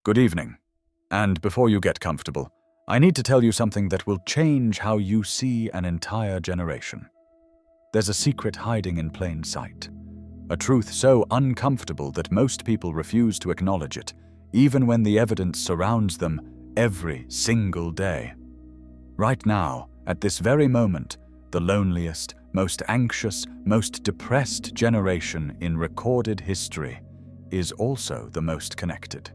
Good evening. And before you get comfortable, I need to tell you something that will change how you see an entire generation. There's a secret hiding in plain sight. A truth so uncomfortable that most people refuse to acknowledge it, even when the evidence surrounds them every single day. Right now, at this very moment, the loneliest, most anxious, most depressed generation in recorded history is also the most connected.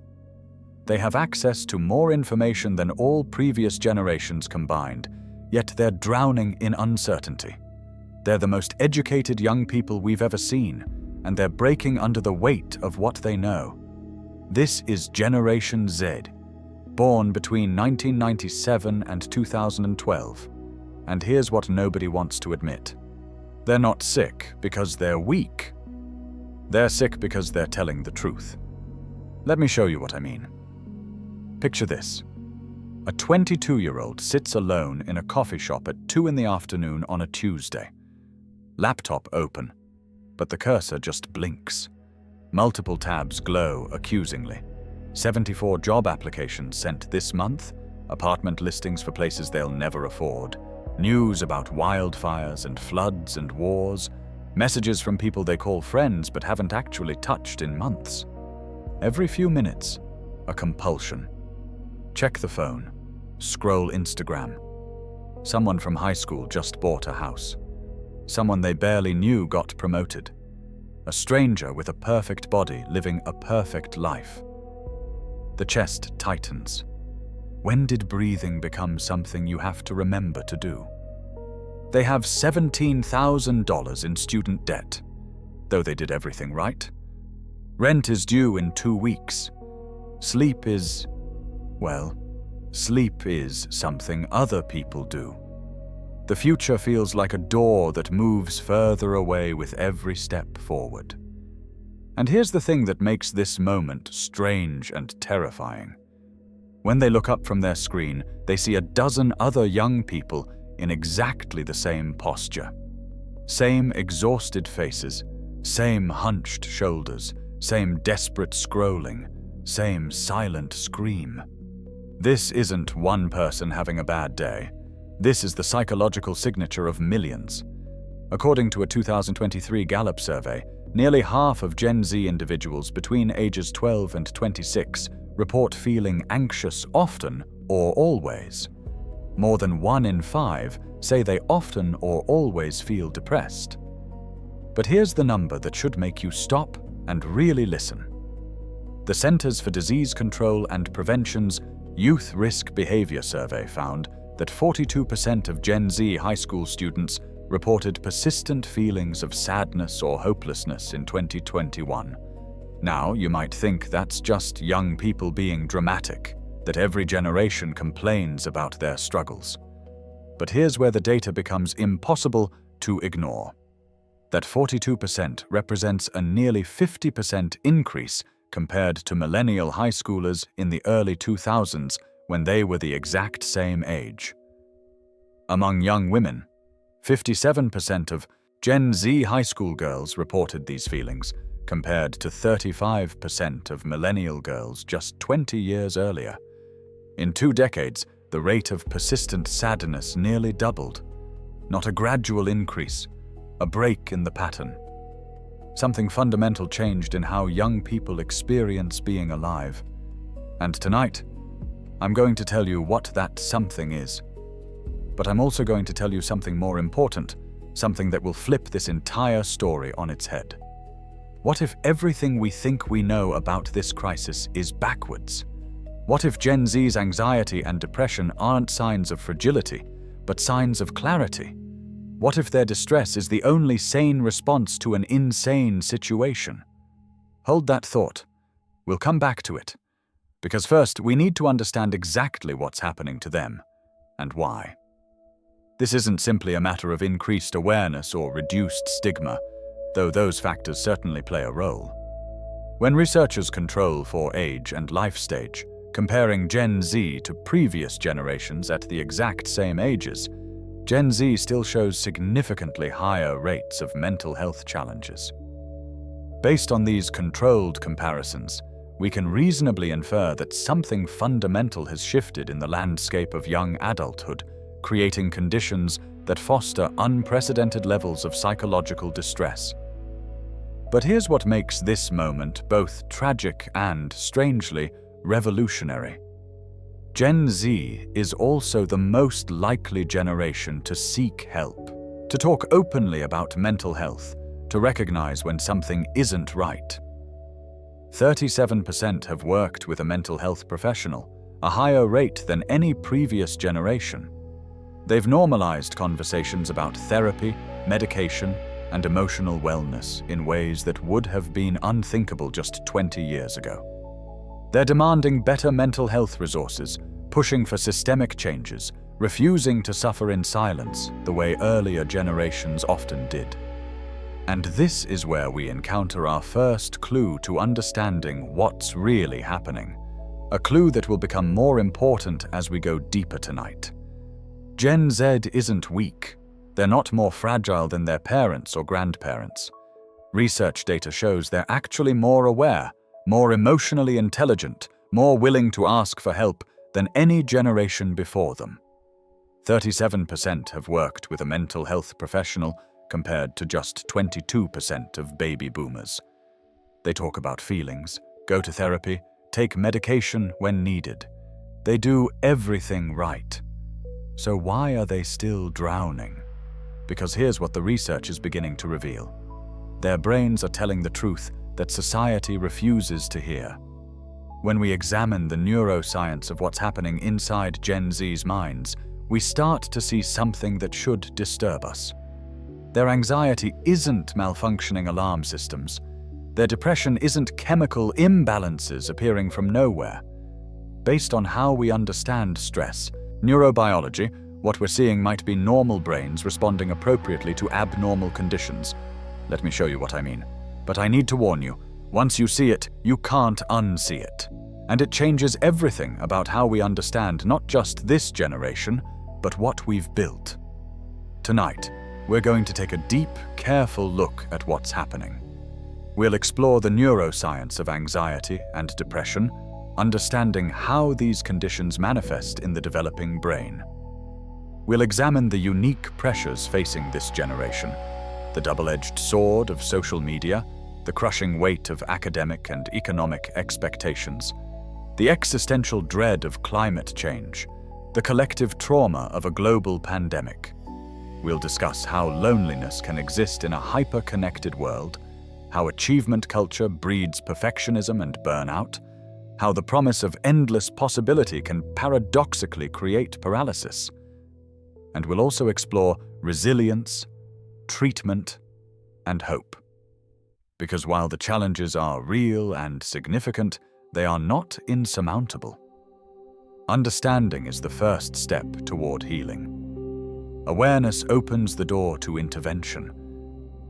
They have access to more information than all previous generations combined, yet they're drowning in uncertainty. They're the most educated young people we've ever seen, and they're breaking under the weight of what they know. This is Generation Z, born between 1997 and 2012. And here's what nobody wants to admit. They're not sick because they're weak. They're sick because they're telling the truth. Let me show you what I mean. Picture this. A 22-year-old sits alone in a coffee shop at 2 in the afternoon on a Tuesday. Laptop open, but the cursor just blinks. Multiple tabs glow accusingly. 74 job applications sent this month, apartment listings for places they'll never afford, news about wildfires and floods and wars, messages from people they call friends but haven't actually touched in months. Every few minutes, a compulsion. Check the phone, scroll Instagram. Someone from high school just bought a house. Someone they barely knew got promoted. A stranger with a perfect body living a perfect life. The chest tightens. When did breathing become something you have to remember to do? They have $17,000 in student debt, though they did everything right. Rent is due in 2 weeks. Sleep is something other people do. The future feels like a door that moves further away with every step forward. And here's the thing that makes this moment strange and terrifying. When they look up from their screen, they see a dozen other young people in exactly the same posture. Same exhausted faces, same hunched shoulders, same desperate scrolling, same silent scream. This isn't one person having a bad day. This is the psychological signature of millions. According to a 2023 Gallup survey, nearly half of Gen Z individuals between ages 12 and 26 report feeling anxious often or always. More than 1 in 5 say they often or always feel depressed. But here's the number that should make you stop and really listen. The Centers for Disease Control and Prevention's Youth Risk Behavior Survey found that 42% of Gen Z high school students reported persistent feelings of sadness or hopelessness in 2021. Now, you might think that's just young people being dramatic, that every generation complains about their struggles. But here's where the data becomes impossible to ignore. That 42% represents a nearly 50% increase compared to millennial high schoolers in the early 2000s when they were the exact same age. Among young women, 57% of Gen Z high school girls reported these feelings, compared to 35% of millennial girls just 20 years earlier. In 2 decades, the rate of persistent sadness nearly doubled. Not a gradual increase, a break in the pattern. Something fundamental changed in how young people experience being alive. And tonight, I'm going to tell you what that something is. But I'm also going to tell you something more important, something that will flip this entire story on its head. What if everything we think we know about this crisis is backwards? What if Gen Z's anxiety and depression aren't signs of fragility, but signs of clarity? What if their distress is the only sane response to an insane situation? Hold that thought. We'll come back to it. Because first, we need to understand exactly what's happening to them and why. This isn't simply a matter of increased awareness or reduced stigma, though those factors certainly play a role. When researchers control for age and life stage, comparing Gen Z to previous generations at the exact same ages, Gen Z still shows significantly higher rates of mental health challenges. Based on these controlled comparisons, we can reasonably infer that something fundamental has shifted in the landscape of young adulthood, creating conditions that foster unprecedented levels of psychological distress. But here's what makes this moment both tragic and, strangely, revolutionary. Gen Z is also the most likely generation to seek help, to talk openly about mental health, to recognize when something isn't right. 37% have worked with a mental health professional, a higher rate than any previous generation. They've normalized conversations about therapy, medication, and emotional wellness in ways that would have been unthinkable just 20 years ago. They're demanding better mental health resources, pushing for systemic changes, refusing to suffer in silence the way earlier generations often did. And this is where we encounter our first clue to understanding what's really happening, a clue that will become more important as we go deeper tonight. Gen Z isn't weak. They're not more fragile than their parents or grandparents. Research data shows they're actually more aware, more emotionally intelligent, more willing to ask for help than any generation before them. 37% have worked with a mental health professional compared to just 22% of baby boomers. They talk about feelings, go to therapy, take medication when needed. They do everything right. So why are they still drowning? Because here's what the research is beginning to reveal. Their brains are telling the truth that society refuses to hear. When we examine the neuroscience of what's happening inside Gen Z's minds, we start to see something that should disturb us. Their anxiety isn't malfunctioning alarm systems. Their depression isn't chemical imbalances appearing from nowhere. Based on how we understand stress, neurobiology, what we're seeing might be normal brains responding appropriately to abnormal conditions. Let me show you what I mean. But I need to warn you, once you see it, you can't unsee it. And it changes everything about how we understand not just this generation, but what we've built. Tonight, we're going to take a deep, careful look at what's happening. We'll explore the neuroscience of anxiety and depression, understanding how these conditions manifest in the developing brain. We'll examine the unique pressures facing this generation, the double-edged sword of social media, the crushing weight of academic and economic expectations, the existential dread of climate change, the collective trauma of a global pandemic. We'll discuss how loneliness can exist in a hyper-connected world, how achievement culture breeds perfectionism and burnout, how the promise of endless possibility can paradoxically create paralysis. And we'll also explore resilience, treatment, and hope. Because while the challenges are real and significant, they are not insurmountable. Understanding is the first step toward healing. Awareness opens the door to intervention,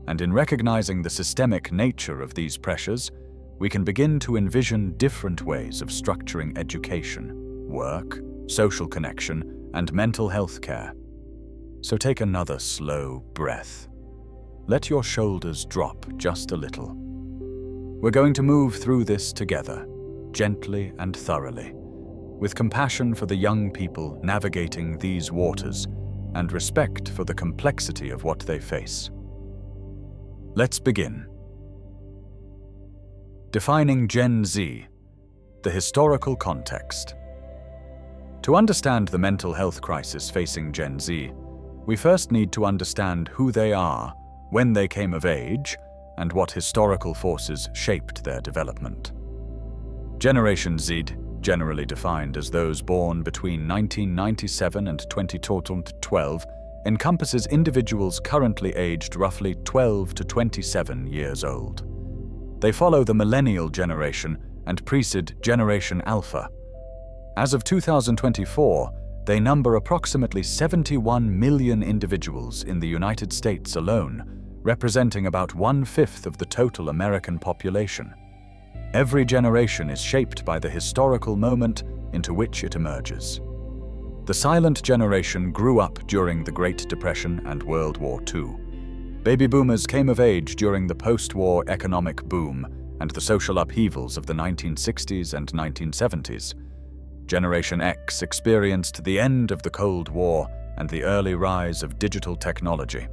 and in recognizing the systemic nature of these pressures, we can begin to envision different ways of structuring education, work, social connection, and mental health care. So take another slow breath. Let your shoulders drop just a little. We're going to move through this together, gently and thoroughly, with compassion for the young people navigating these waters and respect for the complexity of what they face. Let's begin. Defining Gen Z, the historical context. To understand the mental health crisis facing Gen Z, we first need to understand who they are, when they came of age, and what historical forces shaped their development. Generation Z, generally defined as those born between 1997 and 2012, encompasses individuals currently aged roughly 12 to 27 years old. They follow the millennial generation and precede Generation Alpha. As of 2024, they number approximately 71 million individuals in the United States alone, representing about 1/5 of the total American population. Every generation is shaped by the historical moment into which it emerges. The silent generation grew up during the Great Depression and World War II. Baby boomers came of age during the post-war economic boom and the social upheavals of the 1960s and 1970s. Generation X experienced the end of the Cold War and the early rise of digital technology.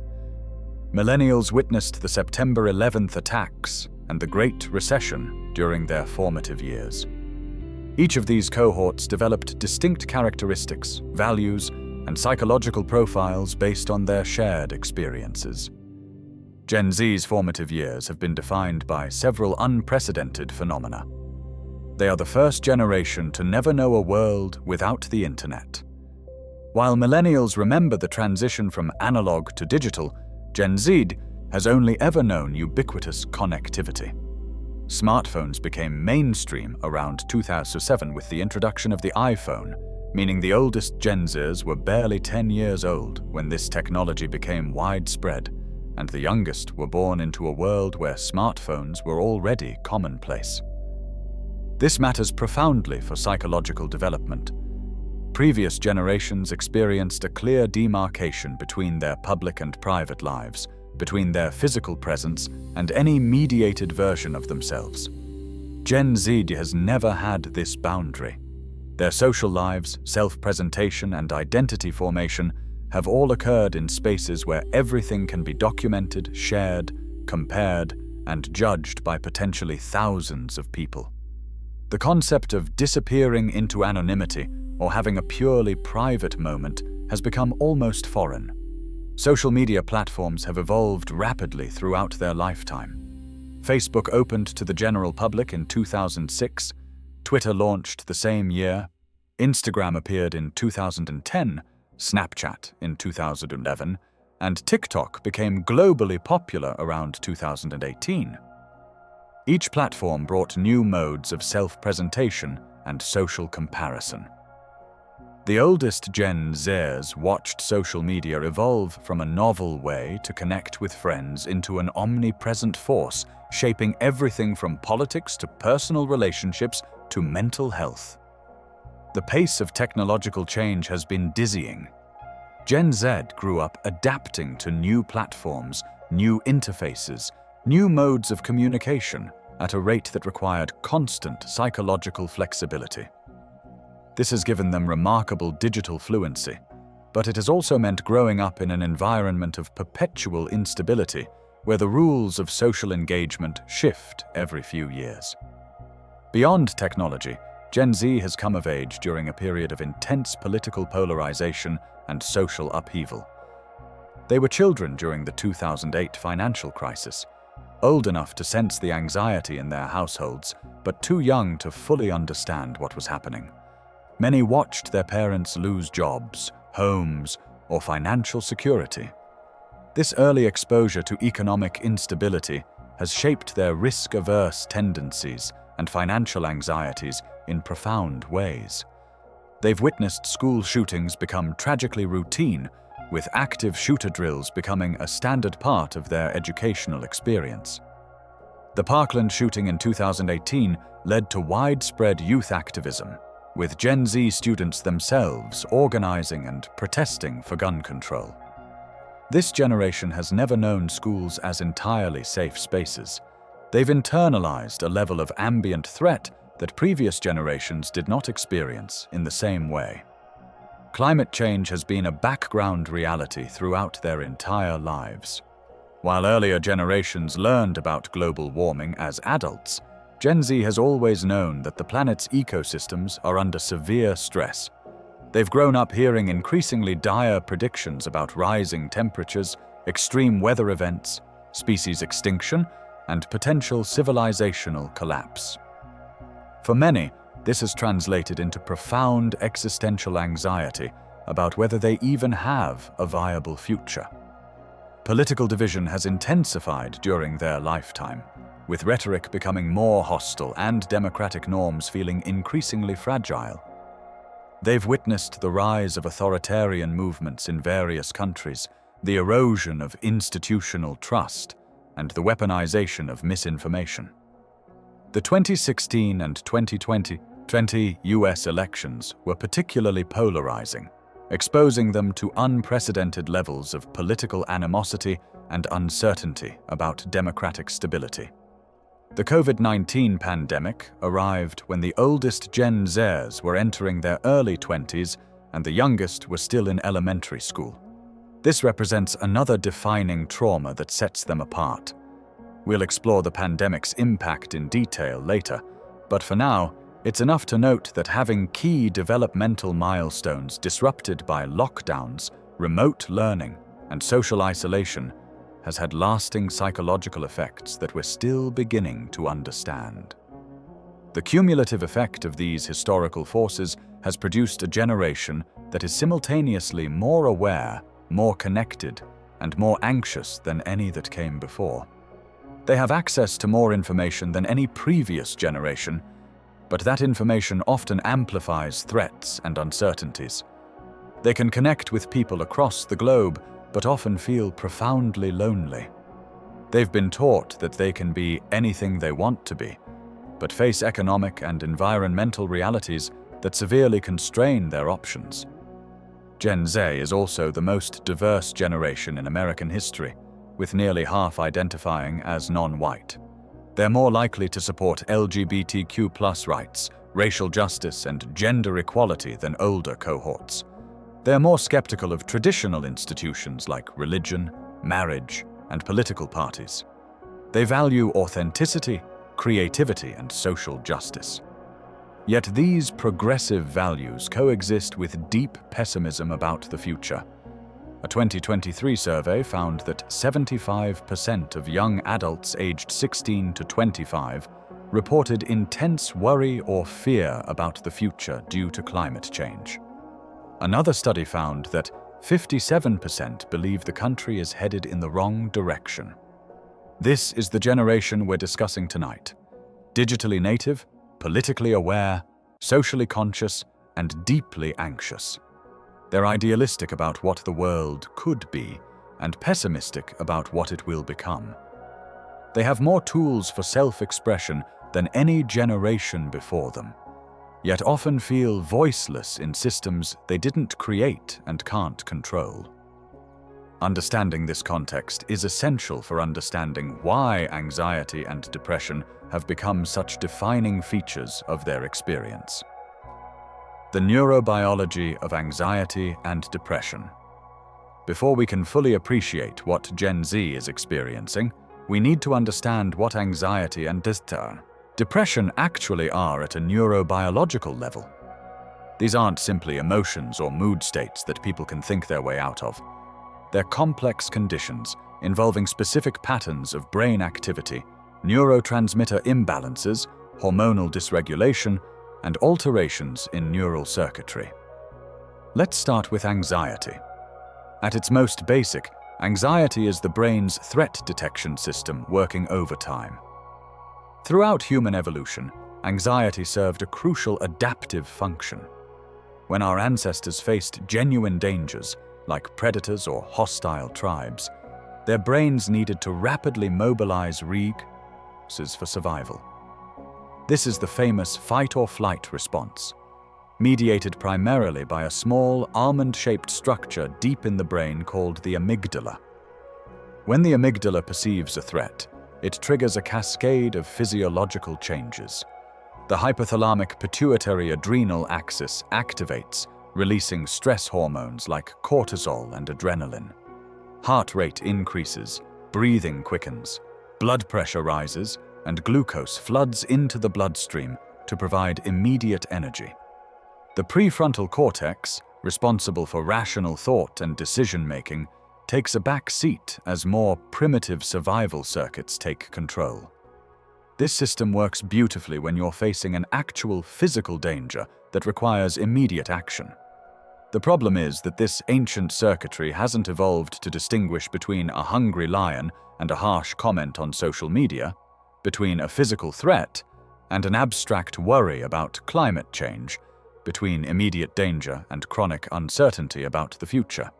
Millennials witnessed the September 11th attacks and the Great Recession during their formative years. Each of these cohorts developed distinct characteristics, values, and psychological profiles based on their shared experiences. Gen Z's formative years have been defined by several unprecedented phenomena. They are the first generation to never know a world without the internet. While millennials remember the transition from analog to digital, Gen Z has only ever known ubiquitous connectivity. Smartphones became mainstream around 2007 with the introduction of the iPhone, meaning the oldest Gen Zers were barely 10 years old when this technology became widespread, and the youngest were born into a world where smartphones were already commonplace. This matters profoundly for psychological development. Previous generations experienced a clear demarcation between their public and private lives, between their physical presence and any mediated version of themselves. Gen Z has never had this boundary. Their social lives, self-presentation, and identity formation have all occurred in spaces where everything can be documented, shared, compared, and judged by potentially thousands of people. The concept of disappearing into anonymity or having a purely private moment has become almost foreign. Social media platforms have evolved rapidly throughout their lifetime. Facebook opened to the general public in 2006, Twitter launched the same year, Instagram appeared in 2010, Snapchat in 2011, and TikTok became globally popular around 2018. Each platform brought new modes of self-presentation and social comparison. The oldest Gen Zers watched social media evolve from a novel way to connect with friends into an omnipresent force, shaping everything from politics to personal relationships to mental health. The pace of technological change has been dizzying. Gen Z grew up adapting to new platforms, new interfaces, new modes of communication at a rate that required constant psychological flexibility. This has given them remarkable digital fluency, but it has also meant growing up in an environment of perpetual instability where the rules of social engagement shift every few years. Beyond technology, Gen Z has come of age during a period of intense political polarization and social upheaval. They were children during the 2008 financial crisis, old enough to sense the anxiety in their households, but too young to fully understand what was happening. Many watched their parents lose jobs, homes, or financial security. This early exposure to economic instability has shaped their risk-averse tendencies and financial anxieties in profound ways. They've witnessed school shootings become tragically routine, with active shooter drills becoming a standard part of their educational experience. The Parkland shooting in 2018 led to widespread youth activism, with Gen Z students themselves organizing and protesting for gun control. This generation has never known schools as entirely safe spaces. They've internalized a level of ambient threat that previous generations did not experience in the same way. Climate change has been a background reality throughout their entire lives. While earlier generations learned about global warming as adults, Gen Z has always known that the planet's ecosystems are under severe stress. They've grown up hearing increasingly dire predictions about rising temperatures, extreme weather events, species extinction, and potential civilizational collapse. For many, this has translated into profound existential anxiety about whether they even have a viable future. Political division has intensified during their lifetime, with rhetoric becoming more hostile and democratic norms feeling increasingly fragile. They've witnessed the rise of authoritarian movements in various countries, the erosion of institutional trust, and the weaponization of misinformation. The 2016 and 2020 US elections were particularly polarizing, exposing them to unprecedented levels of political animosity and uncertainty about democratic stability. The COVID-19 pandemic arrived when the oldest Gen Zers were entering their early 20s and the youngest were still in elementary school. This represents another defining trauma that sets them apart. We'll explore the pandemic's impact in detail later, but for now, it's enough to note that having key developmental milestones disrupted by lockdowns, remote learning, and social isolation has had lasting psychological effects that we're still beginning to understand. The cumulative effect of these historical forces has produced a generation that is simultaneously more aware, more connected, and more anxious than any that came before. They have access to more information than any previous generation, but that information often amplifies threats and uncertainties. They can connect with people across the globe, but often feel profoundly lonely. They've been taught that they can be anything they want to be, but face economic and environmental realities that severely constrain their options. Gen Z is also the most diverse generation in American history, with nearly half identifying as non-white. They're more likely to support LGBTQ+ rights, racial justice, and gender equality than older cohorts. They're more skeptical of traditional institutions like religion, marriage, and political parties. They value authenticity, creativity, and social justice. Yet these progressive values coexist with deep pessimism about the future. A 2023 survey found that 75% of young adults aged 16 to 25 reported intense worry or fear about the future due to climate change. Another study found that 57% believe the country is headed in the wrong direction. This is the generation we're discussing tonight. Digitally native, politically aware, socially conscious, and deeply anxious. They're idealistic about what the world could be and pessimistic about what it will become. They have more tools for self-expression than any generation before them, yet often feel voiceless in systems they didn't create and can't control. Understanding this context is essential for understanding why anxiety and depression have become such defining features of their experience. The neurobiology of anxiety and depression. Before we can fully appreciate what Gen Z is experiencing, we need to understand what anxiety and depression actually are at a neurobiological level. These aren't simply emotions or mood states that people can think their way out of. They're complex conditions involving specific patterns of brain activity, neurotransmitter imbalances, hormonal dysregulation, and alterations in neural circuitry. Let's start with anxiety. At its most basic, anxiety is the brain's threat detection system working overtime. Throughout human evolution, anxiety served a crucial adaptive function. When our ancestors faced genuine dangers, like predators or hostile tribes, their brains needed to rapidly mobilize resources for survival. This is the famous fight-or-flight response, mediated primarily by a small, almond-shaped structure deep in the brain called the amygdala. When the amygdala perceives a threat, it triggers a cascade of physiological changes. The hypothalamic pituitary adrenal axis activates, releasing stress hormones like cortisol and adrenaline. Heart rate increases, breathing quickens, blood pressure rises, and glucose floods into the bloodstream to provide immediate energy. The prefrontal cortex, responsible for rational thought and decision-making, takes a back seat as more primitive survival circuits take control. This system works beautifully when you're facing an actual physical danger that requires immediate action. The problem is that this ancient circuitry hasn't evolved to distinguish between a hungry lion and a harsh comment on social media, between a physical threat and an abstract worry about climate change, between immediate danger and chronic uncertainty about the future.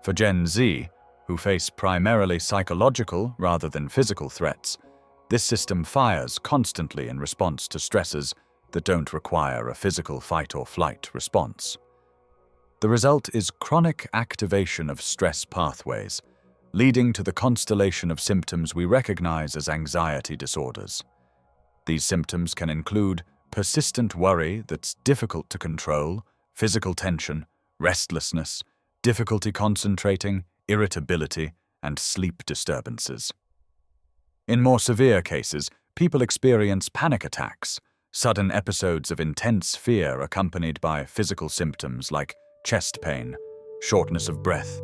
For Gen Z, who face primarily psychological rather than physical threats, this system fires constantly in response to stresses that don't require a physical fight-or-flight response. The result is chronic activation of stress pathways, leading to the constellation of symptoms we recognize as anxiety disorders. These symptoms can include persistent worry that's difficult to control, physical tension, restlessness, difficulty concentrating, irritability, and sleep disturbances. In more severe cases, people experience panic attacks, sudden episodes of intense fear accompanied by physical symptoms like chest pain, shortness of breath,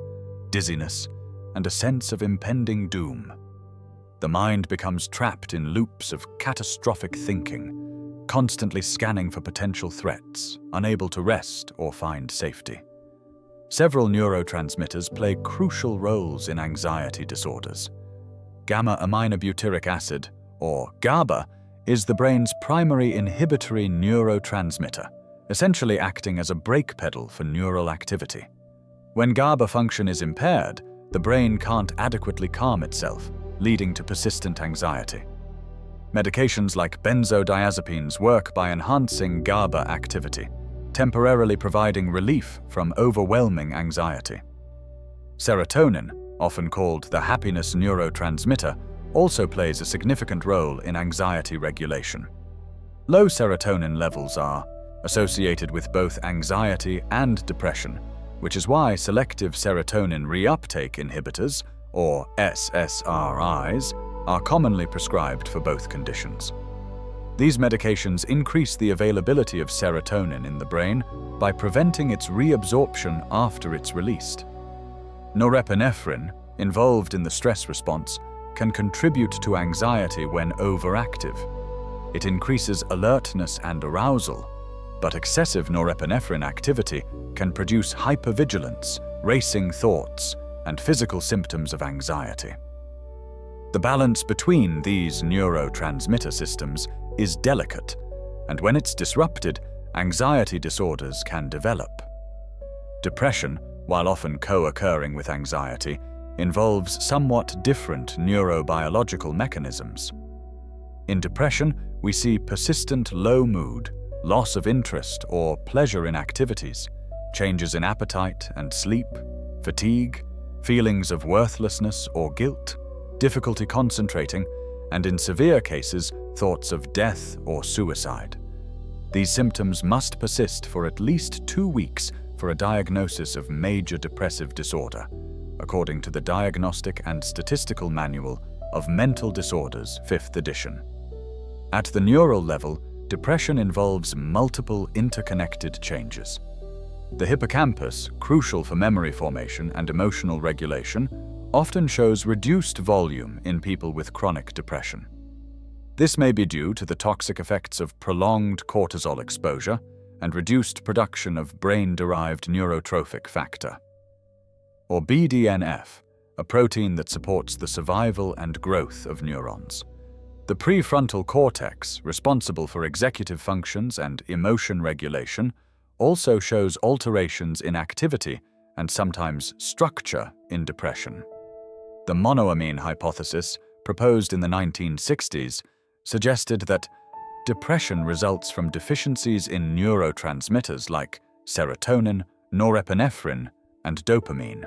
dizziness, and a sense of impending doom. The mind becomes trapped in loops of catastrophic thinking, constantly scanning for potential threats, unable to rest or find safety. Several neurotransmitters play crucial roles in anxiety disorders. Gamma-aminobutyric acid, or GABA, is the brain's primary inhibitory neurotransmitter, essentially acting as a brake pedal for neural activity. When GABA function is impaired, the brain can't adequately calm itself, leading to persistent anxiety. Medications like benzodiazepines work by enhancing GABA activity, temporarily providing relief from overwhelming anxiety. Serotonin, often called the happiness neurotransmitter, also plays a significant role in anxiety regulation. Low serotonin levels are associated with both anxiety and depression, which is why selective serotonin reuptake inhibitors, or SSRIs, are commonly prescribed for both conditions. These medications increase the availability of serotonin in the brain by preventing its reabsorption after it's released. Norepinephrine, involved in the stress response, can contribute to anxiety when overactive. It increases alertness and arousal, but excessive norepinephrine activity can produce hypervigilance, racing thoughts, and physical symptoms of anxiety. The balance between these neurotransmitter systems is delicate, and when it's disrupted, anxiety disorders can develop. Depression, while often co-occurring with anxiety, involves somewhat different neurobiological mechanisms. In depression, we see persistent low mood, loss of interest or pleasure in activities, changes in appetite and sleep, fatigue, feelings of worthlessness or guilt, difficulty concentrating, and in severe cases, thoughts of death or suicide. These symptoms must persist for at least 2 weeks for a diagnosis of major depressive disorder, according to the Diagnostic and Statistical Manual of Mental Disorders, 5th edition. At the neural level, depression involves multiple interconnected changes. The hippocampus, crucial for memory formation and emotional regulation, often shows reduced volume in people with chronic depression. This may be due to the toxic effects of prolonged cortisol exposure and reduced production of brain-derived neurotrophic factor, or BDNF, a protein that supports the survival and growth of neurons. The prefrontal cortex, responsible for executive functions and emotion regulation, also shows alterations in activity and sometimes structure in depression. The monoamine hypothesis, proposed in the 1960s, suggested that depression results from deficiencies in neurotransmitters like serotonin, norepinephrine, and dopamine.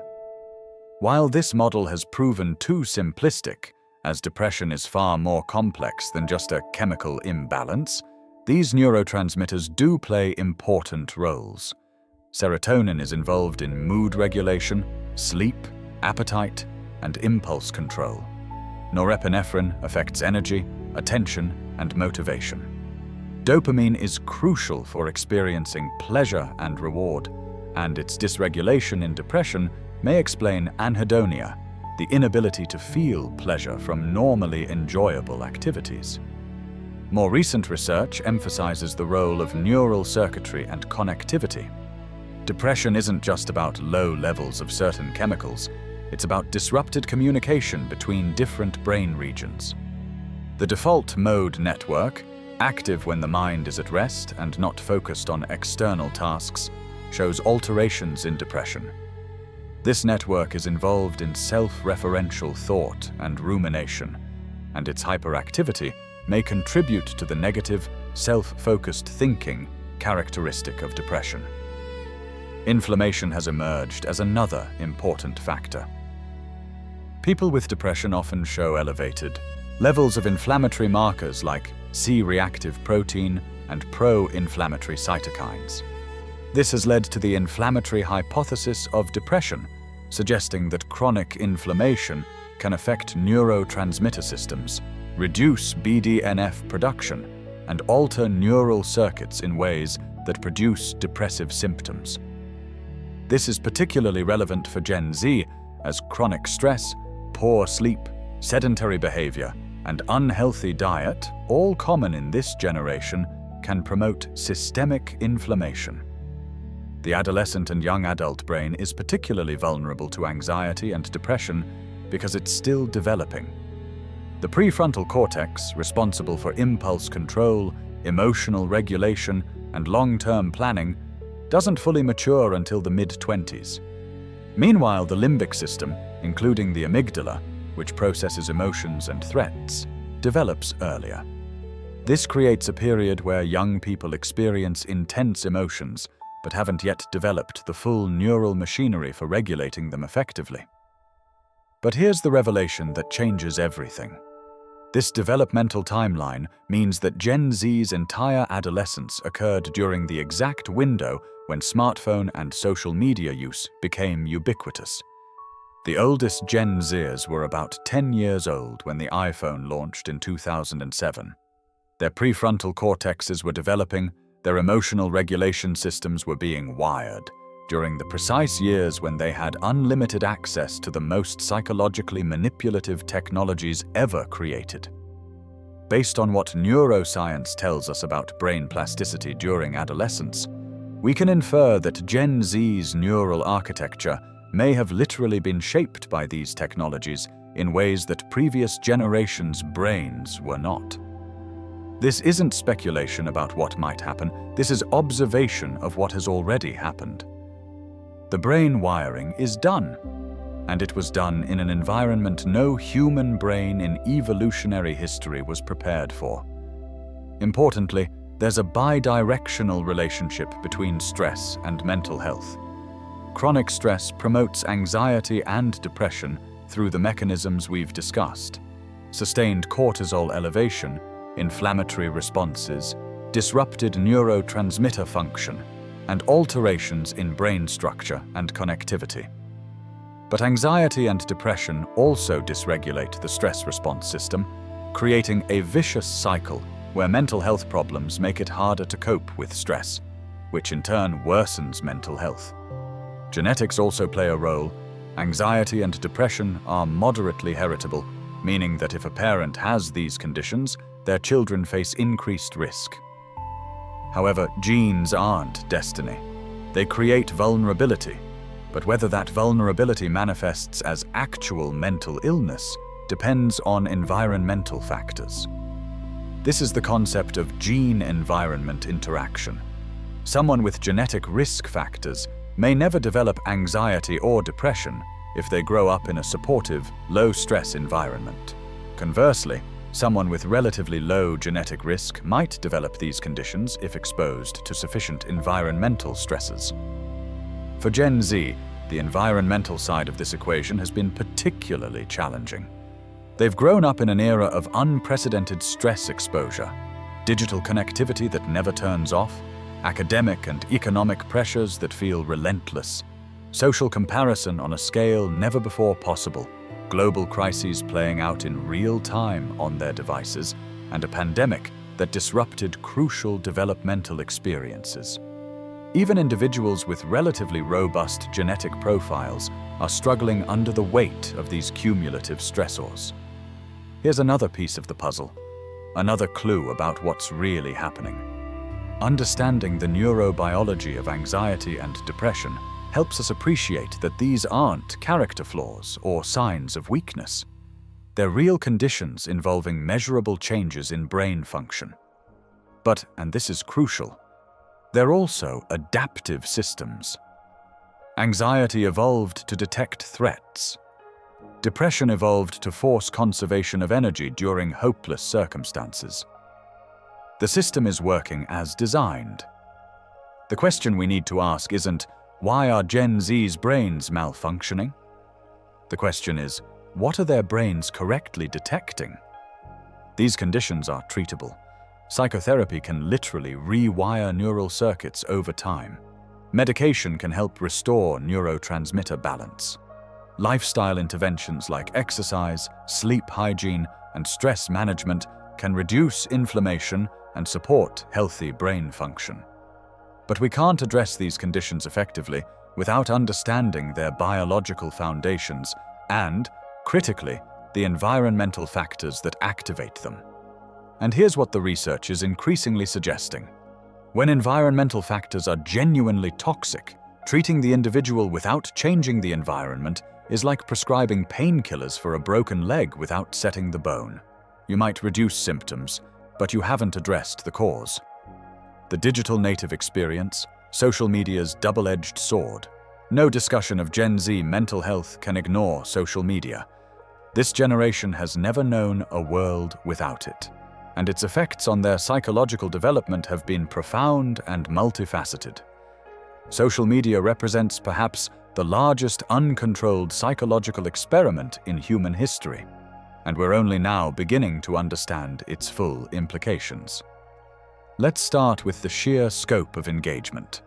While this model has proven too simplistic, as depression is far more complex than just a chemical imbalance, these neurotransmitters do play important roles. Serotonin is involved in mood regulation, sleep, appetite, and impulse control. Norepinephrine affects energy, attention, and motivation. Dopamine is crucial for experiencing pleasure and reward, and its dysregulation in depression may explain anhedonia, the inability to feel pleasure from normally enjoyable activities. More recent research emphasizes the role of neural circuitry and connectivity. Depression isn't just about low levels of certain chemicals, it's about disrupted communication between different brain regions. The default mode network, active when the mind is at rest and not focused on external tasks, shows alterations in depression. This network is involved in self-referential thought and rumination, and its hyperactivity may contribute to the negative, self-focused thinking characteristic of depression. Inflammation has emerged as another important factor. People with depression often show elevated levels of inflammatory markers like C-reactive protein and pro-inflammatory cytokines. This has led to the inflammatory hypothesis of depression, suggesting that chronic inflammation can affect neurotransmitter systems, reduce BDNF production, and alter neural circuits in ways that produce depressive symptoms. This is particularly relevant for Gen Z, as chronic stress, poor sleep, sedentary behavior, and unhealthy diet, all common in this generation, can promote systemic inflammation. The adolescent and young adult brain is particularly vulnerable to anxiety and depression because it's still developing. The prefrontal cortex, responsible for impulse control, emotional regulation, and long-term planning, doesn't fully mature until the mid-20s. Meanwhile, the limbic system, including the amygdala, which processes emotions and threats, develops earlier. This creates a period where young people experience intense emotions but haven't yet developed the full neural machinery for regulating them effectively. But here's the revelation that changes everything. This developmental timeline means that Gen Z's entire adolescence occurred during the exact window when smartphone and social media use became ubiquitous. The oldest Gen Zers were about 10 years old when the iPhone launched in 2007. Their prefrontal cortexes were developing, their emotional regulation systems were being wired, during the precise years when they had unlimited access to the most psychologically manipulative technologies ever created. Based on what neuroscience tells us about brain plasticity during adolescence, we can infer that Gen Z's neural architecture may have literally been shaped by these technologies in ways that previous generations' brains were not. This isn't speculation about what might happen, this is observation of what has already happened. The brain wiring is done, and it was done in an environment no human brain in evolutionary history was prepared for. Importantly, there's a bidirectional relationship between stress and mental health. Chronic stress promotes anxiety and depression through the mechanisms we've discussed: sustained cortisol elevation, inflammatory responses, disrupted neurotransmitter function, and alterations in brain structure and connectivity. But anxiety and depression also dysregulate the stress response system, creating a vicious cycle where mental health problems make it harder to cope with stress, which in turn worsens mental health. Genetics also play a role. Anxiety and depression are moderately heritable, meaning that if a parent has these conditions, their children face increased risk. However, genes aren't destiny. They create vulnerability, but whether that vulnerability manifests as actual mental illness depends on environmental factors. This is the concept of gene-environment interaction. Someone with genetic risk factors may never develop anxiety or depression if they grow up in a supportive, low-stress environment. Conversely, someone with relatively low genetic risk might develop these conditions if exposed to sufficient environmental stresses. For Gen Z, the environmental side of this equation has been particularly challenging. They've grown up in an era of unprecedented stress exposure, digital connectivity that never turns off, academic and economic pressures that feel relentless, social comparison on a scale never before possible, global crises playing out in real time on their devices, and a pandemic that disrupted crucial developmental experiences. Even individuals with relatively robust genetic profiles are struggling under the weight of these cumulative stressors. Here's another piece of the puzzle, another clue about what's really happening. Understanding the neurobiology of anxiety and depression helps us appreciate that these aren't character flaws or signs of weakness. They're real conditions involving measurable changes in brain function. But, and this is crucial, they're also adaptive systems. Anxiety evolved to detect threats. Depression evolved to force conservation of energy during hopeless circumstances. The system is working as designed. The question we need to ask isn't, why are Gen Z's brains malfunctioning? The question is, what are their brains correctly detecting? These conditions are treatable. Psychotherapy can literally rewire neural circuits over time. Medication can help restore neurotransmitter balance. Lifestyle interventions like exercise, sleep hygiene, and stress management can reduce inflammation and support healthy brain function. But we can't address these conditions effectively without understanding their biological foundations and, critically, the environmental factors that activate them. And here's what the research is increasingly suggesting. When environmental factors are genuinely toxic, treating the individual without changing the environment is like prescribing painkillers for a broken leg without setting the bone. You might reduce symptoms, but you haven't addressed the cause. The digital native experience, social media's double-edged sword. No discussion of Gen Z mental health can ignore social media. This generation has never known a world without it, and its effects on their psychological development have been profound and multifaceted. Social media represents perhaps the largest uncontrolled psychological experiment in human history, and we're only now beginning to understand its full implications. Let's start with the sheer scope of engagement.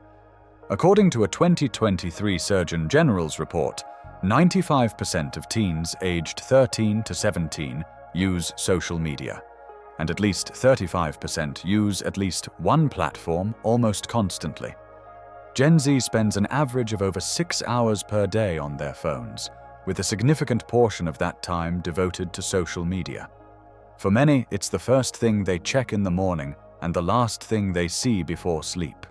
According to a 2023 Surgeon General's report, 95% of teens aged 13 to 17 use social media, and at least 35% use at least one platform almost constantly. Gen Z spends an average of over 6 hours per day on their phones, with a significant portion of that time devoted to social media. For many, it's the first thing they check in the morning and the last thing they see before sleep.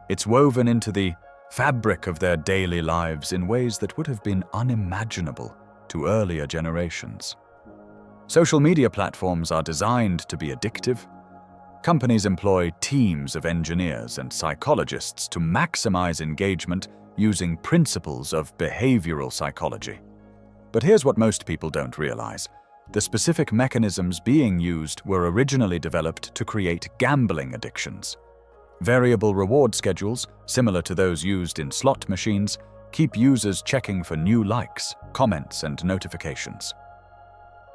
It's woven into the fabric of their daily lives in ways that would have been unimaginable to earlier generations. Social media platforms are designed to be addictive. Companies employ teams of engineers and psychologists to maximize engagement using principles of behavioral psychology. But here's what most people don't realize. The specific mechanisms being used were originally developed to create gambling addictions. Variable reward schedules, similar to those used in slot machines, keep users checking for new likes, comments, and notifications.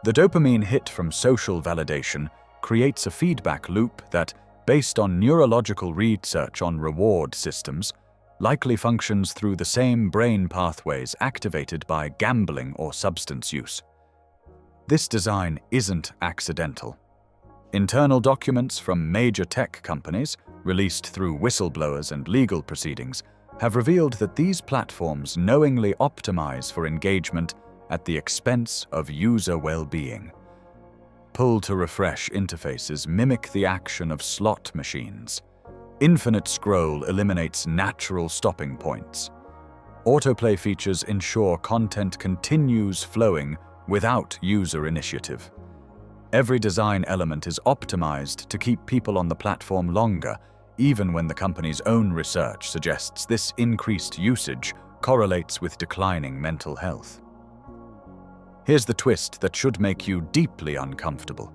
The dopamine hit from social validation creates a feedback loop that, based on neurological research on reward systems, likely functions through the same brain pathways activated by gambling or substance use. This design isn't accidental. Internal documents from major tech companies, released through whistleblowers and legal proceedings, have revealed that these platforms knowingly optimize for engagement at the expense of user well-being. Pull-to-refresh interfaces mimic the action of slot machines. Infinite scroll eliminates natural stopping points. Autoplay features ensure content continues flowing without user initiative. Every design element is optimized to keep people on the platform longer, even when the company's own research suggests this increased usage correlates with declining mental health. Here's the twist that should make you deeply uncomfortable.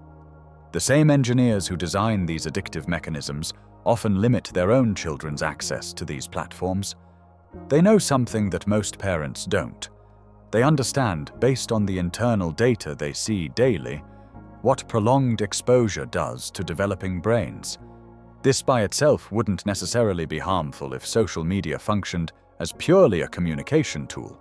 The same engineers who design these addictive mechanisms often limit their own children's access to these platforms. They know something that most parents don't. They understand, based on the internal data they see daily, what prolonged exposure does to developing brains. This by itself wouldn't necessarily be harmful if social media functioned as purely a communication tool.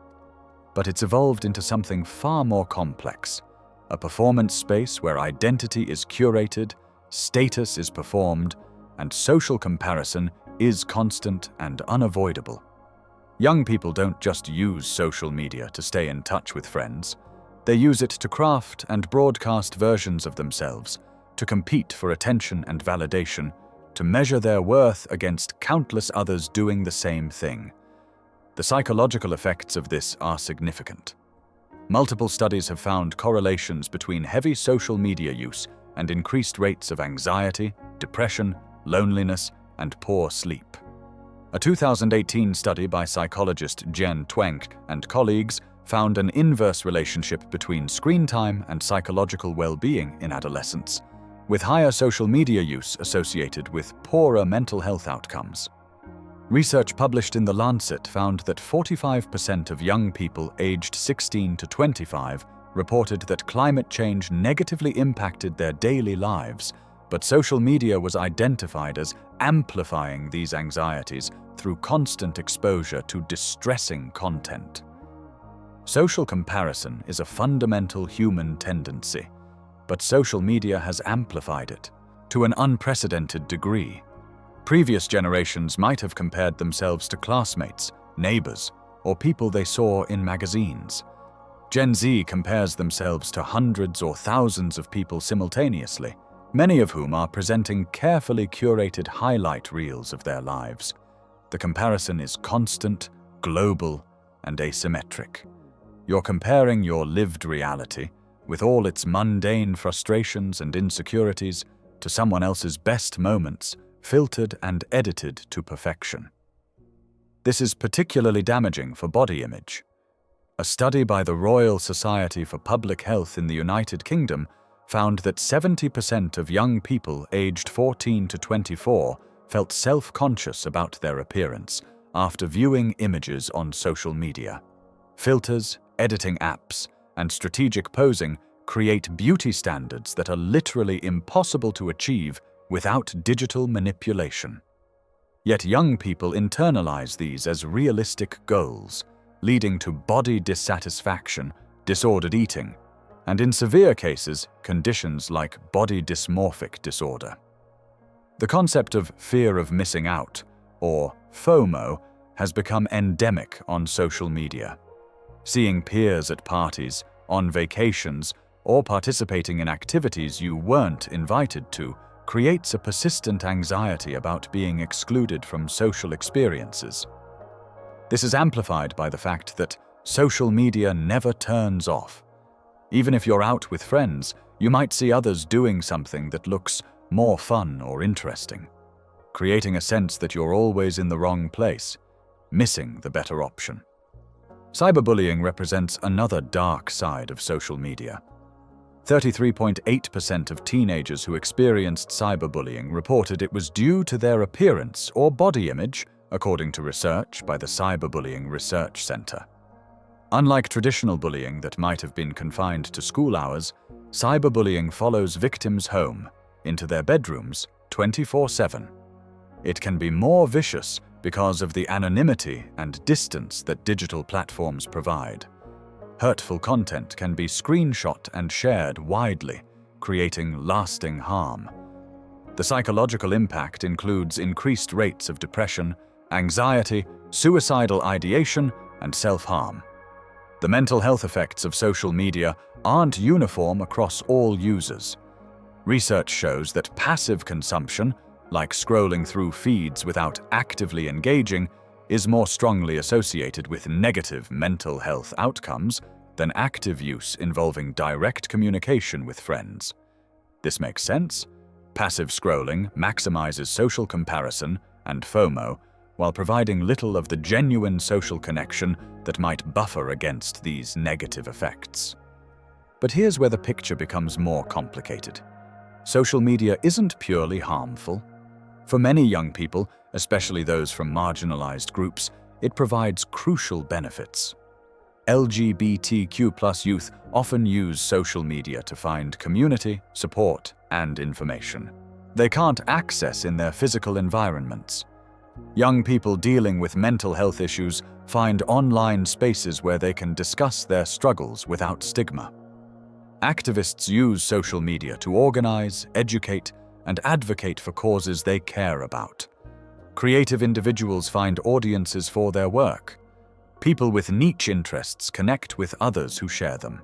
But it's evolved into something far more complex, a performance space where identity is curated, status is performed, and social comparison is constant and unavoidable. Young people don't just use social media to stay in touch with friends. They use it to craft and broadcast versions of themselves, to compete for attention and validation, to measure their worth against countless others doing the same thing. The psychological effects of this are significant. Multiple studies have found correlations between heavy social media use and increased rates of anxiety, depression, loneliness, and poor sleep. A 2018 study by psychologist Jen Twenk and colleagues found an inverse relationship between screen time and psychological well-being in adolescents, with higher social media use associated with poorer mental health outcomes. Research published in The Lancet found that 45% of young people aged 16 to 25 reported that climate change negatively impacted their daily lives, but social media was identified as amplifying these anxieties through constant exposure to distressing content. Social comparison is a fundamental human tendency, but social media has amplified it to an unprecedented degree. Previous generations might have compared themselves to classmates, neighbors, or people they saw in magazines. Gen Z compares themselves to hundreds or thousands of people simultaneously, many of whom are presenting carefully curated highlight reels of their lives. The comparison is constant, global, and asymmetric. You're comparing your lived reality, with all its mundane frustrations and insecurities, to someone else's best moments, filtered and edited to perfection. This is particularly damaging for body image. A study by the Royal Society for Public Health in the United Kingdom found that 70% of young people aged 14 to 24 felt self-conscious about their appearance after viewing images on social media. Filters, editing apps, and strategic posing create beauty standards that are literally impossible to achieve without digital manipulation. Yet young people internalize these as realistic goals, leading to body dissatisfaction, disordered eating, and in severe cases, conditions like body dysmorphic disorder. The concept of fear of missing out, or FOMO, has become endemic on social media. Seeing peers at parties, on vacations, or participating in activities you weren't invited to creates a persistent anxiety about being excluded from social experiences. This is amplified by the fact that social media never turns off. Even if you're out with friends, you might see others doing something that looks more fun or interesting, creating a sense that you're always in the wrong place, missing the better option. Cyberbullying represents another dark side of social media. 33.8% of teenagers who experienced cyberbullying reported it was due to their appearance or body image, according to research by the Cyberbullying Research Center. Unlike traditional bullying that might have been confined to school hours, cyberbullying follows victims home, into their bedrooms, 24/7. It can be more vicious because of the anonymity and distance that digital platforms provide. Hurtful content can be screenshot and shared widely, creating lasting harm. The psychological impact includes increased rates of depression, anxiety, suicidal ideation, and self-harm. The mental health effects of social media aren't uniform across all users. Research shows that passive consumption, like scrolling through feeds without actively engaging, is more strongly associated with negative mental health outcomes than active use involving direct communication with friends. This makes sense. Passive scrolling maximizes social comparison and FOMO, while providing little of the genuine social connection that might buffer against these negative effects. But here's where the picture becomes more complicated. Social media isn't purely harmful. For many young people, especially those from marginalized groups, it provides crucial benefits. LGBTQ+ youth often use social media to find community, support, and information they can't access in their physical environments. Young people dealing with mental health issues find online spaces where they can discuss their struggles without stigma. Activists use social media to organize, educate, and advocate for causes they care about. Creative individuals find audiences for their work. People with niche interests connect with others who share them.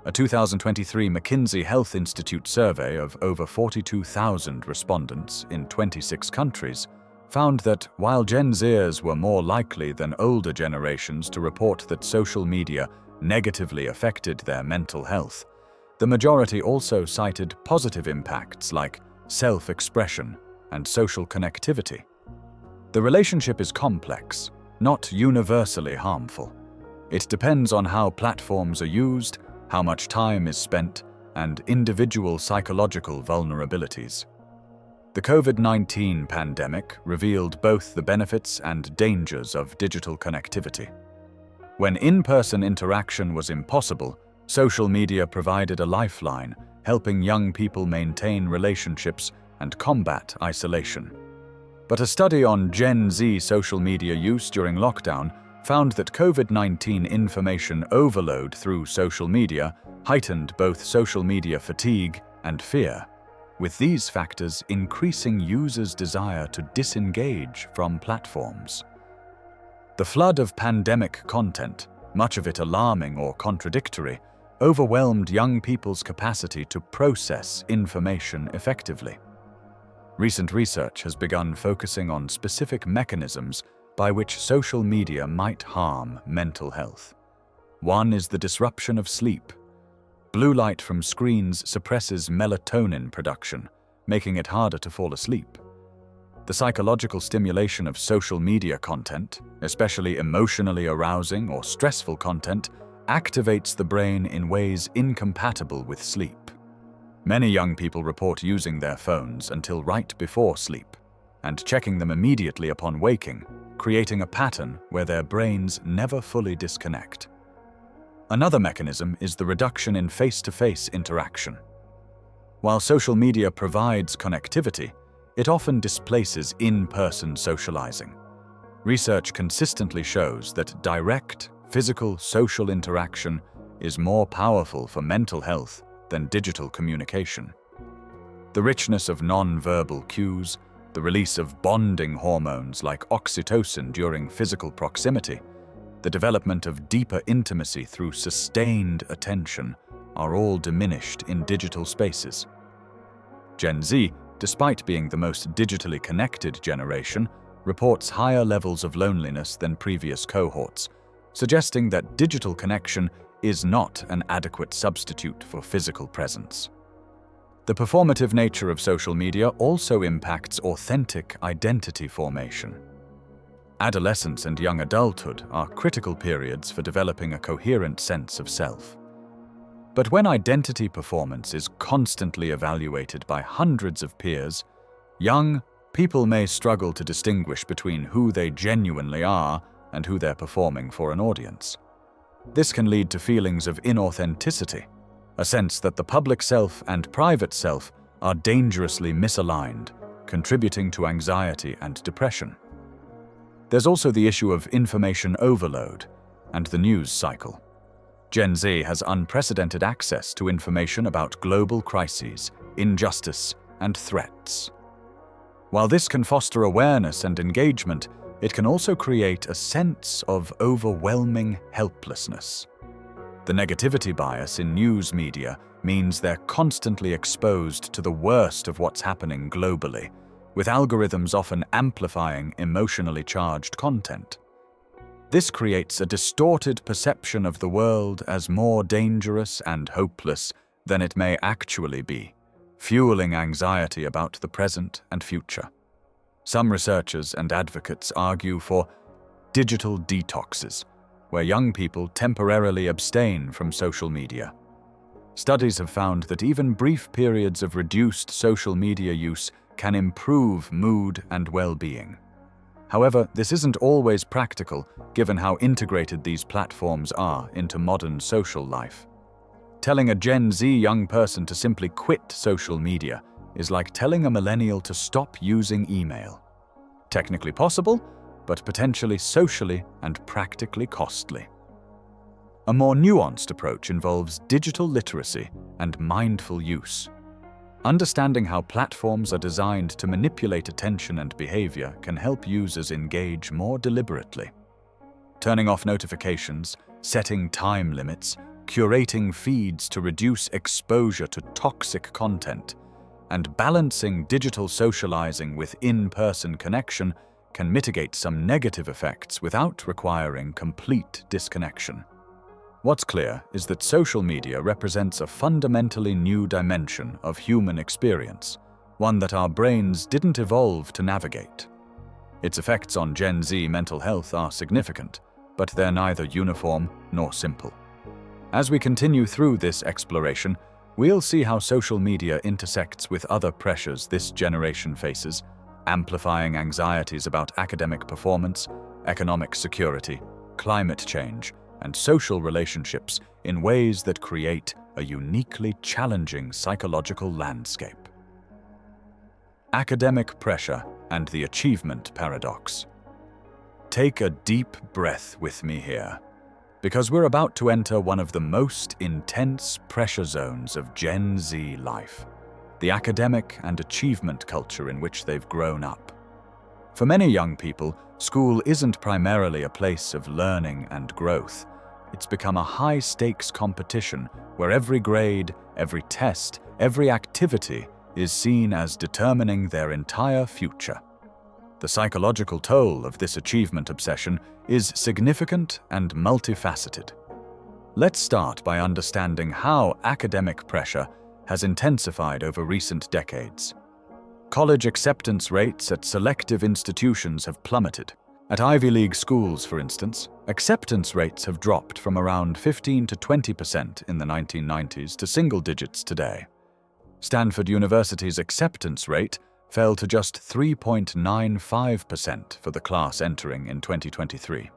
A 2023 McKinsey Health Institute survey of over 42,000 respondents in 26 countries found that while Gen Zers were more likely than older generations to report that social media negatively affected their mental health, the majority also cited positive impacts like self-expression and social connectivity. The relationship is complex, not universally harmful. It depends on how platforms are used, how much time is spent, and individual psychological vulnerabilities. The COVID-19 pandemic revealed both the benefits and dangers of digital connectivity. When in-person interaction was impossible, Social media provided a lifeline, helping young people maintain relationships and combat isolation. But a study on Gen Z social media use during lockdown found that COVID-19 information overload through social media heightened both social media fatigue and fear, with these factors increasing users' desire to disengage from platforms. The flood of pandemic content, much of it alarming or contradictory, overwhelmed young people's capacity to process information effectively. Recent research has begun focusing on specific mechanisms by which social media might harm mental health. One is the disruption of sleep. Blue light from screens suppresses melatonin production, making it harder to fall asleep. The psychological stimulation of social media content, especially emotionally arousing or stressful content, activates the brain in ways incompatible with sleep. Many young people report using their phones until right before sleep, and checking them immediately upon waking, creating a pattern where their brains never fully disconnect. Another mechanism is the reduction in face-to-face interaction. While social media provides connectivity, it often displaces in-person socializing. Research consistently shows that direct, physical social interaction is more powerful for mental health than digital communication. The richness of non-verbal cues, the release of bonding hormones like oxytocin during physical proximity, the development of deeper intimacy through sustained attention are all diminished in digital spaces. Gen Z, despite being the most digitally connected generation, reports higher levels of loneliness than previous cohorts, suggesting that digital connection is not an adequate substitute for physical presence. The performative nature of social media also impacts authentic identity formation. Adolescence and young adulthood are critical periods for developing a coherent sense of self. But when identity performance is constantly evaluated by hundreds of peers, young people may struggle to distinguish between who they genuinely are and who they're performing for an audience. This can lead to feelings of inauthenticity, a sense that the public self and private self are dangerously misaligned, contributing to anxiety and depression. There's also the issue of information overload and the news cycle. Gen Z has unprecedented access to information about global crises, injustice, and threats. While this can foster awareness and engagement, it can also create a sense of overwhelming helplessness. The negativity bias in news media means they're constantly exposed to the worst of what's happening globally, with algorithms often amplifying emotionally charged content. This creates a distorted perception of the world as more dangerous and hopeless than it may actually be, fueling anxiety about the present and future. Some researchers and advocates argue for digital detoxes, where young people temporarily abstain from social media. Studies have found that even brief periods of reduced social media use can improve mood and well-being. However, this isn't always practical, given how integrated these platforms are into modern social life. Telling a Gen Z young person to simply quit social media is like telling a millennial to stop using email. Technically possible, but potentially socially and practically costly. A more nuanced approach involves digital literacy and mindful use. Understanding how platforms are designed to manipulate attention and behavior can help users engage more deliberately. Turning off notifications, setting time limits, curating feeds to reduce exposure to toxic content, and balancing digital socializing with in-person connection can mitigate some negative effects without requiring complete disconnection. What's clear is that social media represents a fundamentally new dimension of human experience, one that our brains didn't evolve to navigate. Its effects on Gen Z mental health are significant, but they're neither uniform nor simple. As we continue through this exploration, we'll see how social media intersects with other pressures this generation faces, amplifying anxieties about academic performance, economic security, climate change, and social relationships in ways that create a uniquely challenging psychological landscape. Academic pressure and the achievement paradox. Take a deep breath with me here, because we're about to enter one of the most intense pressure zones of Gen Z life, the academic and achievement culture in which they've grown up. For many young people, school isn't primarily a place of learning and growth. It's become a high-stakes competition where every grade, every test, every activity is seen as determining their entire future. The psychological toll of this achievement obsession is significant and multifaceted. Let's start by understanding how academic pressure has intensified over recent decades. College acceptance rates at selective institutions have plummeted. At Ivy League schools, for instance, acceptance rates have dropped from around 15 to 20% in the 1990s to single digits today. Stanford University's acceptance rate fell to just 3.95% for the class entering in 2023.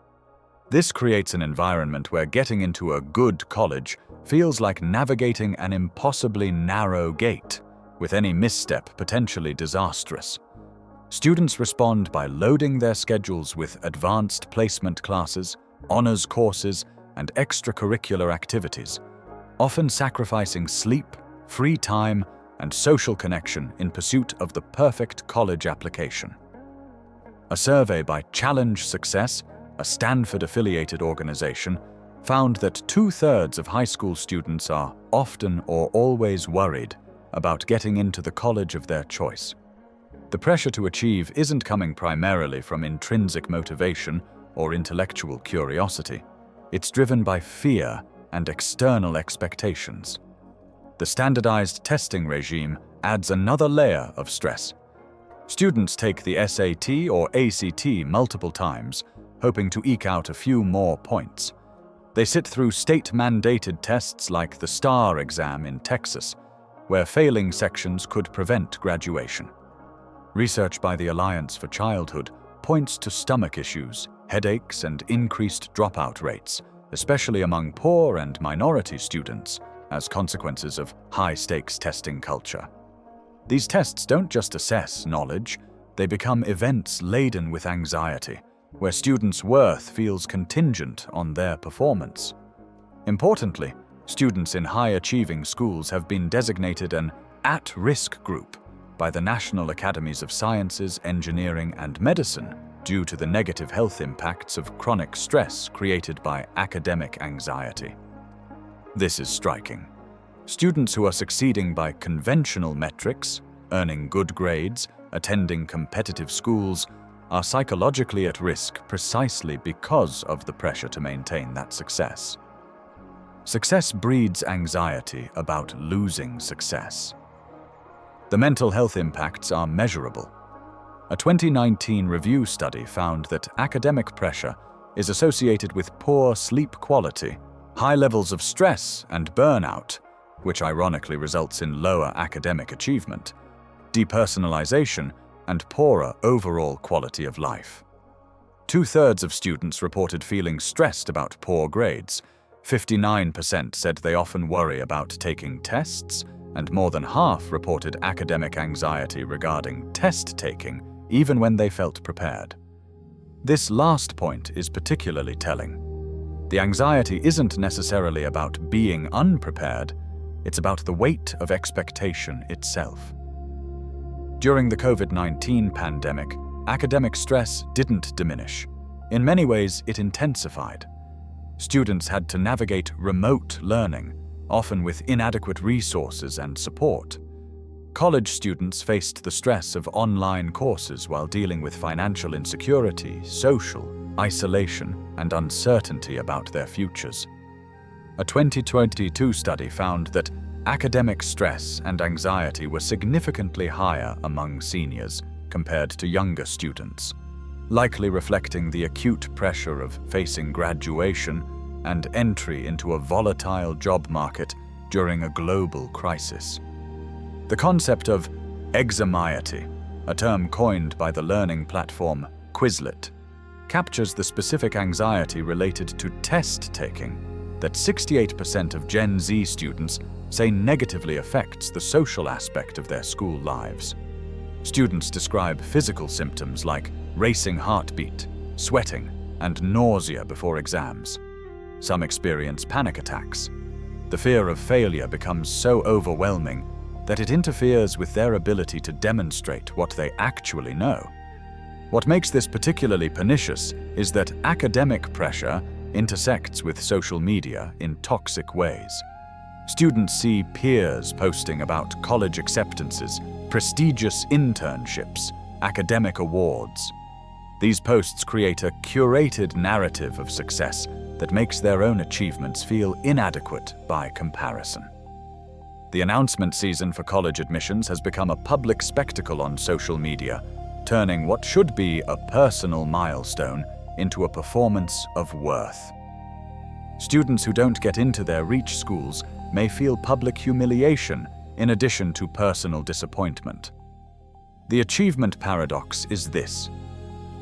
This creates an environment where getting into a good college feels like navigating an impossibly narrow gate, with any misstep potentially disastrous. Students respond by loading their schedules with advanced placement classes, honors courses, and extracurricular activities, often sacrificing sleep, free time, and social connection in pursuit of the perfect college application. A survey by Challenge Success, a Stanford-affiliated organization, found that 2/3 of high school students are often or always worried about getting into the college of their choice. The pressure to achieve isn't coming primarily from intrinsic motivation or intellectual curiosity. It's driven by fear and external expectations. The standardized testing regime adds another layer of stress. Students take the SAT or ACT multiple times, hoping to eke out a few more points. They sit through state-mandated tests like the STAR exam in Texas, where failing sections could prevent graduation. Research by the Alliance for Childhood points to stomach issues, headaches, and increased dropout rates, especially among poor and minority students, as consequences of high-stakes testing culture. These tests don't just assess knowledge, they become events laden with anxiety, where students' worth feels contingent on their performance. Importantly, students in high-achieving schools have been designated an at-risk group by the National Academies of Sciences, Engineering, and Medicine due to the negative health impacts of chronic stress created by academic anxiety. This is striking. Students who are succeeding by conventional metrics, earning good grades, attending competitive schools, are psychologically at risk precisely because of the pressure to maintain that success. Success breeds anxiety about losing success. The mental health impacts are measurable. A 2019 review study found that academic pressure is associated with poor sleep quality, high levels of stress and burnout, which ironically results in lower academic achievement, depersonalization, and poorer overall quality of life. 2/3 of students reported feeling stressed about poor grades. 59% said they often worry about taking tests, and more than half reported academic anxiety regarding test taking, even when they felt prepared. This last point is particularly telling. The anxiety isn't necessarily about being unprepared, it's about the weight of expectation itself. During the COVID-19 pandemic, academic stress didn't diminish. In many ways, it intensified. Students had to navigate remote learning, often with inadequate resources and support. College students faced the stress of online courses while dealing with financial insecurity, social isolation, and uncertainty about their futures. A 2022 study found that academic stress and anxiety were significantly higher among seniors compared to younger students, likely reflecting the acute pressure of facing graduation and entry into a volatile job market during a global crisis. The concept of examiety, a term coined by the learning platform Quizlet, captures the specific anxiety related to test taking that 68% of Gen Z students say negatively affects the social aspect of their school lives. Students describe physical symptoms like racing heartbeat, sweating, and nausea before exams. Some experience panic attacks. The fear of failure becomes so overwhelming that it interferes with their ability to demonstrate what they actually know. What makes this particularly pernicious is that academic pressure intersects with social media in toxic ways. Students see peers posting about college acceptances, prestigious internships, academic awards. These posts create a curated narrative of success that makes their own achievements feel inadequate by comparison. The announcement season for college admissions has become a public spectacle on social media, turning what should be a personal milestone into a performance of worth. Students who don't get into their reach schools may feel public humiliation in addition to personal disappointment. The achievement paradox is this: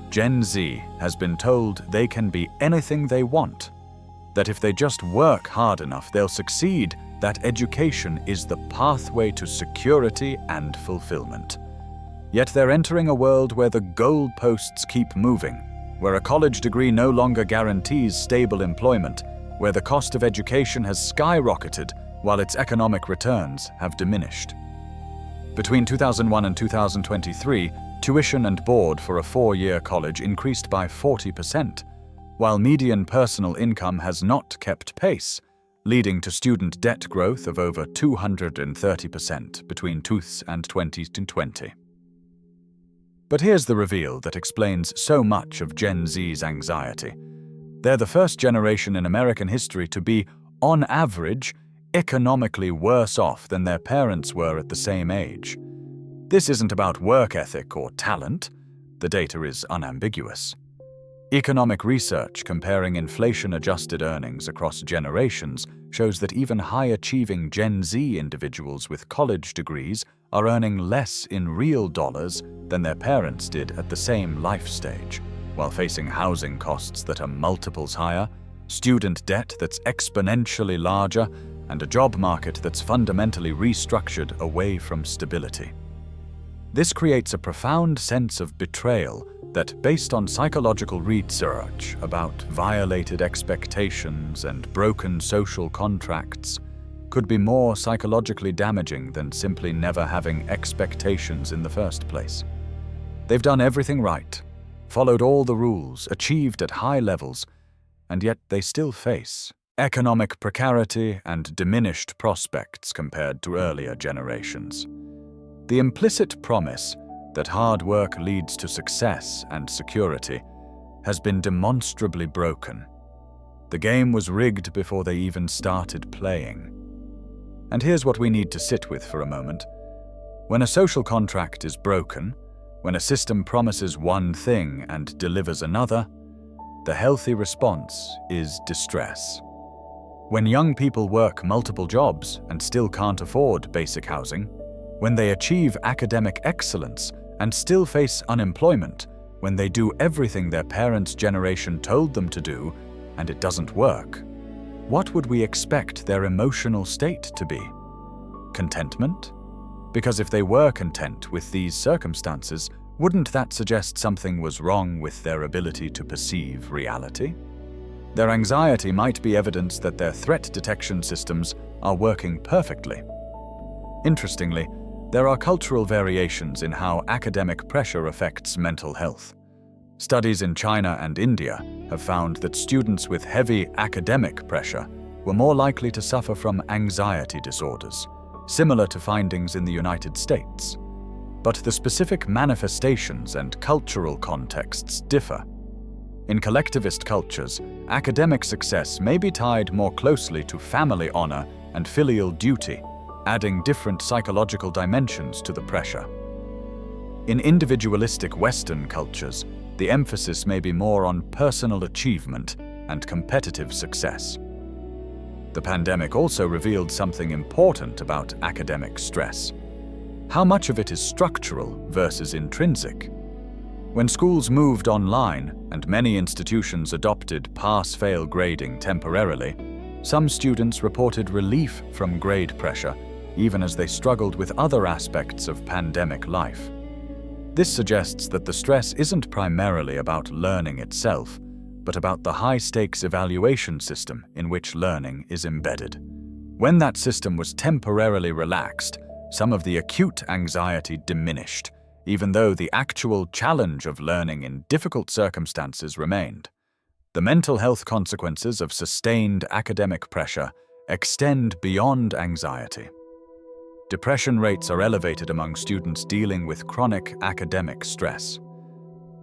Gen Z has been told they can be anything they want, that if they just work hard enough they'll succeed, that education is the pathway to security and fulfillment. Yet they're entering a world where the goalposts keep moving, where a college degree no longer guarantees stable employment, where the cost of education has skyrocketed while its economic returns have diminished. Between 2001 and 2023, tuition and board for a 4-year college increased by 40%, while median personal income has not kept pace, leading to student debt growth of over 230% between 2020. But here's the reveal that explains so much of Gen Z's anxiety. They're the first generation in American history to be, on average, economically worse off than their parents were at the same age. This isn't about work ethic or talent. The data is unambiguous. Economic research comparing inflation-adjusted earnings across generations shows that even high-achieving Gen Z individuals with college degrees are earning less in real dollars than their parents did at the same life stage, while facing housing costs that are multiples higher, student debt that's exponentially larger, and a job market that's fundamentally restructured away from stability. This creates a profound sense of betrayal that, based on psychological research about violated expectations and broken social contracts, could be more psychologically damaging than simply never having expectations in the first place. They've done everything right, followed all the rules, achieved at high levels, and yet they still face economic precarity and diminished prospects compared to earlier generations. The implicit promise that hard work leads to success and security has been demonstrably broken. The game was rigged before they even started playing. And here's what we need to sit with for a moment. When a social contract is broken, when a system promises one thing and delivers another, the healthy response is distress. When young people work multiple jobs and still can't afford basic housing, when they achieve academic excellence and still face unemployment, when they do everything their parents' generation told them to do and it doesn't work, what would we expect their emotional state to be? Contentment? Because if they were content with these circumstances, wouldn't that suggest something was wrong with their ability to perceive reality? Their anxiety might be evidence that their threat detection systems are working perfectly. Interestingly, there are cultural variations in how academic pressure affects mental health. Studies in China and India have found that students with heavy academic pressure were more likely to suffer from anxiety disorders, similar to findings in the United States. But the specific manifestations and cultural contexts differ. In collectivist cultures, academic success may be tied more closely to family honor and filial duty, adding different psychological dimensions to the pressure. In individualistic Western cultures, the emphasis may be more on personal achievement and competitive success. The pandemic also revealed something important about academic stress. How much of it is structural versus intrinsic? When schools moved online and many institutions adopted pass-fail grading temporarily, some students reported relief from grade pressure, even as they struggled with other aspects of pandemic life. This suggests that the stress isn't primarily about learning itself, but about the high-stakes evaluation system in which learning is embedded. When that system was temporarily relaxed, some of the acute anxiety diminished, even though the actual challenge of learning in difficult circumstances remained. The mental health consequences of sustained academic pressure extend beyond anxiety. Depression rates are elevated among students dealing with chronic academic stress.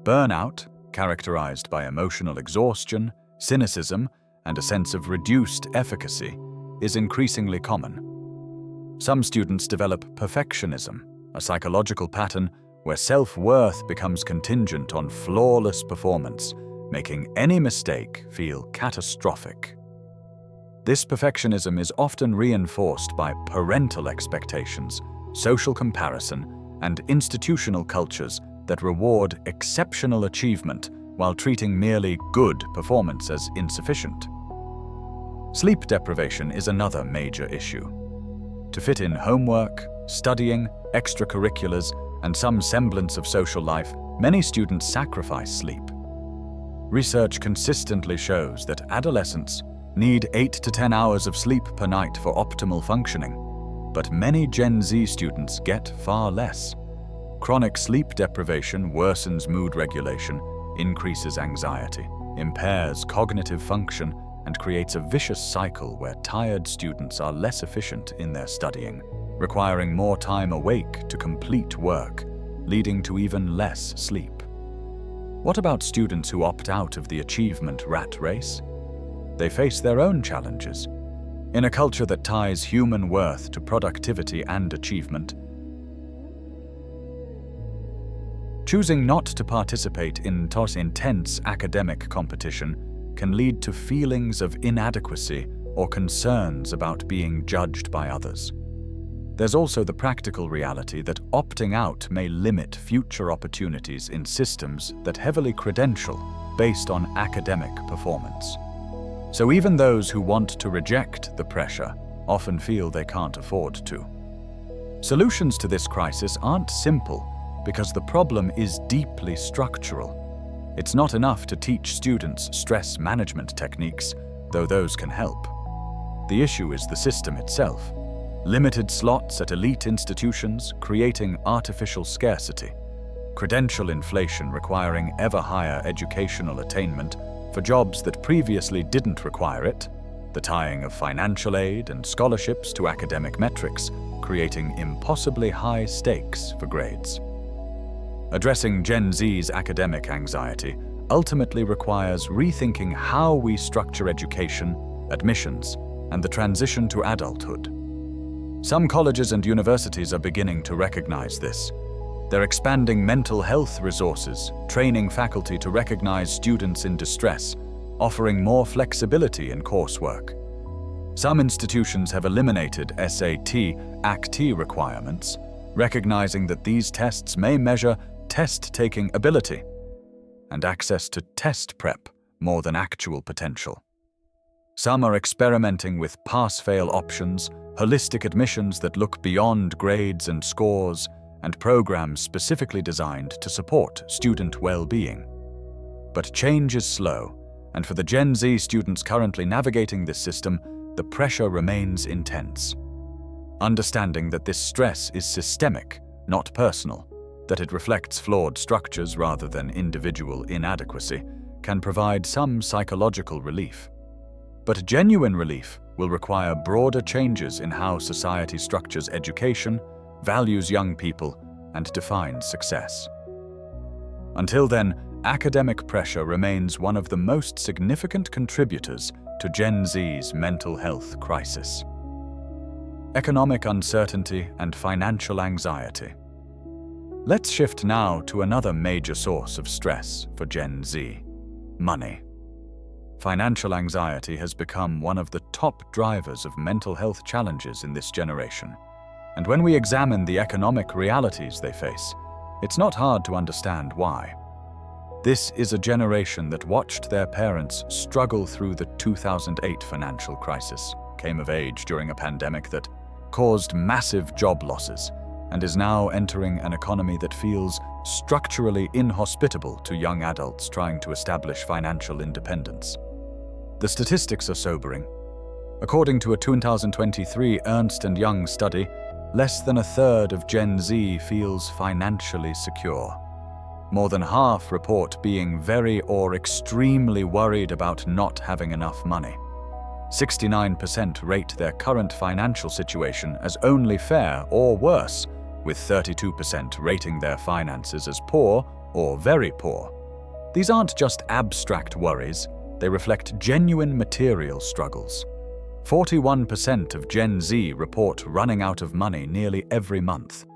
Burnout, characterized by emotional exhaustion, cynicism, and a sense of reduced efficacy, is increasingly common. Some students develop perfectionism, a psychological pattern where self-worth becomes contingent on flawless performance, making any mistake feel catastrophic. This perfectionism is often reinforced by parental expectations, social comparison, and institutional cultures that reward exceptional achievement while treating merely good performance as insufficient. Sleep deprivation is another major issue. To fit in homework, studying, extracurriculars, and some semblance of social life, many students sacrifice sleep. Research consistently shows that adolescents need 8 to 10 hours of sleep per night for optimal functioning, but many Gen Z students get far less. Chronic sleep deprivation worsens mood regulation, increases anxiety, impairs cognitive function, and creates a vicious cycle where tired students are less efficient in their studying, requiring more time awake to complete work, leading to even less sleep. What about students who opt out of the achievement rat race? They face their own challenges. In a culture that ties human worth to productivity and achievement, choosing not to participate in intense academic competition can lead to feelings of inadequacy or concerns about being judged by others. There's also the practical reality that opting out may limit future opportunities in systems that heavily credential based on academic performance. So even those who want to reject the pressure often feel they can't afford to. Solutions to this crisis aren't simple because the problem is deeply structural. It's not enough to teach students stress management techniques, though those can help. The issue is the system itself. Limited slots at elite institutions creating artificial scarcity, credential inflation requiring ever higher educational attainment for jobs that previously didn't require it, the tying of financial aid and scholarships to academic metrics, creating impossibly high stakes for grades. Addressing Gen Z's academic anxiety ultimately requires rethinking how we structure education, admissions, and the transition to adulthood. Some colleges and universities are beginning to recognize this. They're expanding mental health resources, training faculty to recognize students in distress, offering more flexibility in coursework. Some institutions have eliminated SAT, ACT requirements, recognizing that these tests may measure test-taking ability and access to test prep more than actual potential. Some are experimenting with pass-fail options, holistic admissions that look beyond grades and scores, and programs specifically designed to support student well-being. But change is slow, and for the Gen Z students currently navigating this system, the pressure remains intense. Understanding that this stress is systemic, not personal, that it reflects flawed structures rather than individual inadequacy, can provide some psychological relief. But genuine relief will require broader changes in how society structures education, values young people, and defines success. Until then, academic pressure remains one of the most significant contributors to Gen Z's mental health crisis. Economic uncertainty and financial anxiety. Let's shift now to another major source of stress for Gen Z: money. Financial anxiety has become one of the top drivers of mental health challenges in this generation. And when we examine the economic realities they face, it's not hard to understand why. This is a generation that watched their parents struggle through the 2008 financial crisis, came of age during a pandemic that caused massive job losses, and is now entering an economy that feels structurally inhospitable to young adults trying to establish financial independence. The statistics are sobering. According to a 2023 Ernst & Young study, less than a third of Gen Z feels financially secure. More than half report being very or extremely worried about not having enough money. 69% rate their current financial situation as only fair or worse, with 32% rating their finances as poor or very poor. These aren't just abstract worries, they reflect genuine material struggles. 41% of Gen Z report running out of money nearly every month.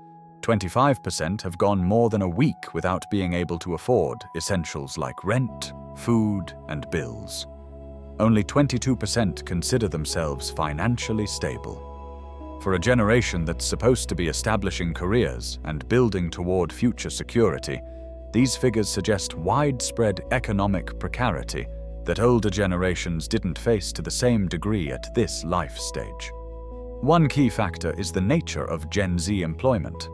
25% have gone more than a week without being able to afford essentials like rent, food, and bills. Only 22% consider themselves financially stable. For a generation that's supposed to be establishing careers and building toward future security, these figures suggest widespread economic precarity that older generations didn't face to the same degree at this life stage. One key factor is the nature of Gen Z employment.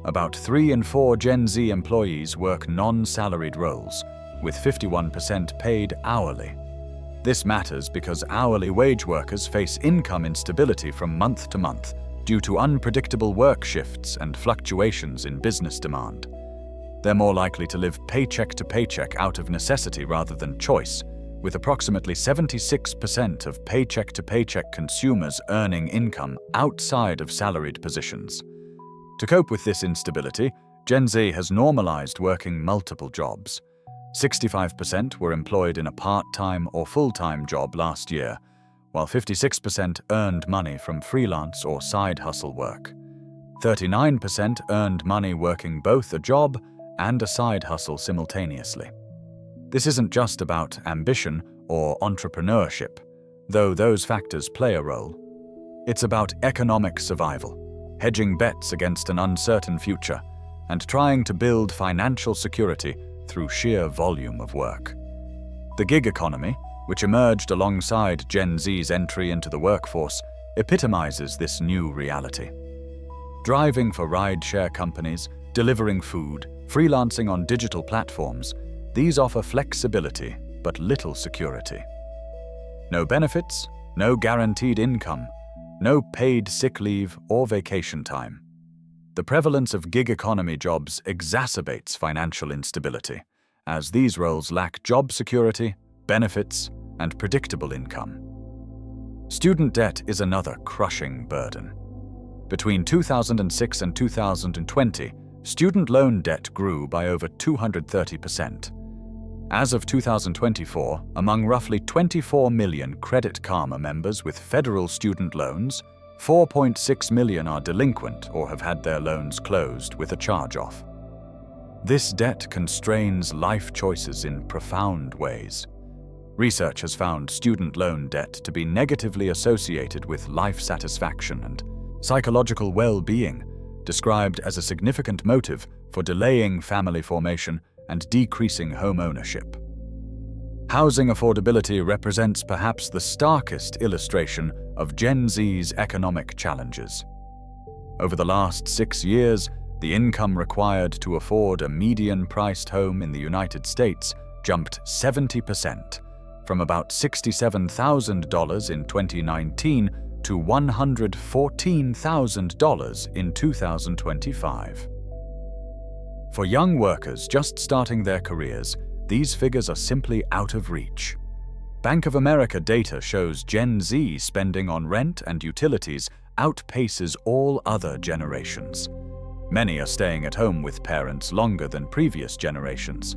About 3 in 4 Gen Z employees work non-salaried roles, with 51% paid hourly. This matters because hourly wage workers face income instability from month to month due to unpredictable work shifts and fluctuations in business demand. They're more likely to live paycheck to paycheck out of necessity rather than choice, with approximately 76% of paycheck-to-paycheck consumers earning income outside of salaried positions. To cope with this instability, Gen Z has normalized working multiple jobs. 65% were employed in a part-time or full-time job last year, while 56% earned money from freelance or side hustle work. 39% earned money working both a job and a side hustle simultaneously. This isn't just about ambition or entrepreneurship, though those factors play a role. It's about economic survival, hedging bets against an uncertain future, and trying to build financial security through sheer volume of work. The gig economy, which emerged alongside Gen Z's entry into the workforce, epitomizes this new reality. Driving for ride-share companies, delivering food, freelancing on digital platforms, these offer flexibility but little security. No benefits, no guaranteed income, no paid sick leave or vacation time. The prevalence of gig economy jobs exacerbates financial instability, as these roles lack job security, benefits, and predictable income. Student debt is another crushing burden. Between 2006 and 2020, student loan debt grew by over 230%. As of 2024, among roughly 24 million Credit Karma members with federal student loans, 4.6 million are delinquent or have had their loans closed with a charge-off. This debt constrains life choices in profound ways. Research has found student loan debt to be negatively associated with life satisfaction and psychological well-being, described as a significant motive for delaying family formation and decreasing home ownership. Housing affordability represents perhaps the starkest illustration of Gen Z's economic challenges. Over the last 6 years, the income required to afford a median-priced home in the United States jumped 70%, from about $67,000 in 2019 to $114,000 in 2025. For young workers just starting their careers, these figures are simply out of reach. Bank of America data shows Gen Z spending on rent and utilities outpaces all other generations. Many are staying at home with parents longer than previous generations.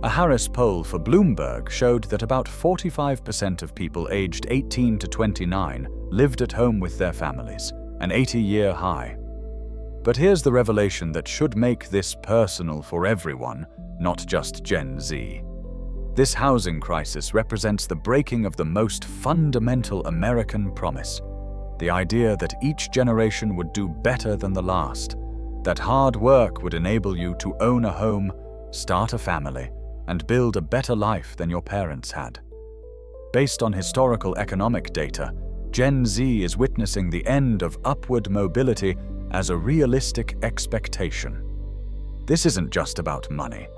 A Harris poll for Bloomberg showed that about 45% of people aged 18 to 29 lived at home with their families, an 80-year high. But here's the revelation that should make this personal for everyone, not just Gen Z. This housing crisis represents the breaking of the most fundamental American promise, the idea that each generation would do better than the last, that hard work would enable you to own a home, start a family, and build a better life than your parents had. Based on historical economic data, Gen Z is witnessing the end of upward mobility as a realistic expectation. This isn't just about money.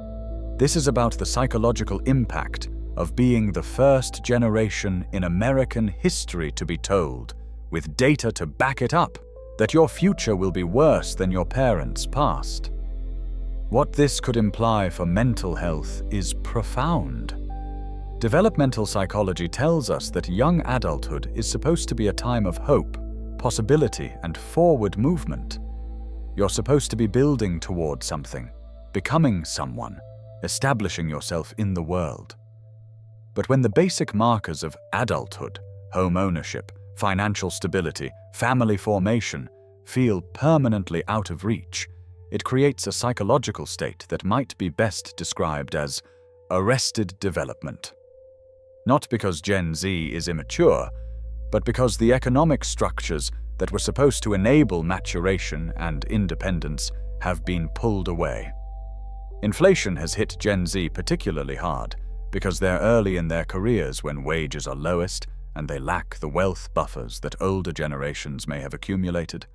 This is about the psychological impact of being the first generation in American history to be told, with data to back it up, that your future will be worse than your parents' past. What this could imply for mental health is profound. Developmental psychology tells us that young adulthood is supposed to be a time of hope, possibility, and forward movement. You're supposed to be building toward something, becoming someone, establishing yourself in the world. But when the basic markers of adulthood, home ownership, financial stability, family formation, feel permanently out of reach, it creates a psychological state that might be best described as arrested development. Not because Gen Z is immature, but because the economic structures that were supposed to enable maturation and independence have been pulled away. Inflation has hit Gen Z particularly hard because they're early in their careers when wages are lowest and they lack the wealth buffers that older generations may have accumulated.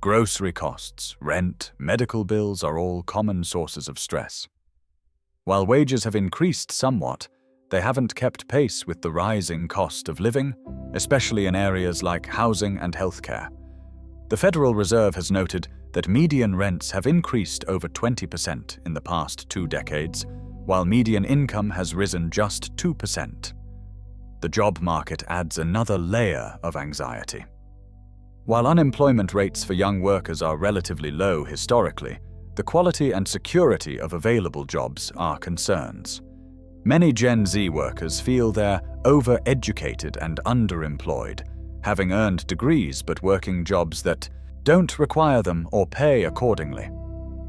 Grocery costs, rent, medical bills are all common sources of stress. While wages have increased somewhat, they haven't kept pace with the rising cost of living, especially in areas like housing and healthcare. The Federal Reserve has noted that median rents have increased over 20% in the past 2 decades, while median income has risen just 2%. The job market adds another layer of anxiety. While unemployment rates for young workers are relatively low historically, the quality and security of available jobs are concerns. Many Gen Z workers feel they're over-educated and underemployed, having earned degrees but working jobs that don't require them or pay accordingly.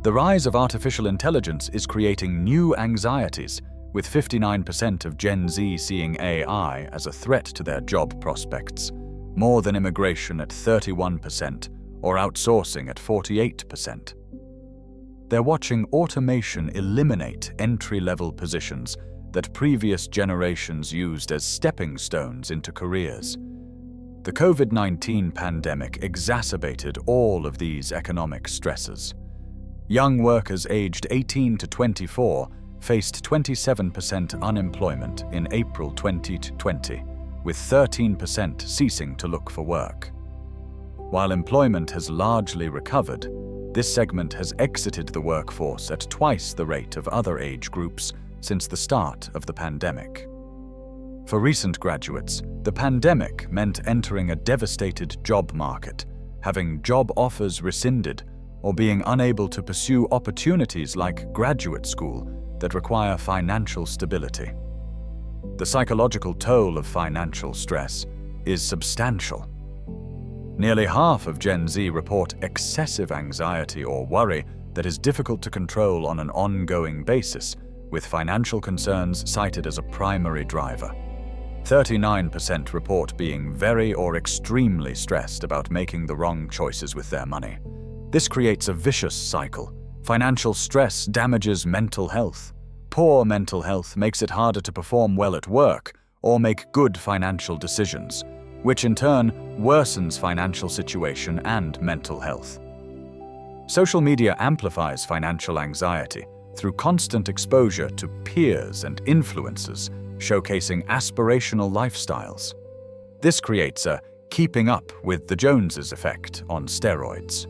The rise of artificial intelligence is creating new anxieties, with 59% of Gen Z seeing AI as a threat to their job prospects, more than immigration at 31% or outsourcing at 48%. They're watching automation eliminate entry-level positions that previous generations used as stepping stones into careers. The COVID-19 pandemic exacerbated all of these economic stresses. Young workers aged 18 to 24 faced 27% unemployment in April 2020, with 13% ceasing to look for work. While employment has largely recovered, this segment has exited the workforce at twice the rate of other age groups since the start of the pandemic. For recent graduates, the pandemic meant entering a devastated job market, having job offers rescinded, or being unable to pursue opportunities like graduate school that require financial stability. The psychological toll of financial stress is substantial. Nearly half of Gen Z report excessive anxiety or worry that is difficult to control on an ongoing basis, with financial concerns cited as a primary driver. 39% report being very or extremely stressed about making the wrong choices with their money. This creates a vicious cycle. Financial stress damages mental health. Poor mental health makes it harder to perform well at work or make good financial decisions, which in turn worsens financial situation and mental health. Social media amplifies financial anxiety through constant exposure to peers and influencers showcasing aspirational lifestyles. This creates a keeping up with the Joneses effect on steroids.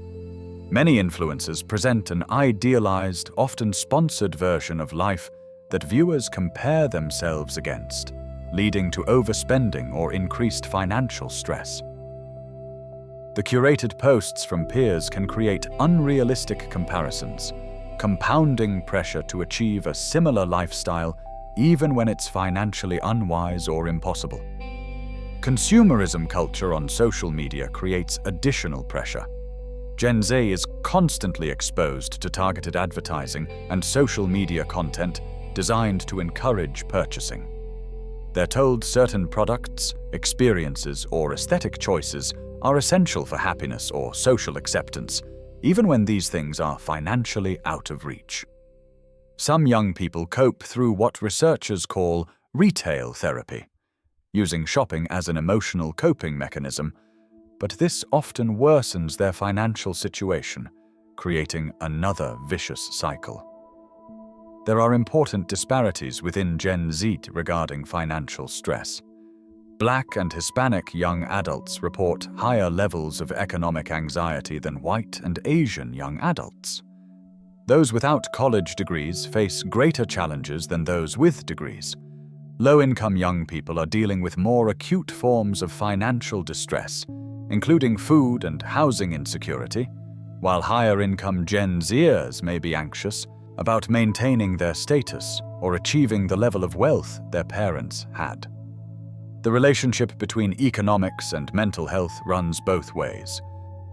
Many influencers present an idealized, often sponsored version of life that viewers compare themselves against, leading to overspending or increased financial stress. The curated posts from peers can create unrealistic comparisons, compounding pressure to achieve a similar lifestyle even when it's financially unwise or impossible. Consumerism culture on social media creates additional pressure. Gen Z is constantly exposed to targeted advertising and social media content designed to encourage purchasing. They're told certain products, experiences, or aesthetic choices are essential for happiness or social acceptance, even when these things are financially out of reach. Some young people cope through what researchers call retail therapy, using shopping as an emotional coping mechanism, but this often worsens their financial situation, creating another vicious cycle. There are important disparities within Gen Z regarding financial stress. Black and Hispanic young adults report higher levels of economic anxiety than white and Asian young adults. Those without college degrees face greater challenges than those with degrees. Low-income young people are dealing with more acute forms of financial distress, including food and housing insecurity, while higher-income Gen Zers may be anxious about maintaining their status or achieving the level of wealth their parents had. The relationship between economics and mental health runs both ways.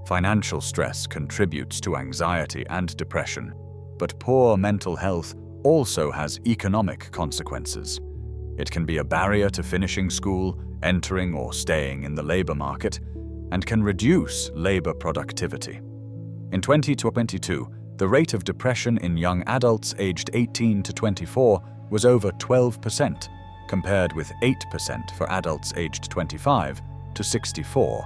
Financial stress contributes to anxiety and depression, but poor mental health also has economic consequences. It can be a barrier to finishing school, entering or staying in the labor market, and can reduce labor productivity. In 2022, the rate of depression in young adults aged 18 to 24 was over 12%, compared with 8% for adults aged 25 to 64.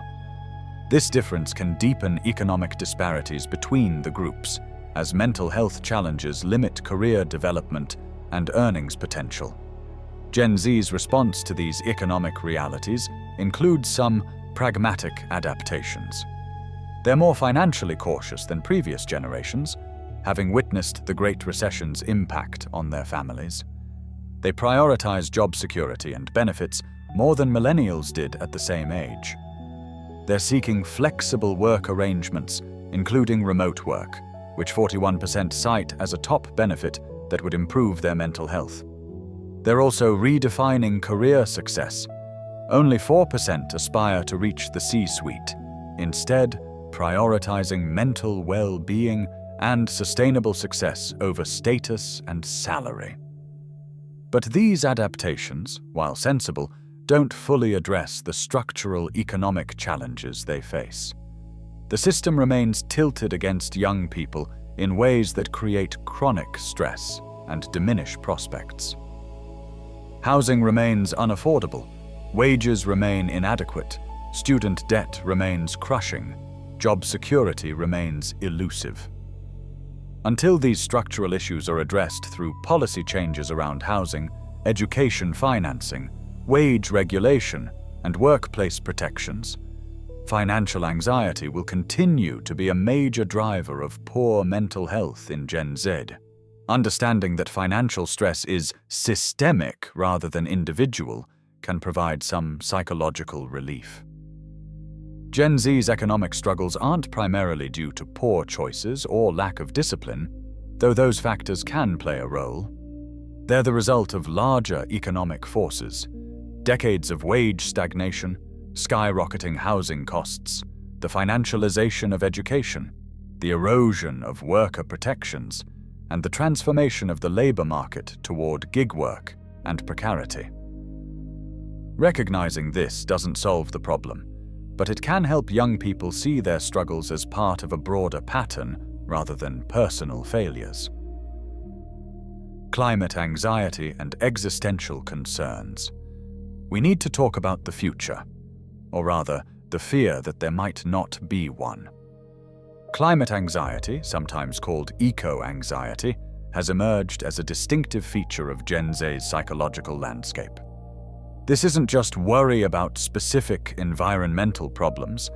This difference can deepen economic disparities between the groups, as mental health challenges limit career development and earnings potential. Gen Z's response to these economic realities includes some pragmatic adaptations. They're more financially cautious than previous generations, having witnessed the Great Recession's impact on their families. They prioritize job security and benefits more than millennials did at the same age. They're seeking flexible work arrangements, including remote work, which 41% cite as a top benefit that would improve their mental health. They're also redefining career success. Only 4% aspire to reach the C-suite, instead prioritizing mental well-being and sustainable success over status and salary. But these adaptations, while sensible, don't fully address the structural economic challenges they face. The system remains tilted against young people in ways that create chronic stress and diminish prospects. Housing remains unaffordable, wages remain inadequate, student debt remains crushing, job security remains elusive. Until these structural issues are addressed through policy changes around housing, education financing, wage regulation, and workplace protections, financial anxiety will continue to be a major driver of poor mental health in Gen Z. Understanding that financial stress is systemic rather than individual can provide some psychological relief. Gen Z's economic struggles aren't primarily due to poor choices or lack of discipline, though those factors can play a role. They're the result of larger economic forces: decades of wage stagnation, skyrocketing housing costs, the financialization of education, the erosion of worker protections, and the transformation of the labor market toward gig work and precarity. Recognizing this doesn't solve the problem, but it can help young people see their struggles as part of a broader pattern rather than personal failures. Climate anxiety and existential concerns. We need to talk about the future, or rather, the fear that there might not be one. Climate anxiety, sometimes called eco-anxiety, has emerged as a distinctive feature of Gen Z's psychological landscape. This isn't just worry about specific environmental problems,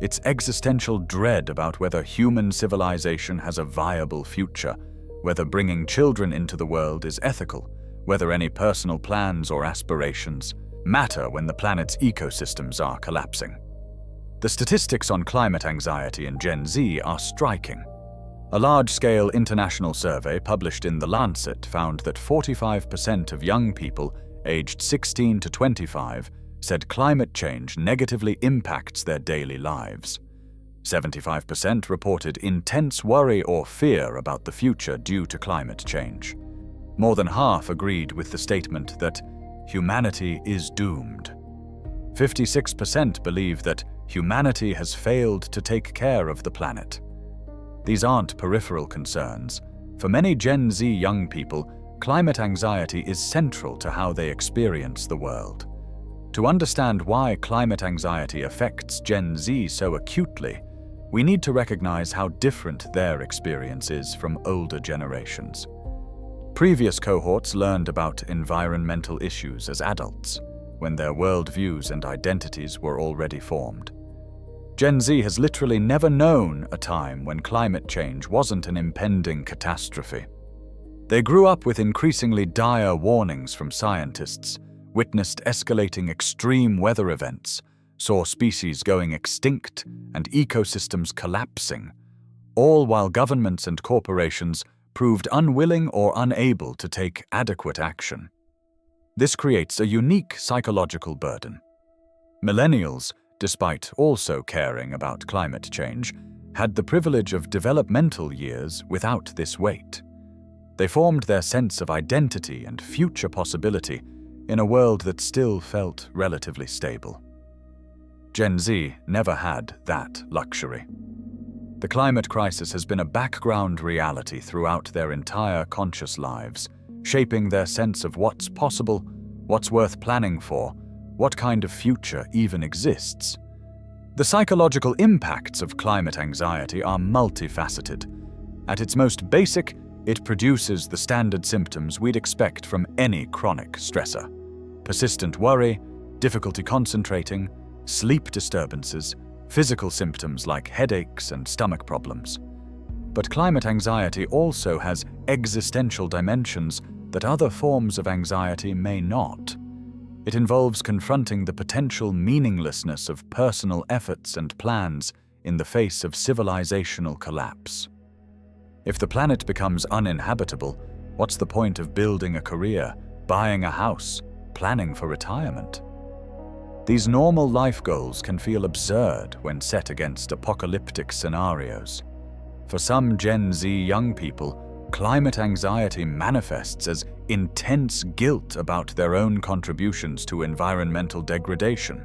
it's existential dread about whether human civilization has a viable future, whether bringing children into the world is ethical, whether any personal plans or aspirations matter when the planet's ecosystems are collapsing. The statistics on climate anxiety in Gen Z are striking. A large-scale international survey published in The Lancet found that 45% of young people aged 16 to 25 said climate change negatively impacts their daily lives. 75% reported intense worry or fear about the future due to climate change. More than half agreed with the statement that humanity is doomed. 56% believe that humanity has failed to take care of the planet. These aren't peripheral concerns. For many Gen Z young people, climate anxiety is central to how they experience the world. To understand why climate anxiety affects Gen Z so acutely, we need to recognize how different their experience is from older generations. Previous cohorts learned about environmental issues as adults, when their worldviews and identities were already formed. Gen Z has literally never known a time when climate change wasn't an impending catastrophe. They grew up with increasingly dire warnings from scientists, witnessed escalating extreme weather events, saw species going extinct and ecosystems collapsing, all while governments and corporations proved unwilling or unable to take adequate action. This creates a unique psychological burden. Millennials, despite also caring about climate change, had the privilege of developmental years without this weight. They formed their sense of identity and future possibility in a world that still felt relatively stable. Gen Z never had that luxury. The climate crisis has been a background reality throughout their entire conscious lives, shaping their sense of what's possible, what's worth planning for, what kind of future even exists. The psychological impacts of climate anxiety are multifaceted. At its most basic, it produces the standard symptoms we'd expect from any chronic stressor: persistent worry, difficulty concentrating, sleep disturbances, physical symptoms like headaches and stomach problems. But climate anxiety also has existential dimensions that other forms of anxiety may not. It involves confronting the potential meaninglessness of personal efforts and plans in the face of civilizational collapse. If the planet becomes uninhabitable, what's the point of building a career, buying a house, planning for retirement? These normal life goals can feel absurd when set against apocalyptic scenarios. For some Gen Z young people, climate anxiety manifests as intense guilt about their own contributions to environmental degradation.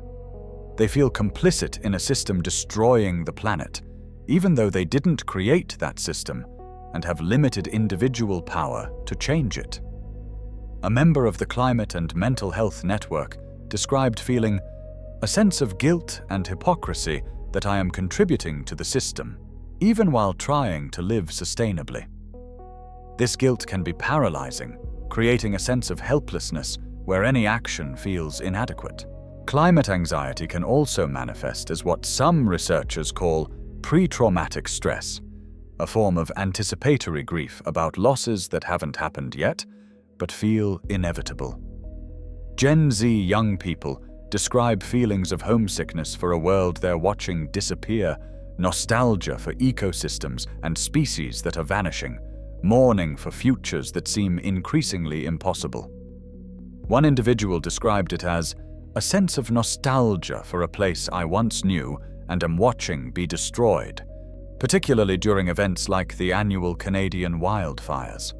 They feel complicit in a system destroying the planet, even though they didn't create that system and have limited individual power to change it. A member of the Climate and Mental Health Network described feeling a sense of guilt and hypocrisy that I am contributing to the system, even while trying to live sustainably. This guilt can be paralyzing, creating a sense of helplessness where any action feels inadequate. Climate anxiety can also manifest as what some researchers call pre-traumatic stress, a form of anticipatory grief about losses that haven't happened yet, but feel inevitable. Gen Z young people describe feelings of homesickness for a world they're watching disappear, nostalgia for ecosystems and species that are vanishing, mourning for futures that seem increasingly impossible. One individual described it as a sense of nostalgia for a place I once knew and am watching be destroyed, particularly during events like the annual Canadian wildfires.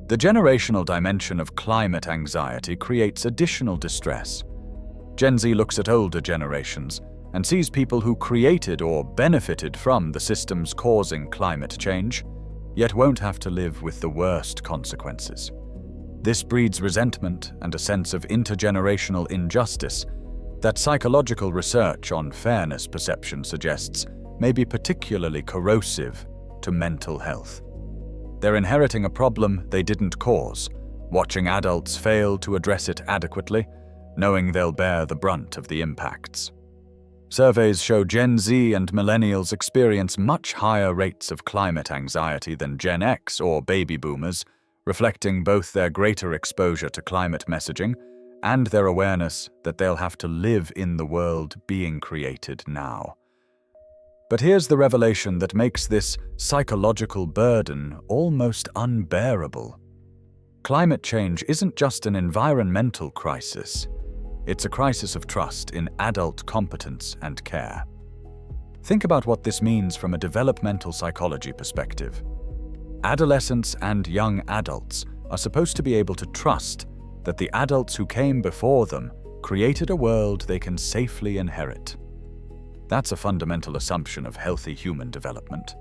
The generational dimension of climate anxiety creates additional distress. Gen Z looks at older generations and sees people who created or benefited from the systems causing climate change, yet won't have to live with the worst consequences. This breeds resentment and a sense of intergenerational injustice that psychological research on fairness perception suggests may be particularly corrosive to mental health. They're inheriting a problem they didn't cause, watching adults fail to address it adequately, knowing they'll bear the brunt of the impacts. Surveys show Gen Z and millennials experience much higher rates of climate anxiety than Gen X or baby boomers, reflecting both their greater exposure to climate messaging and their awareness that they'll have to live in the world being created now. But here's the revelation that makes this psychological burden almost unbearable. Climate change isn't just an environmental crisis. It's a crisis of trust in adult competence and care. Think about what this means from a developmental psychology perspective. Adolescents and young adults are supposed to be able to trust that the adults who came before them created a world they can safely inherit. That's a fundamental assumption of healthy human development.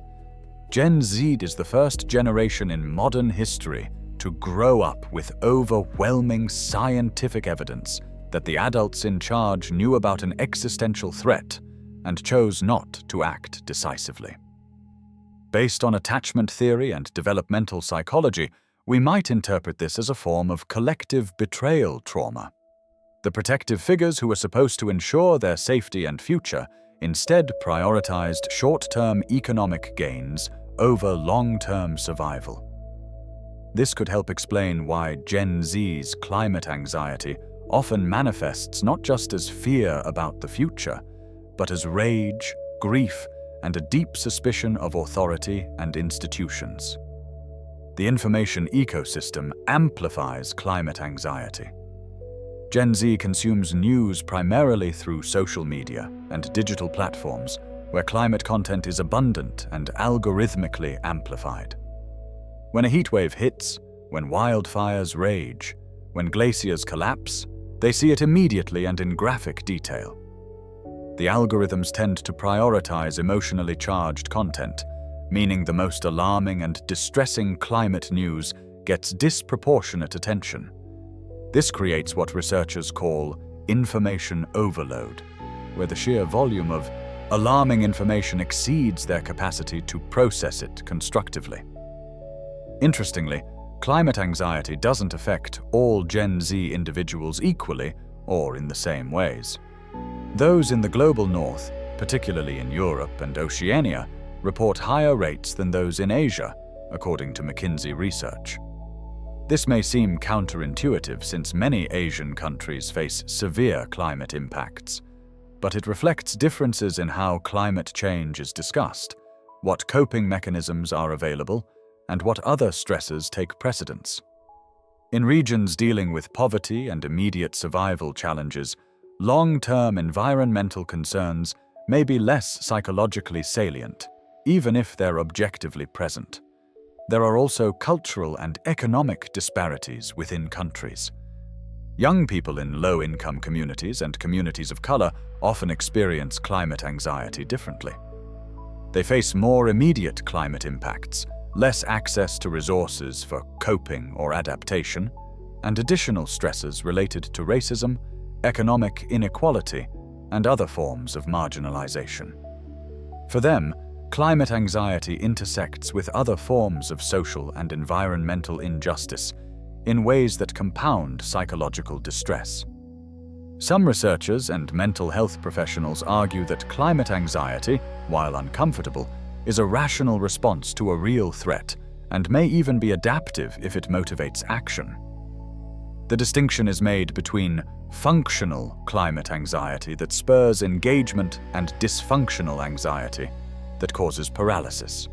Gen Z is the first generation in modern history to grow up with overwhelming scientific evidence that the adults in charge knew about an existential threat and chose not to act decisively. Based on attachment theory and developmental psychology, we might interpret this as a form of collective betrayal trauma. The protective figures who were supposed to ensure their safety and future instead prioritized short-term economic gains over long-term survival. This could help explain why Gen Z's climate anxiety often manifests not just as fear about the future, but as rage, grief, and a deep suspicion of authority and institutions. The information ecosystem amplifies climate anxiety. Gen Z consumes news primarily through social media and digital platforms, where climate content is abundant and algorithmically amplified. When a heatwave hits, when wildfires rage, when glaciers collapse, they see it immediately and in graphic detail. The algorithms tend to prioritize emotionally charged content, meaning the most alarming and distressing climate news gets disproportionate attention. This creates what researchers call information overload, where the sheer volume of alarming information exceeds their capacity to process it constructively. Interestingly, climate anxiety doesn't affect all Gen Z individuals equally or in the same ways. Those in the global north, particularly in Europe and Oceania, report higher rates than those in Asia, according to McKinsey research. This may seem counterintuitive since many Asian countries face severe climate impacts, but it reflects differences in how climate change is discussed, what coping mechanisms are available, and what other stresses take precedence. In regions dealing with poverty and immediate survival challenges, long-term environmental concerns may be less psychologically salient, even if they're objectively present. There are also cultural and economic disparities within countries. Young people in low-income communities and communities of color often experience climate anxiety differently. They face more immediate climate impacts, less access to resources for coping or adaptation, and additional stresses related to racism, economic inequality, and other forms of marginalization. For them, climate anxiety intersects with other forms of social and environmental injustice in ways that compound psychological distress. Some researchers and mental health professionals argue that climate anxiety, while uncomfortable, is a rational response to a real threat and may even be adaptive if it motivates action. The distinction is made between functional climate anxiety that spurs engagement and dysfunctional anxiety that causes paralysis.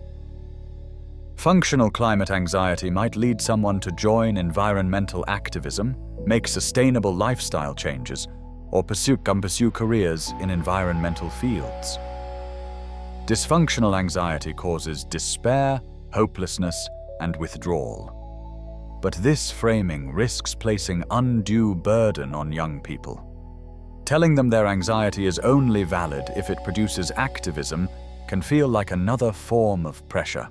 Functional climate anxiety might lead someone to join environmental activism, make sustainable lifestyle changes, or pursue careers in environmental fields. Dysfunctional anxiety causes despair, hopelessness, and withdrawal. But this framing risks placing undue burden on young people. Telling them their anxiety is only valid if it produces activism can feel like another form of pressure.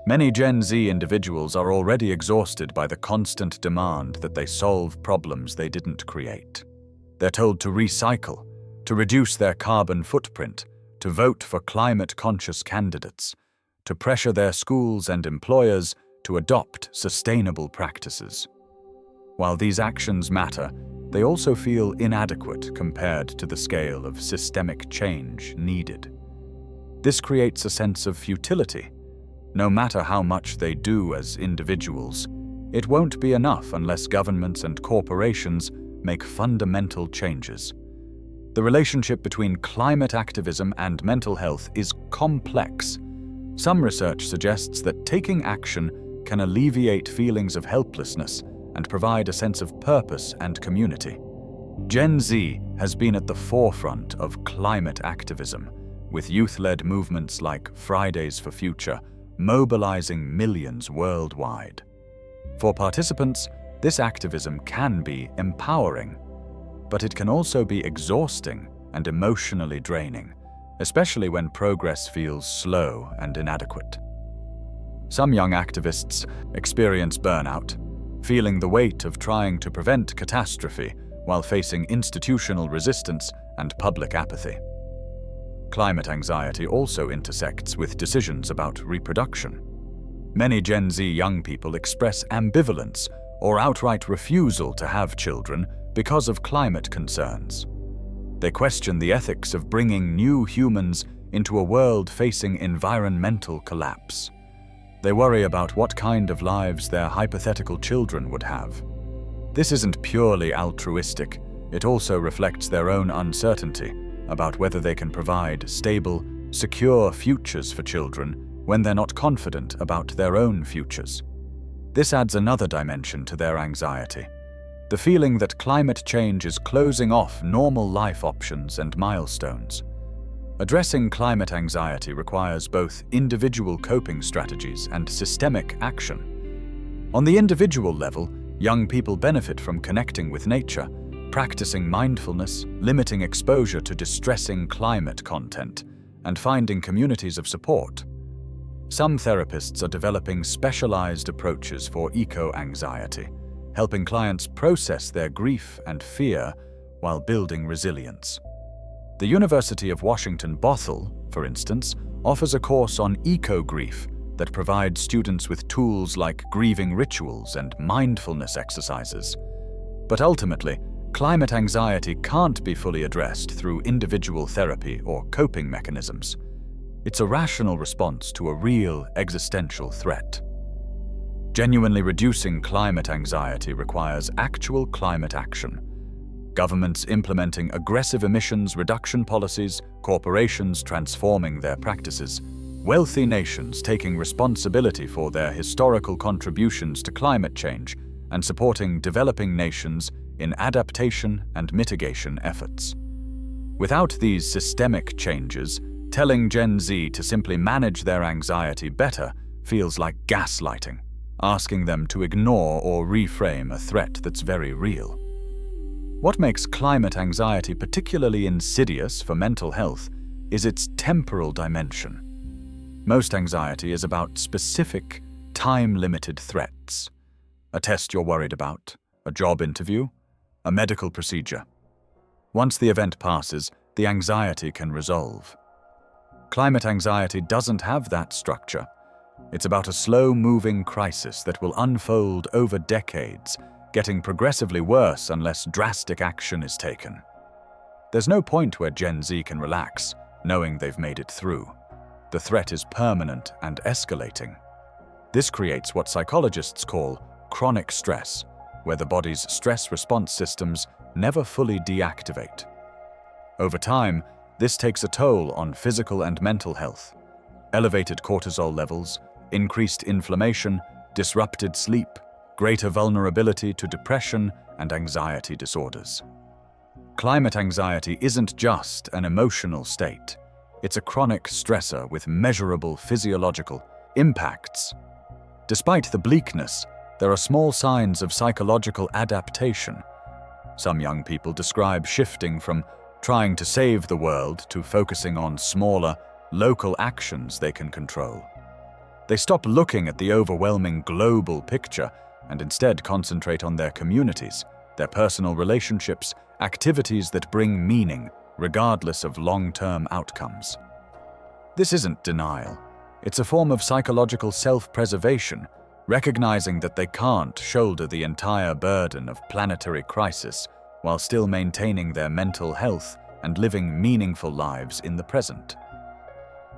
Many Gen Z individuals are already exhausted by the constant demand that they solve problems they didn't create. They're told to recycle, to reduce their carbon footprint, to vote for climate-conscious candidates, to pressure their schools and employers to adopt sustainable practices. While these actions matter, they also feel inadequate compared to the scale of systemic change needed. This creates a sense of futility. No matter how much they do as individuals, it won't be enough unless governments and corporations make fundamental changes. The relationship between climate activism and mental health is complex. Some research suggests that taking action can alleviate feelings of helplessness and provide a sense of purpose and community. Gen Z has been at the forefront of climate activism, with youth-led movements like Fridays for Future mobilizing millions worldwide. For participants, this activism can be empowering, but it can also be exhausting and emotionally draining, especially when progress feels slow and inadequate. Some young activists experience burnout, feeling the weight of trying to prevent catastrophe while facing institutional resistance and public apathy. Climate anxiety also intersects with decisions about reproduction. Many Gen Z young people express ambivalence or outright refusal to have children because of climate concerns. They question the ethics of bringing new humans into a world facing environmental collapse. They worry about what kind of lives their hypothetical children would have. This isn't purely altruistic, it also reflects their own uncertainty about whether they can provide stable, secure futures for children when they're not confident about their own futures. This adds another dimension to their anxiety: the feeling that climate change is closing off normal life options and milestones. Addressing climate anxiety requires both individual coping strategies and systemic action. On the individual level, young people benefit from connecting with nature, practicing mindfulness, limiting exposure to distressing climate content, and finding communities of support. Some therapists are developing specialized approaches for eco-anxiety, helping clients process their grief and fear while building resilience. The University of Washington Bothell, for instance, offers a course on eco-grief that provides students with tools like grieving rituals and mindfulness exercises. But ultimately, climate anxiety can't be fully addressed through individual therapy or coping mechanisms. It's a rational response to a real existential threat. Genuinely reducing climate anxiety requires actual climate action. Governments implementing aggressive emissions reduction policies, corporations transforming their practices, wealthy nations taking responsibility for their historical contributions to climate change, and supporting developing nations in adaptation and mitigation efforts. Without these systemic changes, telling Gen Z to simply manage their anxiety better feels like gaslighting, asking them to ignore or reframe a threat that's very real. What makes climate anxiety particularly insidious for mental health is its temporal dimension. Most anxiety is about specific, time-limited threats. A test you're worried about, a job interview, a medical procedure. Once the event passes, the anxiety can resolve. Climate anxiety doesn't have that structure. It's about a slow-moving crisis that will unfold over decades, getting progressively worse unless drastic action is taken. There's no point where Gen Z can relax, knowing they've made it through. The threat is permanent and escalating. This creates what psychologists call chronic stress, where the body's stress response systems never fully deactivate. Over time, this takes a toll on physical and mental health. Elevated cortisol levels, increased inflammation, disrupted sleep, greater vulnerability to depression and anxiety disorders. Climate anxiety isn't just an emotional state. It's a chronic stressor with measurable physiological impacts. Despite the bleakness, there are small signs of psychological adaptation. Some young people describe shifting from trying to save the world to focusing on smaller, local actions they can control. They stop looking at the overwhelming global picture and instead concentrate on their communities, their personal relationships, activities that bring meaning, regardless of long-term outcomes. This isn't denial. It's a form of psychological self-preservation, recognizing that they can't shoulder the entire burden of planetary crisis while still maintaining their mental health and living meaningful lives in the present.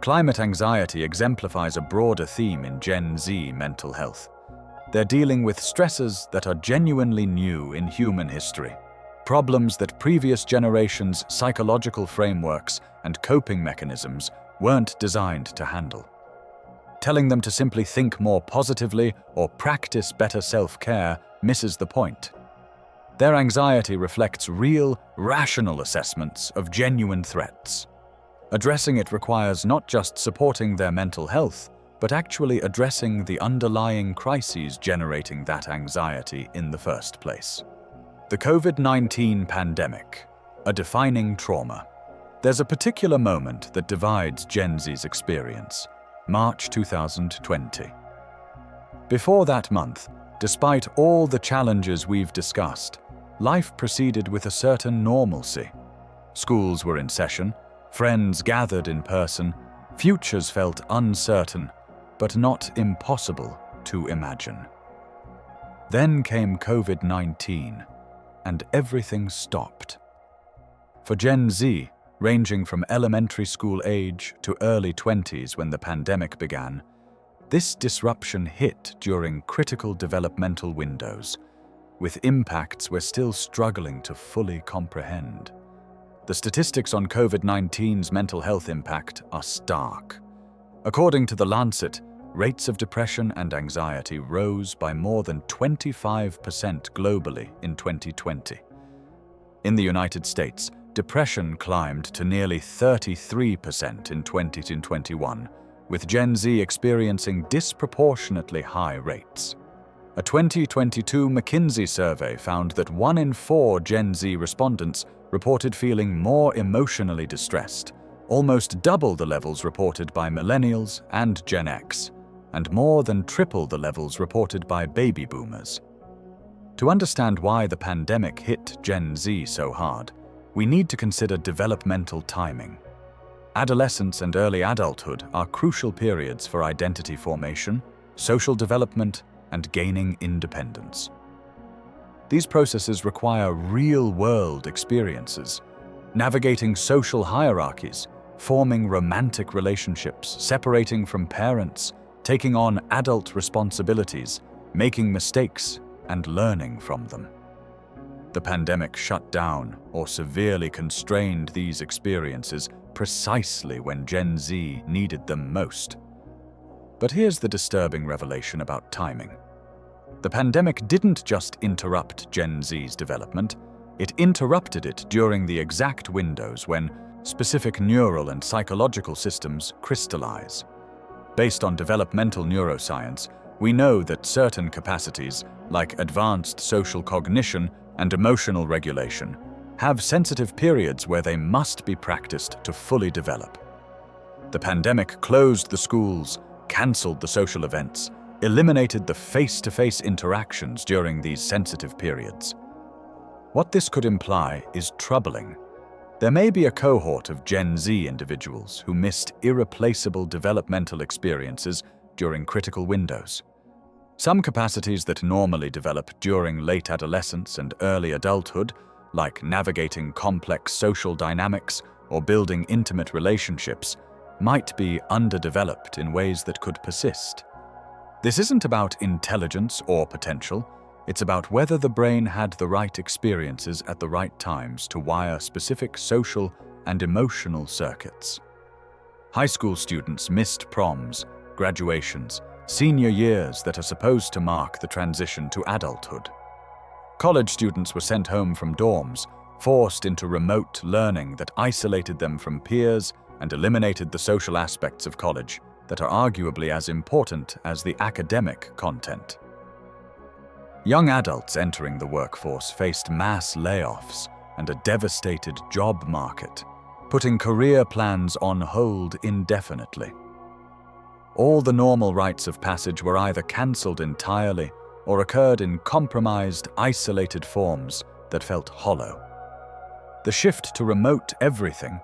Climate anxiety exemplifies a broader theme in Gen Z mental health. They're dealing with stresses that are genuinely new in human history, problems that previous generations' psychological frameworks and coping mechanisms weren't designed to handle. Telling them to simply think more positively or practice better self-care misses the point. Their anxiety reflects real, rational assessments of genuine threats. Addressing it requires not just supporting their mental health, but actually addressing the underlying crises generating that anxiety in the first place. The COVID-19 pandemic, a defining trauma. There's a particular moment that divides Gen Z's experience: March 2020. Before that month, despite all the challenges we've discussed, life proceeded with a certain normalcy. Schools were in session, friends gathered in person, futures felt uncertain, but not impossible to imagine. Then came COVID-19, and everything stopped. For Gen Z, ranging from elementary school age to early 20s when the pandemic began, this disruption hit during critical developmental windows, with impacts we're still struggling to fully comprehend. The statistics on COVID-19's mental health impact are stark. According to The Lancet, rates of depression and anxiety rose by more than 25% globally in 2020. In the United States, depression climbed to nearly 33% in 2021, with Gen Z experiencing disproportionately high rates. A 2022 McKinsey survey found that 1 in 4 Gen Z respondents reported feeling more emotionally distressed, almost double the levels reported by millennials and Gen X, and more than triple the levels reported by baby boomers. To understand why the pandemic hit Gen Z so hard, we need to consider developmental timing. Adolescence and early adulthood are crucial periods for identity formation, social development, and gaining independence. These processes require real-world experiences, navigating social hierarchies, forming romantic relationships, separating from parents, taking on adult responsibilities, making mistakes, and learning from them. The pandemic shut down or severely constrained these experiences precisely when Gen Z needed them most. But here's the disturbing revelation about timing. The pandemic didn't just interrupt Gen Z's development, it interrupted it during the exact windows when specific neural and psychological systems crystallize. Based on developmental neuroscience, we know that certain capacities, like advanced social cognition and emotional regulation, have sensitive periods where they must be practiced to fully develop. The pandemic closed the schools, cancelled the social events, eliminated the face-to-face interactions during these sensitive periods. What this could imply is troubling. There may be a cohort of Gen Z individuals who missed irreplaceable developmental experiences during critical windows. Some capacities that normally develop during late adolescence and early adulthood, like navigating complex social dynamics or building intimate relationships, might be underdeveloped in ways that could persist. This isn't about intelligence or potential, it's about whether the brain had the right experiences at the right times to wire specific social and emotional circuits. High school students missed proms, graduations, senior years that are supposed to mark the transition to adulthood. College students were sent home from dorms, forced into remote learning that isolated them from peers and eliminated the social aspects of college that are arguably as important as the academic content. Young adults entering the workforce faced mass layoffs and a devastated job market, putting career plans on hold indefinitely. All the normal rites of passage were either cancelled entirely or occurred in compromised, isolated forms that felt hollow. The shift to remote everything,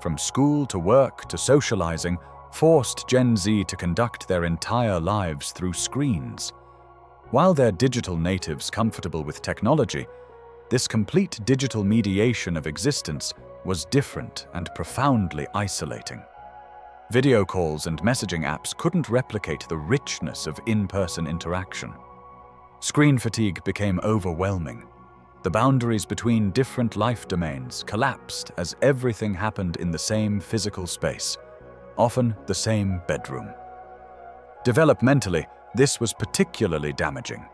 from school to work to socializing, forced Gen Z to conduct their entire lives through screens. While they're digital natives comfortable with technology, this complete digital mediation of existence was different and profoundly isolating. Video calls and messaging apps couldn't replicate the richness of in-person interaction. Screen fatigue became overwhelming. The boundaries between different life domains collapsed as everything happened in the same physical space, often the same bedroom. Developmentally, this was particularly damaging.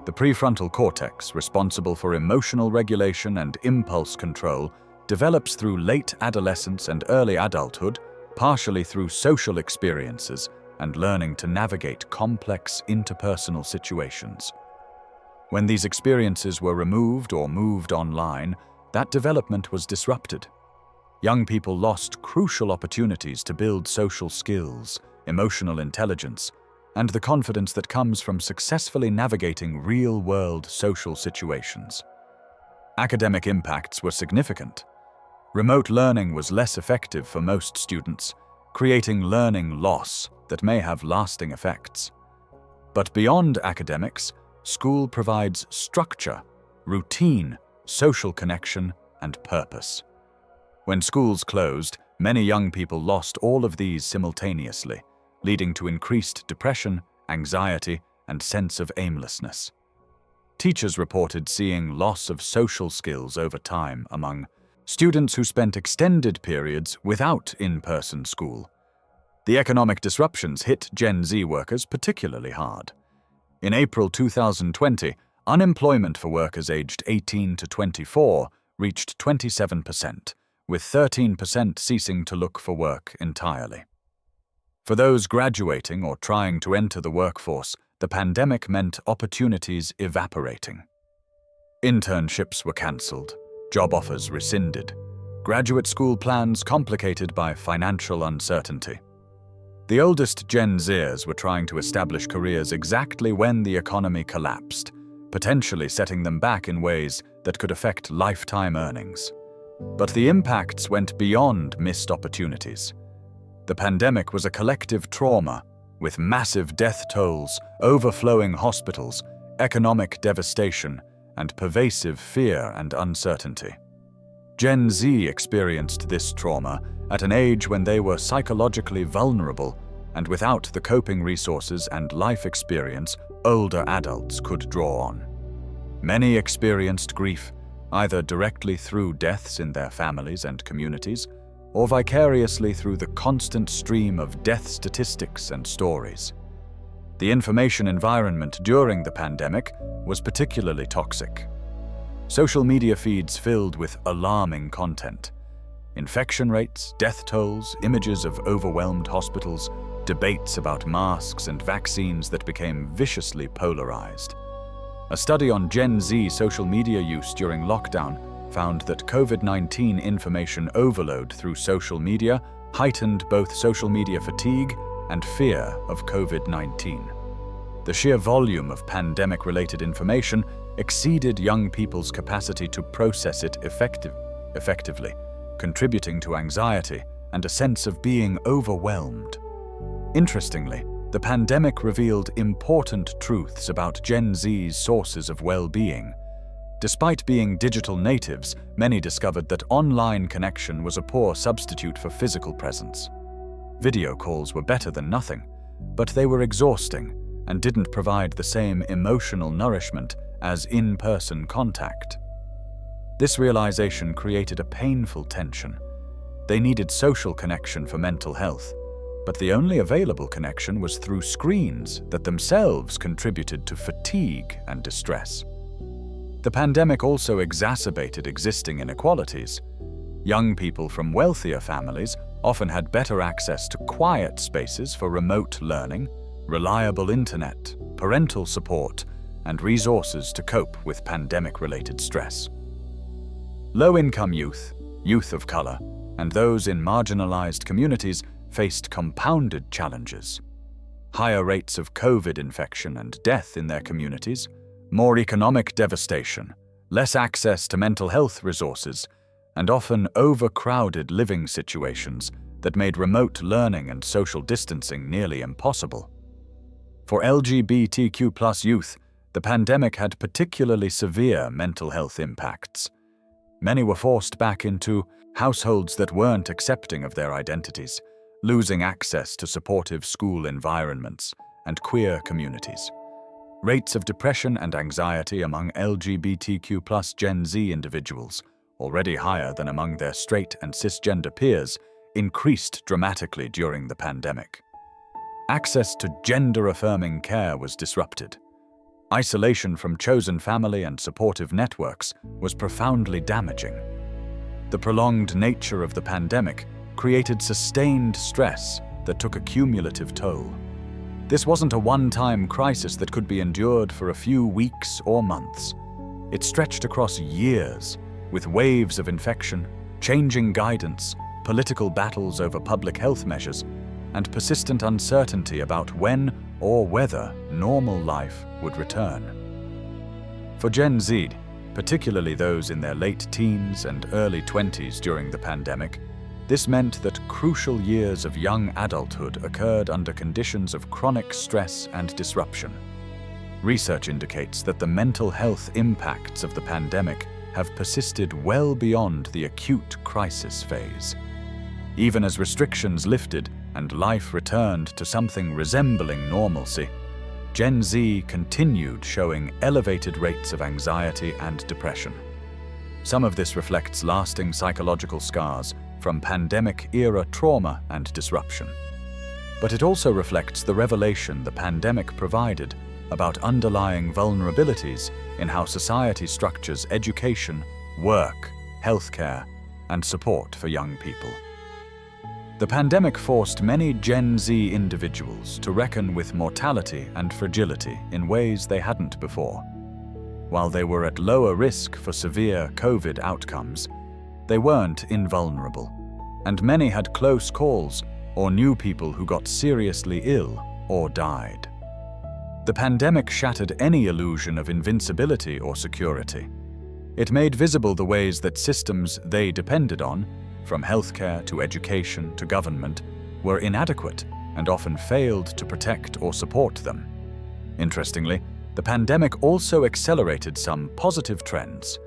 The prefrontal cortex, responsible for emotional regulation and impulse control, develops through late adolescence and early adulthood, partially through social experiences and learning to navigate complex interpersonal situations. When these experiences were removed or moved online, that development was disrupted. young people lost crucial opportunities to build social skills, emotional intelligence, and the confidence that comes from successfully navigating real-world social situations. Academic impacts were significant. Remote learning was less effective for most students, creating learning loss that may have lasting effects. But beyond academics, school provides structure, routine, social connection, and purpose. When schools closed, many young people lost all of these simultaneously, leading to increased depression, anxiety, and sense of aimlessness. Teachers reported seeing loss of social skills over time among students who spent extended periods without in-person school. The economic disruptions hit Gen Z workers particularly hard. In April 2020, unemployment for workers aged 18 to 24 reached 27%, with 13% ceasing to look for work entirely. For those graduating or trying to enter the workforce, the pandemic meant opportunities evaporating. Internships were cancelled, job offers rescinded, graduate school plans complicated by financial uncertainty. The oldest Gen Zers were trying to establish careers exactly when the economy collapsed, potentially setting them back in ways that could affect lifetime earnings. But the impacts went beyond missed opportunities. The pandemic was a collective trauma, with massive death tolls, overflowing hospitals, economic devastation, and pervasive fear and uncertainty. Gen Z experienced this trauma at an age when they were psychologically vulnerable and without the coping resources and life experience older adults could draw on. Many experienced grief, either directly through deaths in their families and communities, or vicariously through the constant stream of death statistics and stories. The information environment during the pandemic was particularly toxic. Social media feeds filled with alarming content. Infection rates, death tolls, images of overwhelmed hospitals, debates about masks and vaccines that became viciously polarized. A study on Gen Z social media use during lockdown found that COVID-19 information overload through social media heightened both social media fatigue and fear of COVID-19. The sheer volume of pandemic-related information exceeded young people's capacity to process it effectively, contributing to anxiety and a sense of being overwhelmed. Interestingly, the pandemic revealed important truths about Gen Z's sources of well-being. Despite being digital natives, many discovered that online connection was a poor substitute for physical presence. Video calls were better than nothing, but they were exhausting and didn't provide the same emotional nourishment as in-person contact. This realization created a painful tension. They needed social connection for mental health, but the only available connection was through screens that themselves contributed to fatigue and distress. The pandemic also exacerbated existing inequalities. Young people from wealthier families often had better access to quiet spaces for remote learning, reliable internet, parental support, and resources to cope with pandemic-related stress. Low-income youth, youth of color, and those in marginalized communities faced compounded challenges. Higher rates of COVID infection and death in their communities, more economic devastation, less access to mental health resources, and often overcrowded living situations that made remote learning and social distancing nearly impossible. For LGBTQ+ youth, the pandemic had particularly severe mental health impacts. Many were forced back into households that weren't accepting of their identities, losing access to supportive school environments and queer communities. Rates of depression and anxiety among LGBTQ+ Gen Z individuals, already higher than among their straight and cisgender peers, increased dramatically during the pandemic. Access to gender-affirming care was disrupted. Isolation from chosen family and supportive networks was profoundly damaging. The prolonged nature of the pandemic created sustained stress that took a cumulative toll. This wasn't a one-time crisis that could be endured for a few weeks or months. It stretched across years, with waves of infection, changing guidance, political battles over public health measures, and persistent uncertainty about when or whether normal life would return. For Gen Z, particularly those in their late teens and early 20s during the pandemic, this meant that crucial years of young adulthood occurred under conditions of chronic stress and disruption. Research indicates that the mental health impacts of the pandemic have persisted well beyond the acute crisis phase. Even as restrictions lifted and life returned to something resembling normalcy, Gen Z continued showing elevated rates of anxiety and depression. Some of this reflects lasting psychological scars from pandemic-era trauma and disruption. But it also reflects the revelation the pandemic provided about underlying vulnerabilities in how society structures education, work, healthcare, and support for young people. The pandemic forced many Gen Z individuals to reckon with mortality and fragility in ways they hadn't before. While they were at lower risk for severe COVID outcomes, they weren't invulnerable, and many had close calls or knew people who got seriously ill or died. The pandemic shattered any illusion of invincibility or security. It made visible the ways that systems they depended on, from healthcare to education to government, were inadequate and often failed to protect or support them. Interestingly, the pandemic also accelerated some positive trends.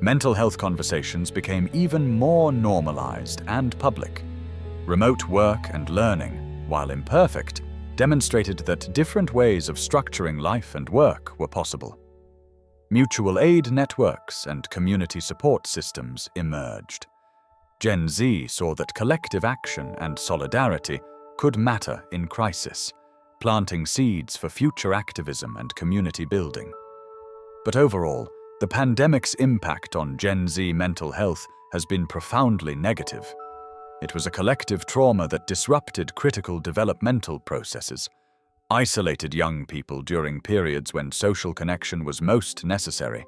Mental health conversations became even more normalized and public. Remote work and learning, while imperfect, demonstrated that different ways of structuring life and work were possible. Mutual aid networks and community support systems emerged. Gen Z saw that collective action and solidarity could matter in crisis, planting seeds for future activism and community building. But overall, the pandemic's impact on Gen Z mental health has been profoundly negative. It was a collective trauma that disrupted critical developmental processes, isolated young people during periods when social connection was most necessary,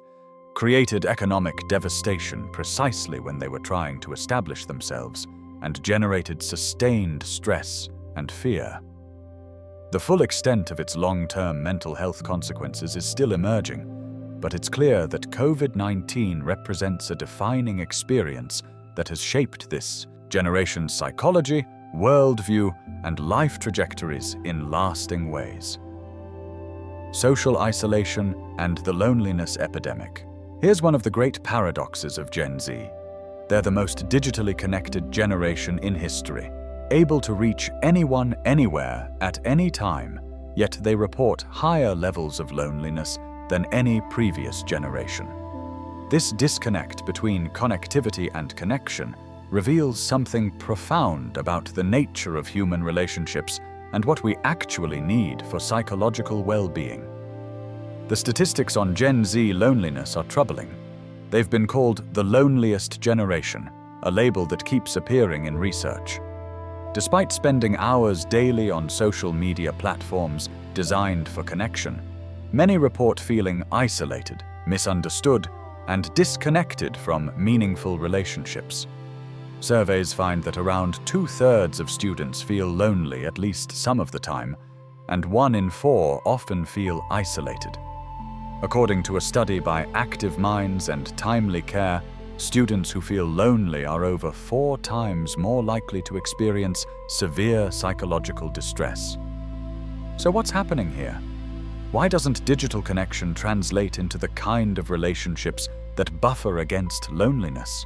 created economic devastation precisely when they were trying to establish themselves, and generated sustained stress and fear. The full extent of its long-term mental health consequences is still emerging, but it's clear that COVID-19 represents a defining experience that has shaped this generation's psychology, worldview, and life trajectories in lasting ways. Social isolation and the loneliness epidemic. Here's one of the great paradoxes of Gen Z. They're the most digitally connected generation in history, able to reach anyone, anywhere, at any time, yet they report higher levels of loneliness than any previous generation. This disconnect between connectivity and connection reveals something profound about the nature of human relationships and what we actually need for psychological well-being. The statistics on Gen Z loneliness are troubling. They've been called the loneliest generation, a label that keeps appearing in research. Despite spending hours daily on social media platforms designed for connection, many report feeling isolated, misunderstood, and disconnected from meaningful relationships. Surveys find that around 2/3 of students feel lonely at least some of the time, and 1 in 4 often feel isolated. According to a study by Active Minds and Timely Care, students who feel lonely are over 4 times more likely to experience severe psychological distress. So what's happening here? Why doesn't digital connection translate into the kind of relationships that buffer against loneliness?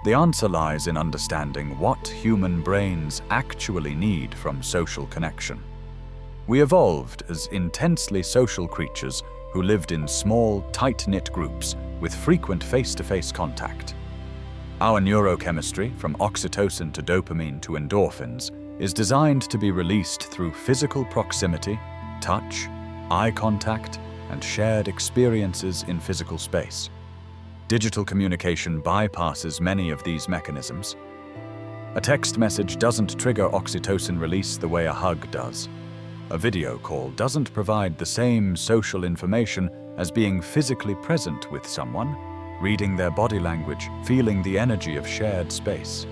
The answer lies in understanding what human brains actually need from social connection. We evolved as intensely social creatures who lived in small, tight-knit groups with frequent face-to-face contact. Our neurochemistry, from oxytocin to dopamine to endorphins, is designed to be released through physical proximity, touch, eye contact, and shared experiences in physical space. Digital communication bypasses many of these mechanisms. A text message doesn't trigger oxytocin release the way a hug does. A video call doesn't provide the same social information as being physically present with someone. reading their body language, feeling the energy of shared space.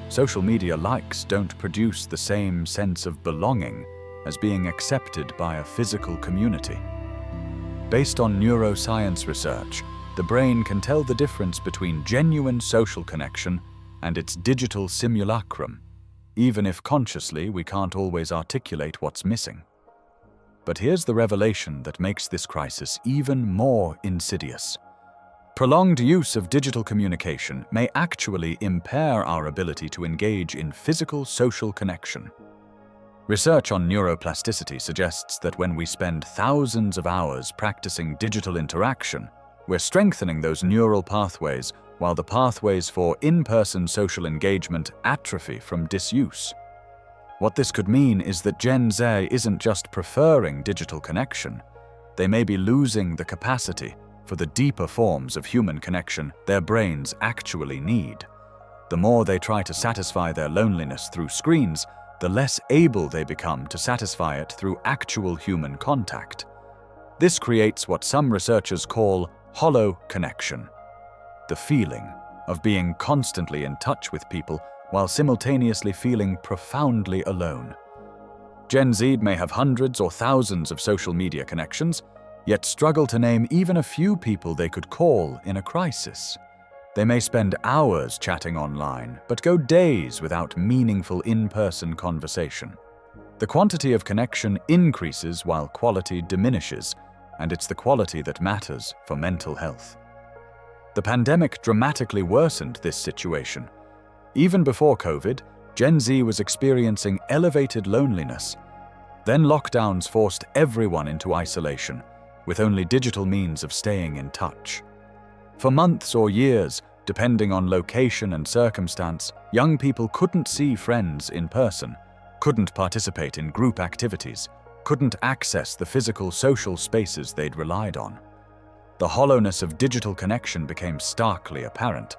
Social media likes don't produce the same sense of belonging as being accepted by a physical community. Based on neuroscience research, the brain can tell the difference between genuine social connection and its digital simulacrum, even if consciously we can't always articulate what's missing. But here's the revelation that makes this crisis even more insidious. Prolonged use of digital communication may actually impair our ability to engage in physical social connection. Research on neuroplasticity suggests that when we spend thousands of hours practicing digital interaction, we're strengthening those neural pathways while the pathways for in-person social engagement atrophy from disuse. What this could mean is that Gen Z isn't just preferring digital connection, they may be losing the capacity for the deeper forms of human connection their brains actually need. The more they try to satisfy their loneliness through screens, the less able they become to satisfy it through actual human contact. This creates what some researchers call hollow connection, the feeling of being constantly in touch with people while simultaneously feeling profoundly alone. Gen Z may have hundreds or thousands of social media connections, yet struggle to name even a few people they could call in a crisis. They may spend hours chatting online, but go days without meaningful in-person conversation. The quantity of connection increases while quality diminishes, and it's the quality that matters for mental health. The pandemic dramatically worsened this situation. Even before COVID, Gen Z was experiencing elevated loneliness. Then lockdowns forced everyone into isolation, with only digital means of staying in touch. For months or years, depending on location and circumstance, young people couldn't see friends in person, couldn't participate in group activities, couldn't access the physical social spaces they'd relied on. The hollowness of digital connection became starkly apparent,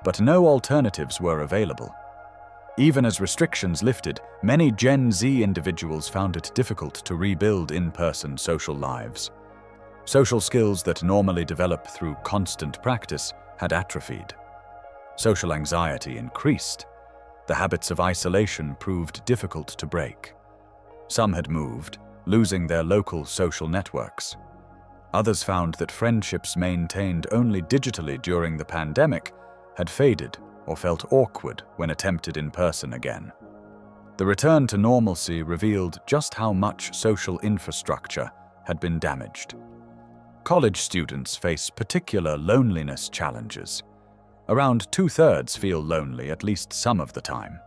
but no alternatives were available. Even as restrictions lifted, many Gen Z individuals found it difficult to rebuild in-person social lives. Social skills that normally develop through constant practice had atrophied. Social anxiety increased. The habits of isolation proved difficult to break. Some had moved, losing their local social networks. Others found that friendships maintained only digitally during the pandemic had faded or felt awkward when attempted in person again. The return to normalcy revealed just how much social infrastructure had been damaged. College students face particular loneliness challenges. Around 2/3 feel lonely at least some of the time.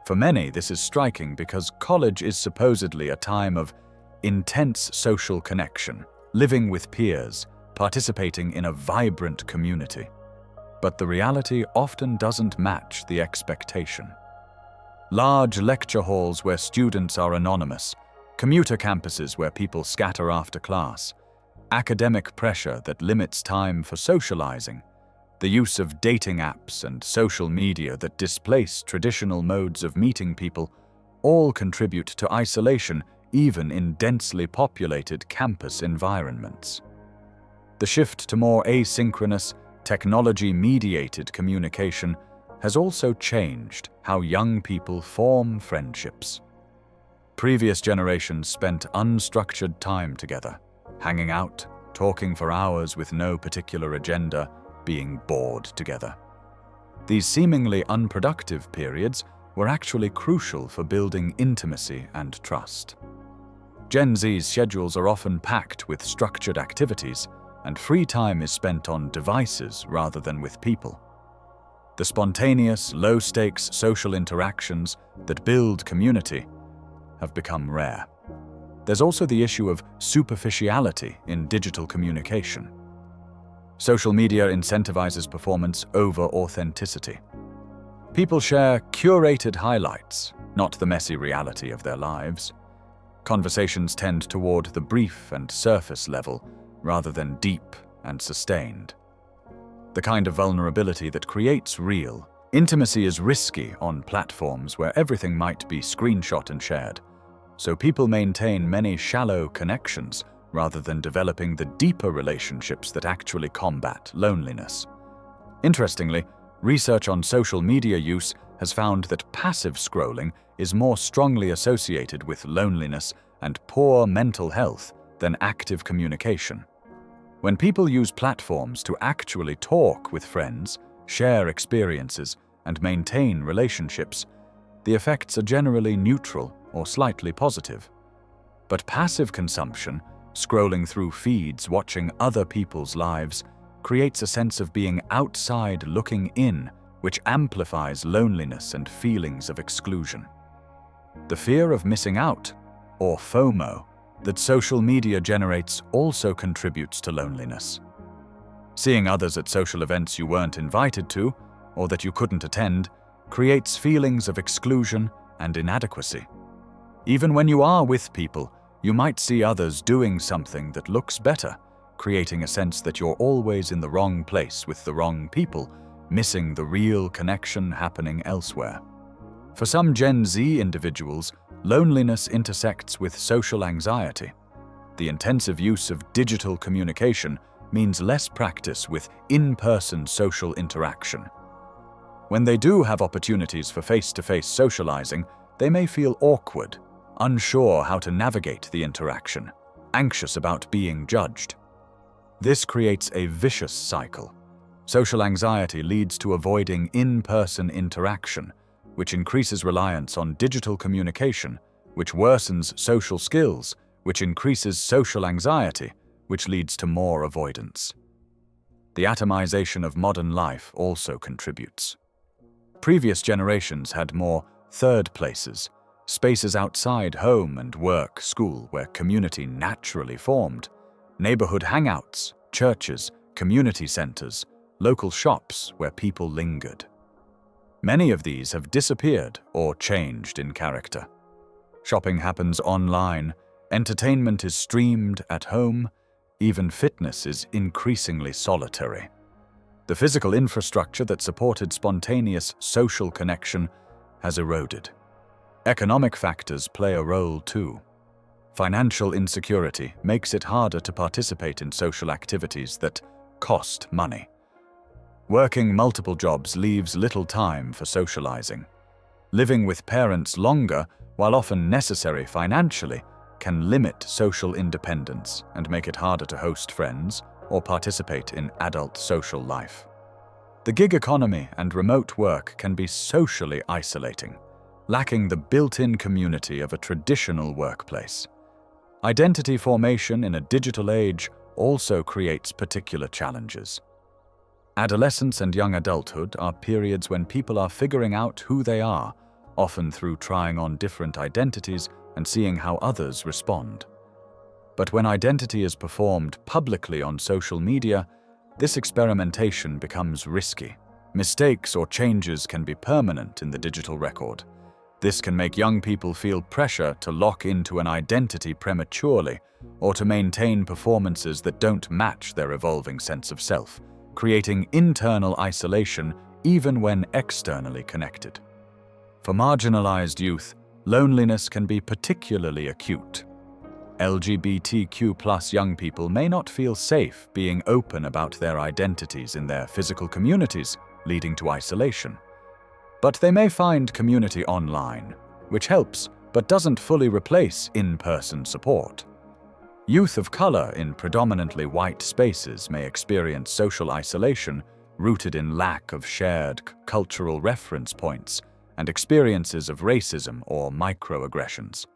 For many, this is striking because college is supposedly a time of intense social connection, living with peers, participating in a vibrant community. But the reality often doesn't match the expectation. Large lecture halls where students are anonymous, commuter campuses where people scatter after class, academic pressure that limits time for socializing, the use of dating apps and social media that displace traditional modes of meeting people all contribute to isolation even in densely populated campus environments. The shift to more asynchronous, technology-mediated communication has also changed how young people form friendships. Previous generations spent unstructured time together, hanging out, talking for hours with no particular agenda, being bored together. These seemingly unproductive periods were actually crucial for building intimacy and trust. Gen Z's schedules are often packed with structured activities, and free time is spent on devices rather than with people. The spontaneous, low-stakes social interactions that build community have become rare. There's also the issue of superficiality in digital communication. Social media incentivizes performance over authenticity. People share curated highlights, not the messy reality of their lives. Conversations tend toward the brief and surface level, rather than deep and sustained. The kind of vulnerability that creates real intimacy is risky on platforms where everything might be screenshot and shared, so people maintain many shallow connections rather than developing the deeper relationships that actually combat loneliness. Interestingly, research on social media use has found that passive scrolling is more strongly associated with loneliness and poor mental health than active communication. When people use platforms to actually talk with friends, share experiences, and maintain relationships, the effects are generally neutral or slightly positive. But passive consumption, scrolling through feeds, watching other people's lives, creates a sense of being outside looking in, which amplifies loneliness and feelings of exclusion. The fear of missing out, or FOMO, that social media generates also contributes to loneliness. Seeing others at social events you weren't invited to, or that you couldn't attend, creates feelings of exclusion and inadequacy. Even when you are with people, you might see others doing something that looks better, creating a sense that you're always in the wrong place with the wrong people, missing the real connection happening elsewhere. For some Gen Z individuals, loneliness intersects with social anxiety. The intensive use of digital communication means less practice with in-person social interaction. When they do have opportunities for face-to-face socializing, they may feel awkward, unsure how to navigate the interaction, anxious about being judged. This creates a vicious cycle. Social anxiety leads to avoiding in-person interaction, which increases reliance on digital communication, which worsens social skills, which increases social anxiety, which leads to more avoidance. The atomization of modern life also contributes. Previous generations had more third places, spaces outside home and work, school, where community naturally formed, neighborhood hangouts, churches, community centers, local shops where people lingered. Many of these have disappeared or changed in character. Shopping happens online, entertainment is streamed at home, even fitness is increasingly solitary. The physical infrastructure that supported spontaneous social connection has eroded. Economic factors play a role too. Financial insecurity makes it harder to participate in social activities that cost money. Working multiple jobs leaves little time for socializing. Living with parents longer, while often necessary financially, can limit social independence and make it harder to host friends or participate in adult social life. The gig economy and remote work can be socially isolating, lacking the built-in community of a traditional workplace. Identity formation in a digital age also creates particular challenges. Adolescence and young adulthood are periods when people are figuring out who they are, often through trying on different identities and seeing how others respond. But when identity is performed publicly on social media, this experimentation becomes risky. Mistakes or changes can be permanent in the digital record. This can make young people feel pressure to lock into an identity prematurely or to maintain performances that don't match their evolving sense of self, creating internal isolation even when externally connected. For marginalized youth, loneliness can be particularly acute. LGBTQ+ young people may not feel safe being open about their identities in their physical communities, leading to isolation. But they may find community online, which helps but doesn't fully replace in-person support. Youth of color in predominantly white spaces may experience social isolation rooted in lack of shared cultural reference points and experiences of racism or microaggressions.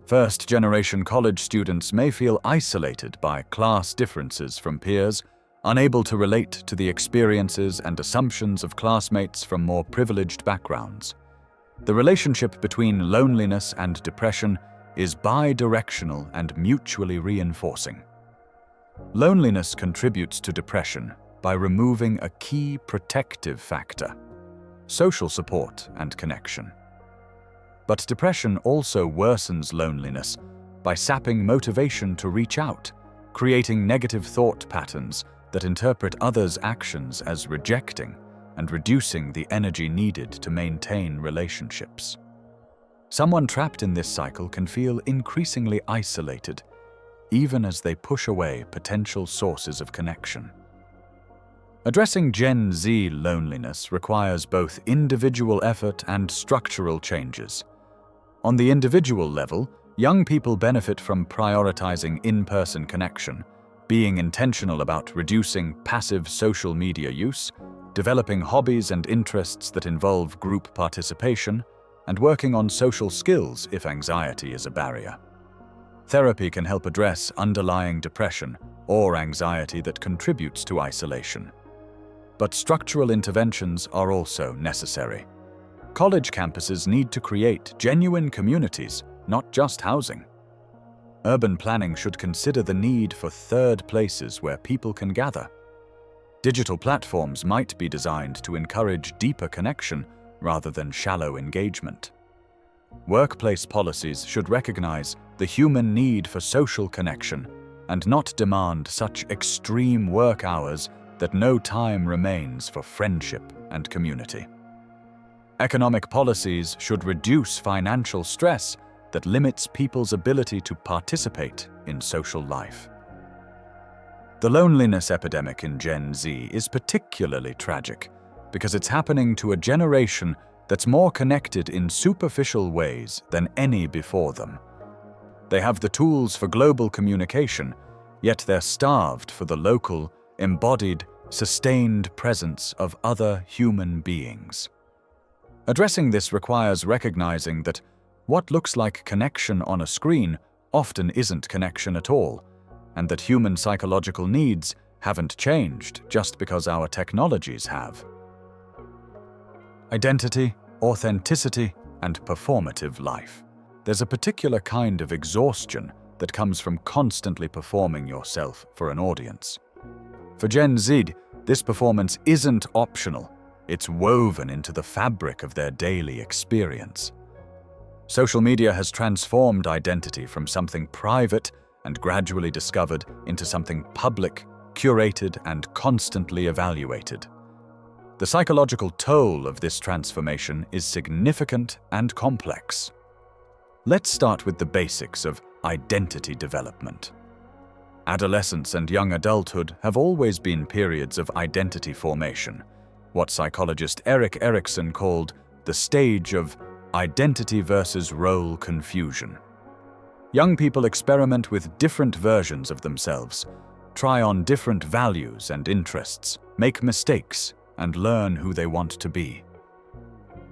First-generation college students may feel isolated by class differences from peers, unable to relate to the experiences and assumptions of classmates from more privileged backgrounds. The relationship between loneliness and depression is bi-directional and mutually reinforcing. Loneliness contributes to depression by removing a key protective factor: social support and connection. But depression also worsens loneliness by sapping motivation to reach out, creating negative thought patterns that interpret others' actions as rejecting and reducing the energy needed to maintain relationships. Someone trapped in this cycle can feel increasingly isolated, even as they push away potential sources of connection. Addressing Gen Z loneliness requires both individual effort and structural changes. On the individual level, young people benefit from prioritizing in-person connection, being intentional about reducing passive social media use, developing hobbies and interests that involve group participation, and working on social skills if anxiety is a barrier. Therapy can help address underlying depression or anxiety that contributes to isolation. But structural interventions are also necessary. College campuses need to create genuine communities, not just housing. Urban planning should consider the need for third places where people can gather. Digital platforms might be designed to encourage deeper connection rather than shallow engagement. Workplace policies should recognize the human need for social connection and not demand such extreme work hours that no time remains for friendship and community. Economic policies should reduce financial stress that limits people's ability to participate in social life. The loneliness epidemic in Gen Z is particularly tragic because it's happening to a generation that's more connected in superficial ways than any before them. They have the tools for global communication, yet they're starved for the local, embodied, sustained presence of other human beings. Addressing this requires recognizing that what looks like connection on a screen often isn't connection at all, and that human psychological needs haven't changed just because our technologies have. Identity, authenticity, and performative life. There's a particular kind of exhaustion that comes from constantly performing yourself for an audience. For Gen Z, this performance isn't optional, it's woven into the fabric of their daily experience. Social media has transformed identity from something private and gradually discovered into something public, curated, and constantly evaluated. The psychological toll of this transformation is significant and complex. Let's start with the basics of identity development. Adolescence and young adulthood have always been periods of identity formation, what psychologist Erik Erikson called the stage of identity versus role confusion. Young people experiment with different versions of themselves, try on different values and interests, make mistakes, and learn who they want to be.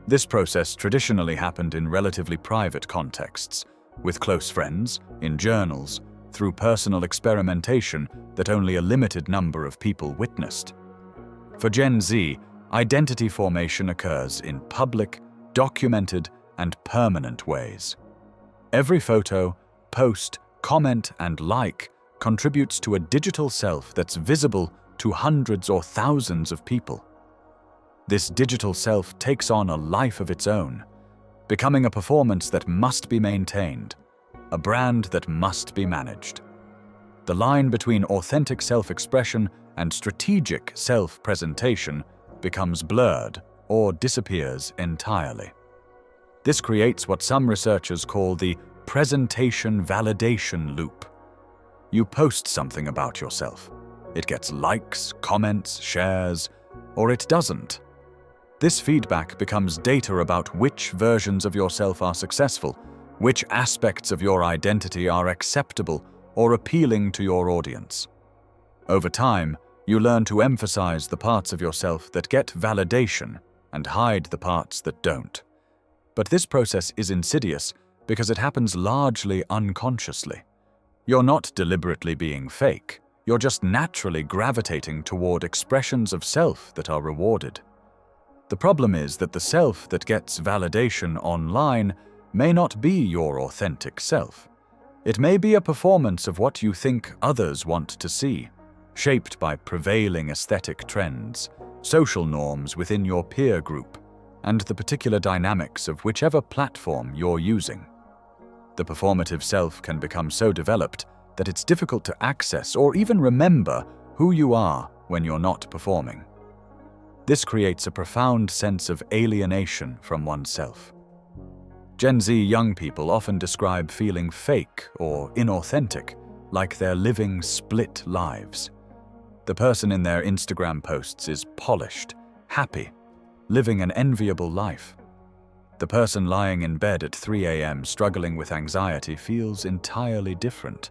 This process traditionally happened in relatively private contexts, with close friends, in journals, through personal experimentation that only a limited number of people witnessed. For Gen Z, identity formation occurs in public, documented, and permanent ways. Every photo, post, comment, and like contributes to a digital self that's visible to hundreds or thousands of people. This digital self takes on a life of its own, becoming a performance that must be maintained, a brand that must be managed. The line between authentic self-expression and strategic self-presentation becomes blurred or disappears entirely. This creates what some researchers call the presentation validation loop. You post something about yourself. It gets likes, comments, shares, or it doesn't. This feedback becomes data about which versions of yourself are successful, which aspects of your identity are acceptable or appealing to your audience. Over time, you learn to emphasize the parts of yourself that get validation and hide the parts that don't. But this process is insidious because it happens largely unconsciously. You're not deliberately being fake, you're just naturally gravitating toward expressions of self that are rewarded. The problem is that the self that gets validation online may not be your authentic self. It may be a performance of what you think others want to see, shaped by prevailing aesthetic trends, social norms within your peer group, and the particular dynamics of whichever platform you're using. The performative self can become so developed that it's difficult to access or even remember who you are when you're not performing. This creates a profound sense of alienation from oneself. Gen Z young people often describe feeling fake or inauthentic like they're living split lives. The person in their Instagram posts is polished, happy, living an enviable life. The person lying in bed at 3 a.m. struggling with anxiety feels entirely different.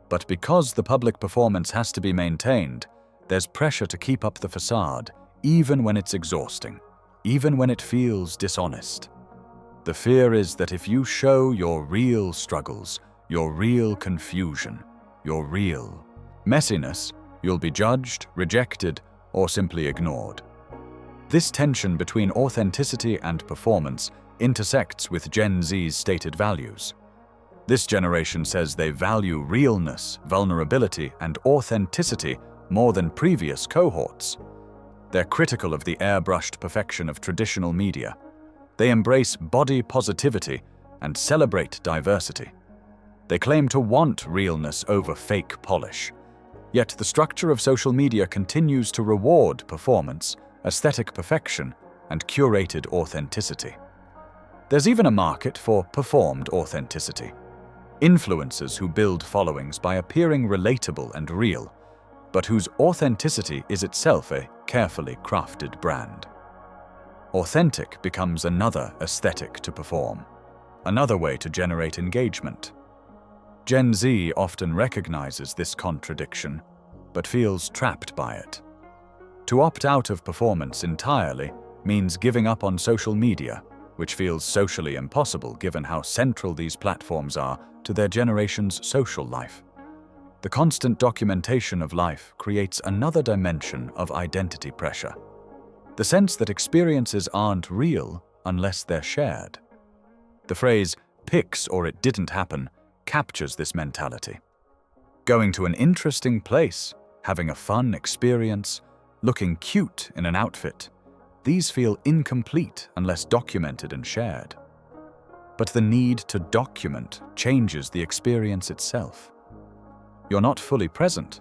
But because the public performance has to be maintained, there's pressure to keep up the facade, even when it's exhausting, even when it feels dishonest. The fear is that if you show your real struggles, your real confusion, your real messiness, you'll be judged, rejected, or simply ignored. This tension between authenticity and performance intersects with Gen Z's stated values. This generation says they value realness, vulnerability, and authenticity more than previous cohorts. They're critical of the airbrushed perfection of traditional media. They embrace body positivity and celebrate diversity. They claim to want realness over fake polish. Yet the structure of social media continues to reward performance, aesthetic perfection, and curated authenticity. There's even a market for performed authenticity. Influencers who build followings by appearing relatable and real, but whose authenticity is itself a carefully crafted brand. Authentic becomes another aesthetic to perform, another way to generate engagement. Gen Z often recognizes this contradiction, but feels trapped by it. To opt out of performance entirely means giving up on social media, which feels socially impossible given how central these platforms are to their generation's social life. The constant documentation of life creates another dimension of identity pressure. The sense that experiences aren't real unless they're shared. The phrase, "pics or it didn't happen," captures this mentality. Going to an interesting place, having a fun experience, looking cute in an outfit, these feel incomplete unless documented and shared. But the need to document changes the experience itself. You're not fully present.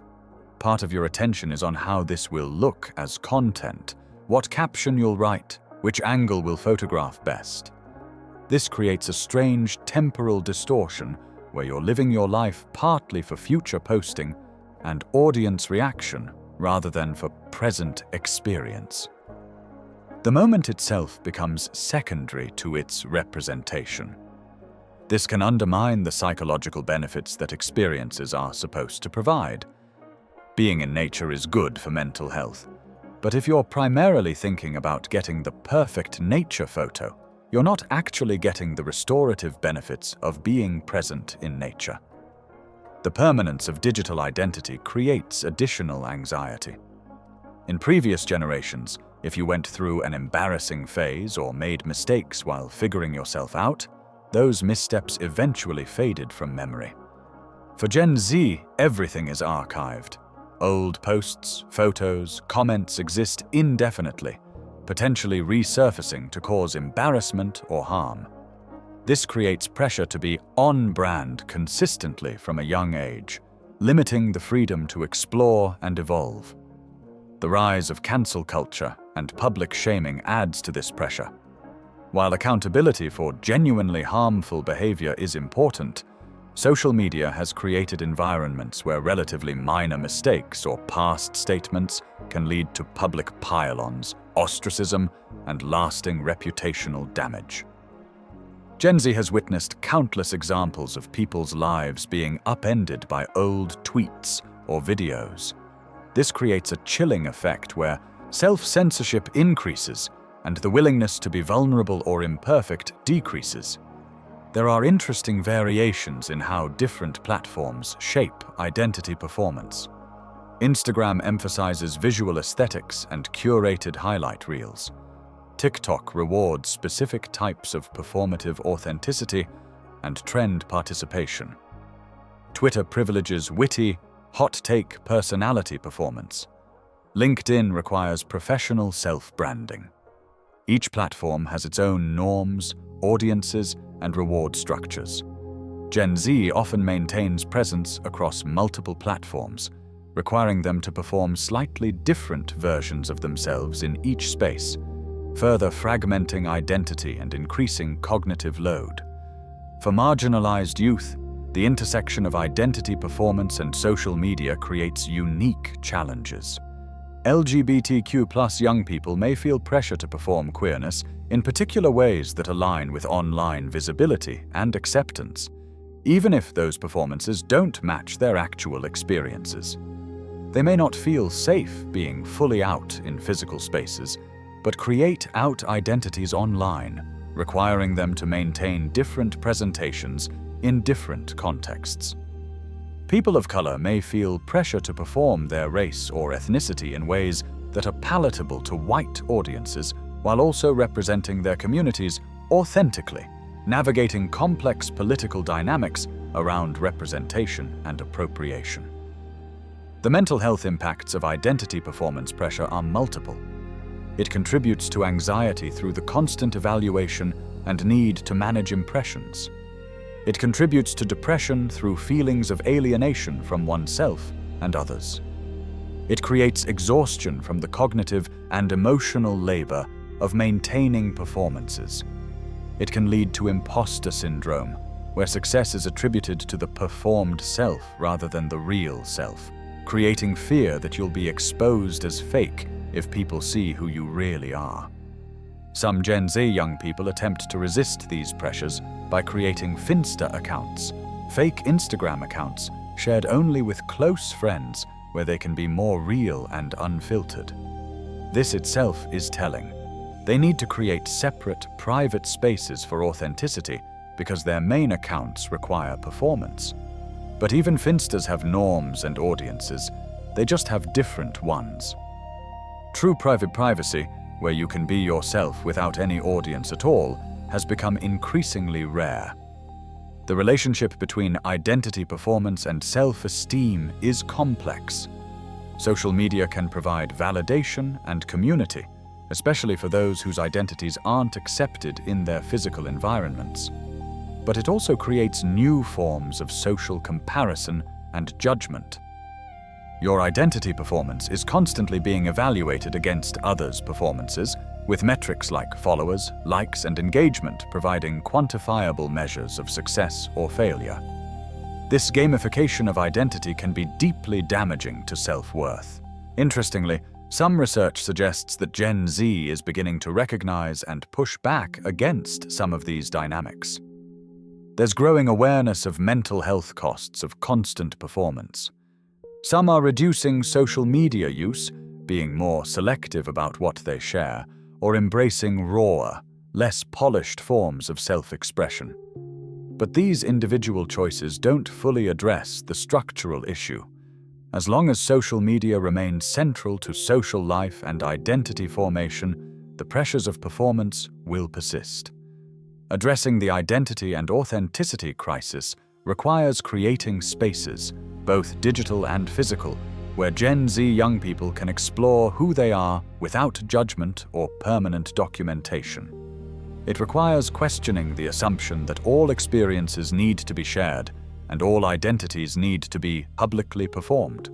Part of your attention is on how this will look as content, what caption you'll write, which angle will photograph best. This creates a strange temporal distortion where you're living your life partly for future posting and audience reaction rather than for present experience. The moment itself becomes secondary to its representation. This can undermine the psychological benefits that experiences are supposed to provide. Being in nature is good for mental health, but if you're primarily thinking about getting the perfect nature photo, you're not actually getting the restorative benefits of being present in nature. The permanence of digital identity creates additional anxiety. In previous generations, if you went through an embarrassing phase or made mistakes while figuring yourself out, those missteps eventually faded from memory. For Gen Z, everything is archived. Old posts, photos, comments exist indefinitely, potentially resurfacing to cause embarrassment or harm. This creates pressure to be on-brand consistently from a young age, limiting the freedom to explore and evolve. The rise of cancel culture and public shaming adds to this pressure. While accountability for genuinely harmful behavior is important, social media has created environments where relatively minor mistakes or past statements can lead to public pile-ons, ostracism, and lasting reputational damage. Gen Z has witnessed countless examples of people's lives being upended by old tweets or videos. This creates a chilling effect where self-censorship increases and the willingness to be vulnerable or imperfect decreases. There are interesting variations in how different platforms shape identity performance. Instagram emphasizes visual aesthetics and curated highlight reels. TikTok rewards specific types of performative authenticity and trend participation. Twitter privileges witty, hot-take personality performance. LinkedIn requires professional self-branding. Each platform has its own norms, audiences, and reward structures. Gen Z often maintains presence across multiple platforms, requiring them to perform slightly different versions of themselves in each space, further fragmenting identity and increasing cognitive load. For marginalized youth, the intersection of identity, performance, and social media creates unique challenges. LGBTQ+ young people may feel pressure to perform queerness in particular ways that align with online visibility and acceptance, even if those performances don't match their actual experiences. They may not feel safe being fully out in physical spaces, but create out identities online, requiring them to maintain different presentations in different contexts. People of color may feel pressure to perform their race or ethnicity in ways that are palatable to white audiences while also representing their communities authentically, navigating complex political dynamics around representation and appropriation. The mental health impacts of identity performance pressure are multiple. It contributes to anxiety through the constant evaluation and need to manage impressions. It contributes to depression through feelings of alienation from oneself and others. It creates exhaustion from the cognitive and emotional labor of maintaining performances. It can lead to imposter syndrome, where success is attributed to the performed self rather than the real self, creating fear that you'll be exposed as fake if people see who you really are. Some Gen Z young people attempt to resist these pressures by creating Finsta accounts, fake Instagram accounts shared only with close friends where they can be more real and unfiltered. This itself is telling. They need to create separate, private spaces for authenticity because their main accounts require performance. But even Finstas have norms and audiences, they just have different ones. True private privacy, where you can be yourself without any audience at all, has become increasingly rare. The relationship between identity performance and self-esteem is complex. Social media can provide validation and community, especially for those whose identities aren't accepted in their physical environments. But it also creates new forms of social comparison and judgment. Your identity performance is constantly being evaluated against others' performances, with metrics like followers, likes, and engagement providing quantifiable measures of success or failure. This gamification of identity can be deeply damaging to self-worth. Interestingly, some research suggests that Gen Z is beginning to recognize and push back against some of these dynamics. There's growing awareness of mental health costs of constant performance. Some are reducing social media use, being more selective about what they share, or embracing rawer, less polished forms of self-expression. But these individual choices don't fully address the structural issue. As long as social media remains central to social life and identity formation, the pressures of performance will persist. Addressing the identity and authenticity crisis requires creating spaces, both digital and physical, where Gen Z young people can explore who they are without judgment or permanent documentation. It requires questioning the assumption that all experiences need to be shared and all identities need to be publicly performed.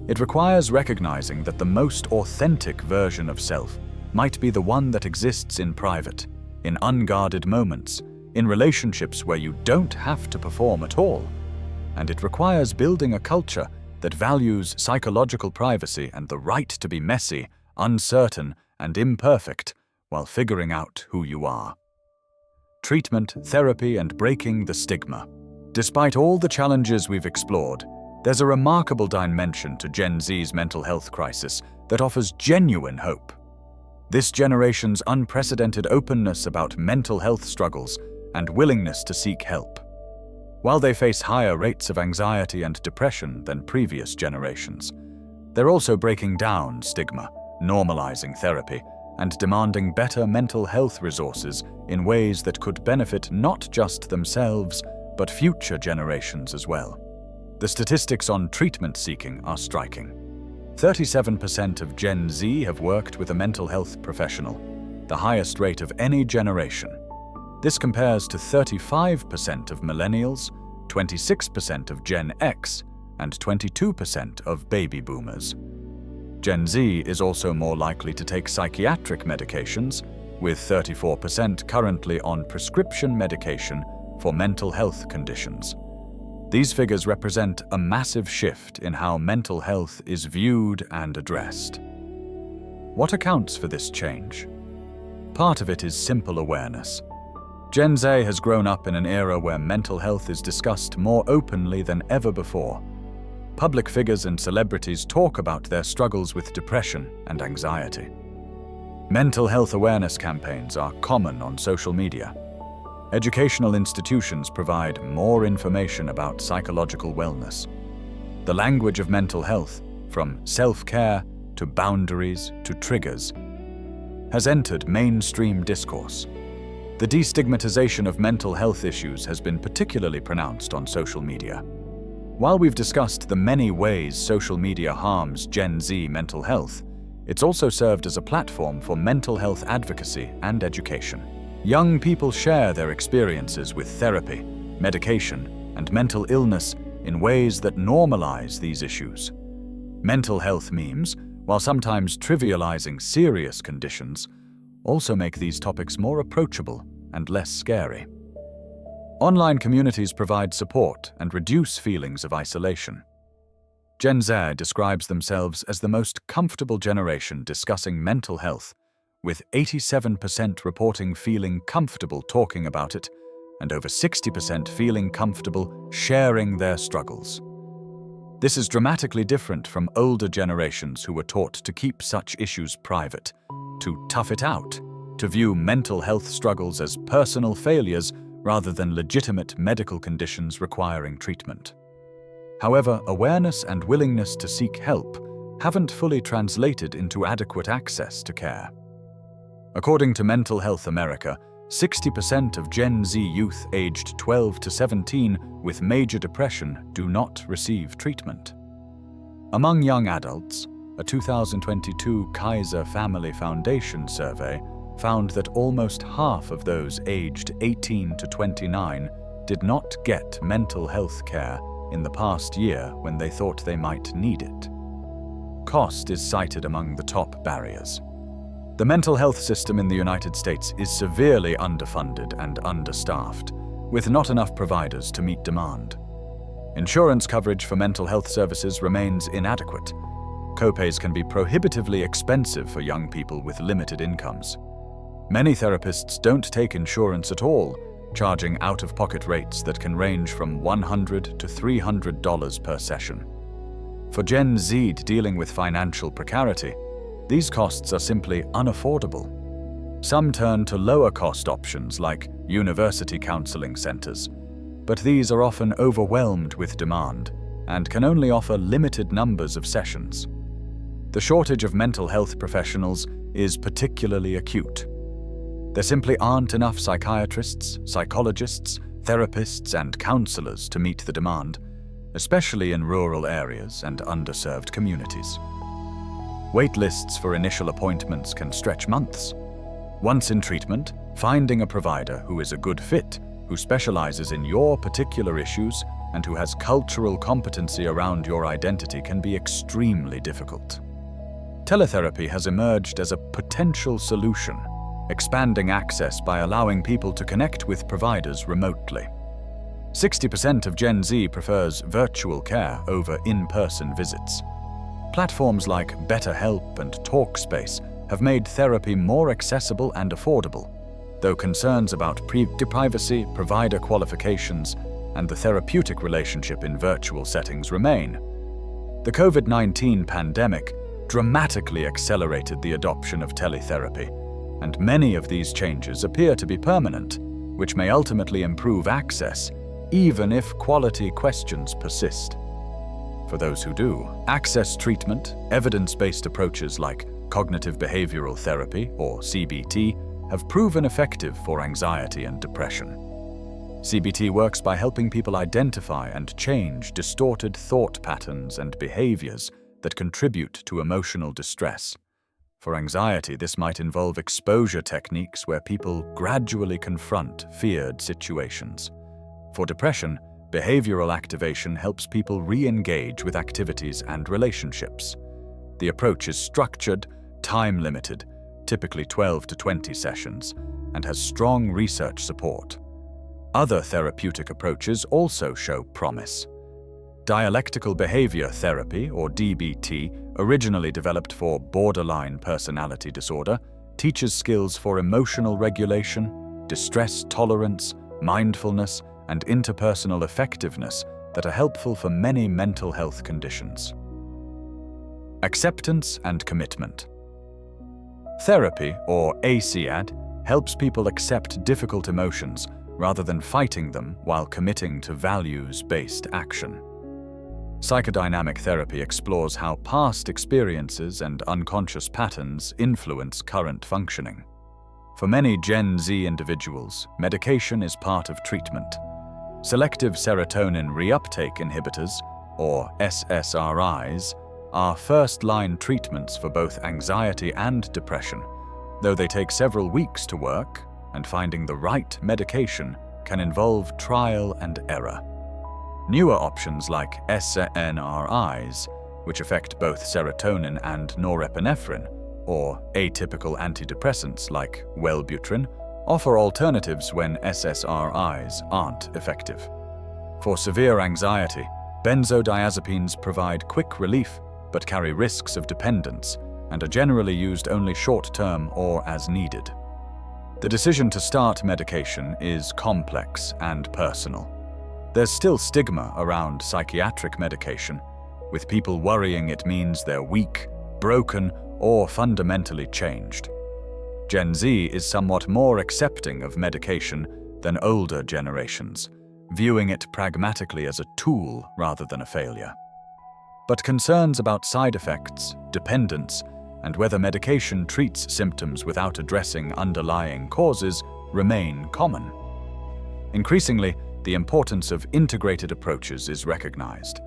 It requires recognizing that the most authentic version of self might be the one that exists in private, in unguarded moments, in relationships where you don't have to perform at all. And it requires building a culture that values psychological privacy and the right to be messy, uncertain, and imperfect while figuring out who you are. Treatment, therapy, and breaking the stigma. Despite all the challenges we've explored, there's a remarkable dimension to Gen Z's mental health crisis that offers genuine hope. This generation's unprecedented openness about mental health struggles and willingness to seek help. While they face higher rates of anxiety and depression than previous generations, they're also breaking down stigma, normalizing therapy, and demanding better mental health resources in ways that could benefit not just themselves, but future generations as well. The statistics on treatment seeking are striking. 37% of Gen Z have worked with a mental health professional, the highest rate of any generation. This compares to 35% of millennials, 26% of Gen X, and 22% of baby boomers. Gen Z is also more likely to take psychiatric medications, with 34% currently on prescription medication for mental health conditions. These figures represent a massive shift in how mental health is viewed and addressed. What accounts for this change? Part of it is simple awareness. Gen Z has grown up in an era where mental health is discussed more openly than ever before. Public figures and celebrities talk about their struggles with depression and anxiety. Mental health awareness campaigns are common on social media. Educational institutions provide more information about psychological wellness. The language of mental health, from self-care to boundaries to triggers, has entered mainstream discourse. The destigmatization of mental health issues has been particularly pronounced on social media. While we've discussed the many ways social media harms Gen Z mental health, it's also served as a platform for mental health advocacy and education. Young people share their experiences with therapy, medication, and mental illness in ways that normalize these issues. Mental health memes, while sometimes trivializing serious conditions, also make these topics more approachable and less scary. Online communities provide support and reduce feelings of isolation. Gen Z describes themselves as the most comfortable generation discussing mental health, with 87% reporting feeling comfortable talking about it and over 60% feeling comfortable sharing their struggles. This is dramatically different from older generations who were taught to keep such issues private, to tough it out, to view mental health struggles as personal failures rather than legitimate medical conditions requiring treatment. However, awareness and willingness to seek help haven't fully translated into adequate access to care. According to Mental Health America, 60% of Gen Z youth aged 12 to 17 with major depression do not receive treatment. Among young adults, a 2022 Kaiser Family Foundation survey found that almost half of those aged 18 to 29 did not get mental health care in the past year when they thought they might need it. Cost is cited among the top barriers. The mental health system in the United States is severely underfunded and understaffed, with not enough providers to meet demand. Insurance coverage for mental health services remains inadequate. Copays can be prohibitively expensive for young people with limited incomes. Many therapists don't take insurance at all, charging out-of-pocket rates that can range from $100 to $300 per session. For Gen Z dealing with financial precarity, these costs are simply unaffordable. Some turn to lower-cost options like university counseling centers, but these are often overwhelmed with demand and can only offer limited numbers of sessions. The shortage of mental health professionals is particularly acute. There simply aren't enough psychiatrists, psychologists, therapists, and counselors to meet the demand, especially in rural areas and underserved communities. Wait lists for initial appointments can stretch months. Once in treatment, finding a provider who is a good fit, who specializes in your particular issues, and who has cultural competency around your identity can be extremely difficult. Teletherapy has emerged as a potential solution, expanding access by allowing people to connect with providers remotely. 60% of Gen Z prefers virtual care over in-person visits. Platforms like BetterHelp and TalkSpace have made therapy more accessible and affordable, though concerns about privacy, provider qualifications, and the therapeutic relationship in virtual settings remain. The COVID-19 pandemic dramatically accelerated the adoption of teletherapy, and many of these changes appear to be permanent, which may ultimately improve access, even if quality questions persist. For those who do, access treatment, evidence-based approaches like cognitive behavioral therapy, or CBT, have proven effective for anxiety and depression. CBT works by helping people identify and change distorted thought patterns and behaviors that contribute to emotional distress. For anxiety, this might involve exposure techniques where people gradually confront feared situations. For depression, behavioral activation helps people re-engage with activities and relationships. The approach is structured, time-limited, typically 12 to 20 sessions, and has strong research support. Other therapeutic approaches also show promise. Dialectical behavior therapy, or DBT, originally developed for borderline personality disorder, teaches skills for emotional regulation, distress tolerance, mindfulness, and interpersonal effectiveness that are helpful for many mental health conditions. Acceptance and commitment. Therapy, or ACAD, helps people accept difficult emotions rather than fighting them while committing to values-based action. Psychodynamic therapy explores how past experiences and unconscious patterns influence current functioning. For many Gen Z individuals, medication is part of treatment. Selective serotonin reuptake inhibitors, or SSRIs, are first-line treatments for both anxiety and depression, though they take several weeks to work, and finding the right medication can involve trial and error. Newer options like SNRIs, which affect both serotonin and norepinephrine, or atypical antidepressants like Wellbutrin, offer alternatives when SSRIs aren't effective. For severe anxiety, benzodiazepines provide quick relief but carry risks of dependence and are generally used only short-term or as needed. The decision to start medication is complex and personal. There's still stigma around psychiatric medication, with people worrying it means they're weak, broken, or fundamentally changed. Gen Z is somewhat more accepting of medication than older generations, viewing it pragmatically as a tool rather than a failure. But concerns about side effects, dependence, and whether medication treats symptoms without addressing underlying causes remain common. Increasingly, the importance of integrated approaches is recognized.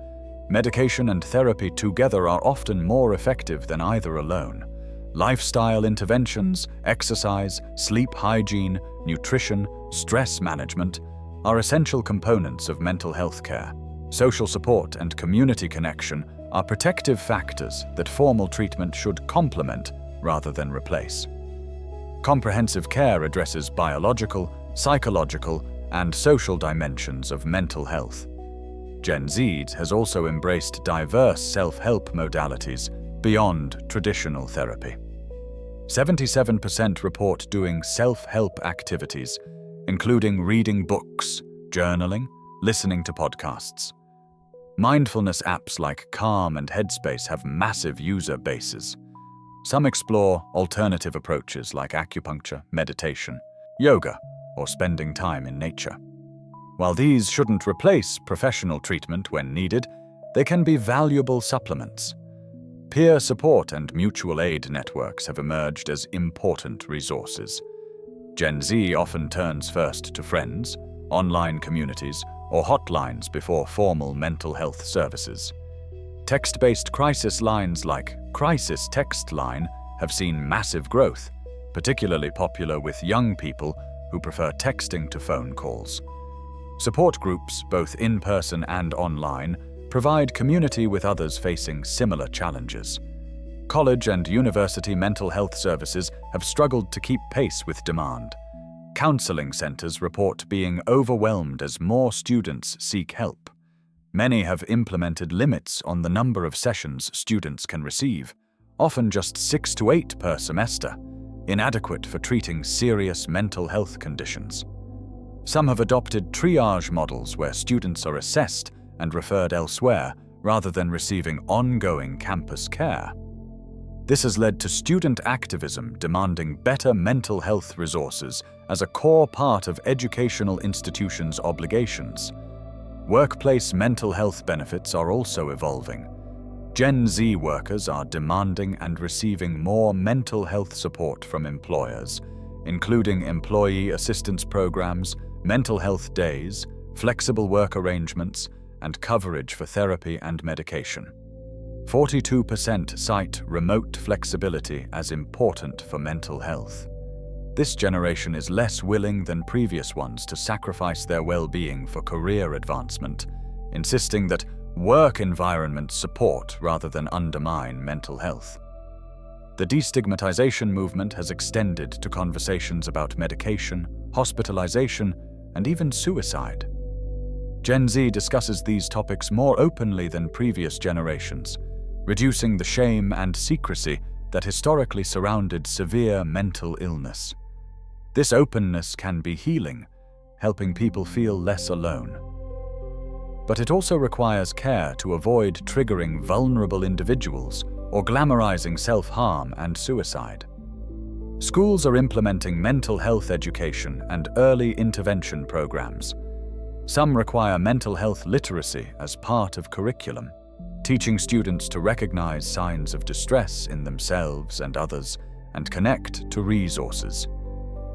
Medication and therapy together are often more effective than either alone. Lifestyle interventions, exercise, sleep hygiene, nutrition, stress management are essential components of mental health care. Social support and community connection are protective factors that formal treatment should complement rather than replace. Comprehensive care addresses biological, psychological, and social dimensions of mental health. Gen Z has also embraced diverse self-help modalities beyond traditional therapy. 77% report doing self-help activities, including reading books, journaling, listening to podcasts. Mindfulness apps like Calm and Headspace have massive user bases. Some explore alternative approaches like acupuncture, meditation, yoga, or spending time in nature. While these shouldn't replace professional treatment when needed, they can be valuable supplements. Peer support and mutual aid networks have emerged as important resources. Gen Z often turns first to friends, online communities, or hotlines before formal mental health services. Text-based crisis lines like Crisis Text Line have seen massive growth, particularly popular with young people who prefer texting to phone calls. Support groups, both in-person and online, provide community with others facing similar challenges. College and university mental health services have struggled to keep pace with demand. Counseling centers report being overwhelmed as more students seek help. Many have implemented limits on the number of sessions students can receive, often just 6 to 8 per semester, inadequate for treating serious mental health conditions. Some have adopted triage models where students are assessed and referred elsewhere rather than receiving ongoing campus care. This has led to student activism demanding better mental health resources as a core part of educational institutions' obligations. Workplace mental health benefits are also evolving. Gen Z workers are demanding and receiving more mental health support from employers, including employee assistance programs, mental health days, flexible work arrangements, and coverage for therapy and medication. 42% cite remote flexibility as important for mental health. This generation is less willing than previous ones to sacrifice their well-being for career advancement, insisting that work environments support rather than undermine mental health. The destigmatization movement has extended to conversations about medication, hospitalization, and even suicide. Gen Z discusses these topics more openly than previous generations, reducing the shame and secrecy that historically surrounded severe mental illness. This openness can be healing, helping people feel less alone. But it also requires care to avoid triggering vulnerable individuals or glamorizing self-harm and suicide. Schools are implementing mental health education and early intervention programs. Some require mental health literacy as part of curriculum, teaching students to recognize signs of distress in themselves and others and connect to resources.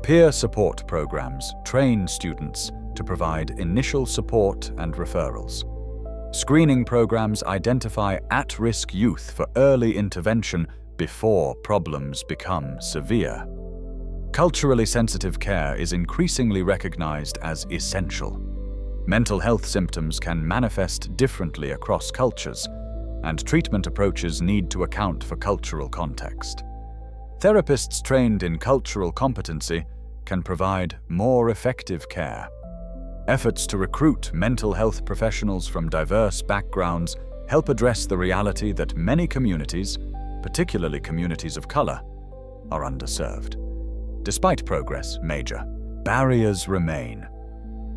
Peer support programs train students to provide initial support and referrals. Screening programs identify at-risk youth for early intervention before problems become severe. Culturally sensitive care is increasingly recognized as essential. Mental health symptoms can manifest differently across cultures, and treatment approaches need to account for cultural context. Therapists trained in cultural competency can provide more effective care. Efforts to recruit mental health professionals from diverse backgrounds help address the reality that many communities, particularly communities of color, are underserved. Despite progress, major barriers remain.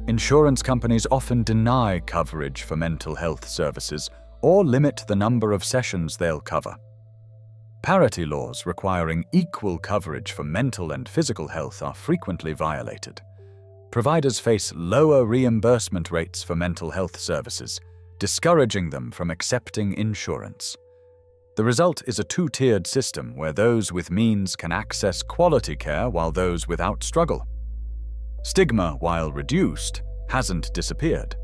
Insurance companies often deny coverage for mental health services or limit the number of sessions they'll cover. Parity laws requiring equal coverage for mental and physical health are frequently violated. Providers face lower reimbursement rates for mental health services, discouraging them from accepting insurance. The result is a two-tiered system where those with means can access quality care while those without struggle. Stigma, while reduced, hasn't disappeared.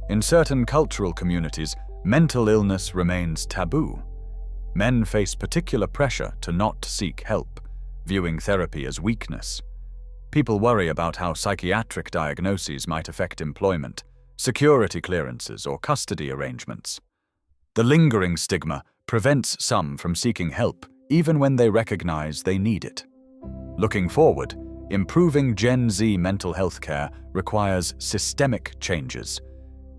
In certain cultural communities, mental illness remains taboo. Men face particular pressure to not seek help, viewing therapy as weakness. People worry about how psychiatric diagnoses might affect employment, security clearances, or custody arrangements. The lingering stigma prevents some from seeking help even when they recognize they need it. Looking forward, improving Gen Z mental health care requires systemic changes.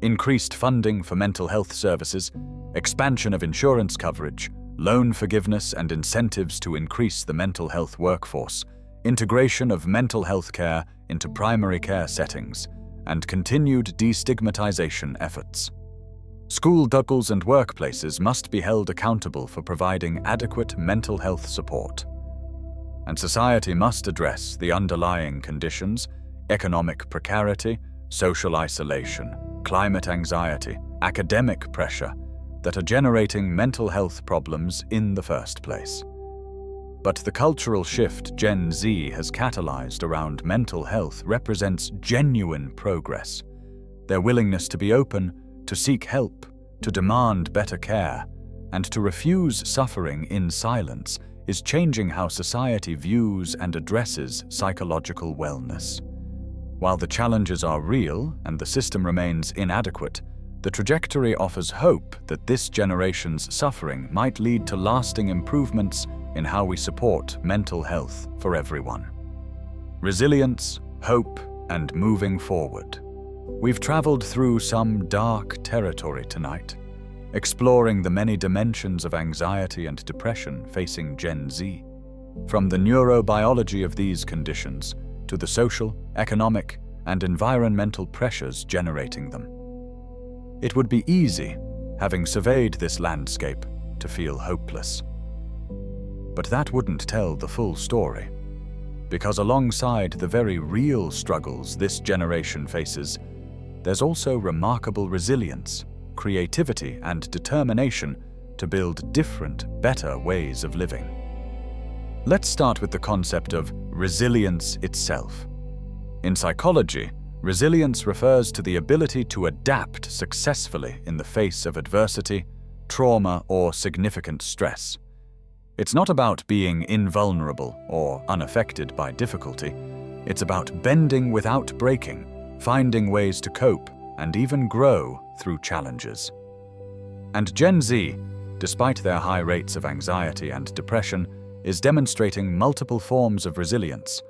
Increased funding for mental health services, expansion of insurance coverage, loan forgiveness and incentives to increase the mental health workforce, integration of mental health care into primary care settings, and continued destigmatization efforts. Schools and workplaces must be held accountable for providing adequate mental health support. And society must address the underlying conditions, economic precarity, social isolation, climate anxiety, academic pressure, that are generating mental health problems in the first place. But the cultural shift Gen Z has catalyzed around mental health represents genuine progress. Their willingness to be open, to seek help, to demand better care, and to refuse suffering in silence is changing how society views and addresses psychological wellness. While the challenges are real and the system remains inadequate, the trajectory offers hope that this generation's suffering might lead to lasting improvements in how we support mental health for everyone. Resilience, hope, and moving forward. We've traveled through some dark territory tonight, exploring the many dimensions of anxiety and depression facing Gen Z, from the neurobiology of these conditions to the social, economic, and environmental pressures generating them. It would be easy, having surveyed this landscape, to feel hopeless. But that wouldn't tell the full story, because alongside the very real struggles this generation faces, there's also remarkable resilience, creativity, and determination to build different, better ways of living. Let's start with the concept of resilience itself. In psychology, resilience refers to the ability to adapt successfully in the face of adversity, trauma, or significant stress. It's not about being invulnerable or unaffected by difficulty. It's about bending without breaking, finding ways to cope, and even grow through challenges. And Gen Z, despite their high rates of anxiety and depression, is demonstrating multiple forms of resilience.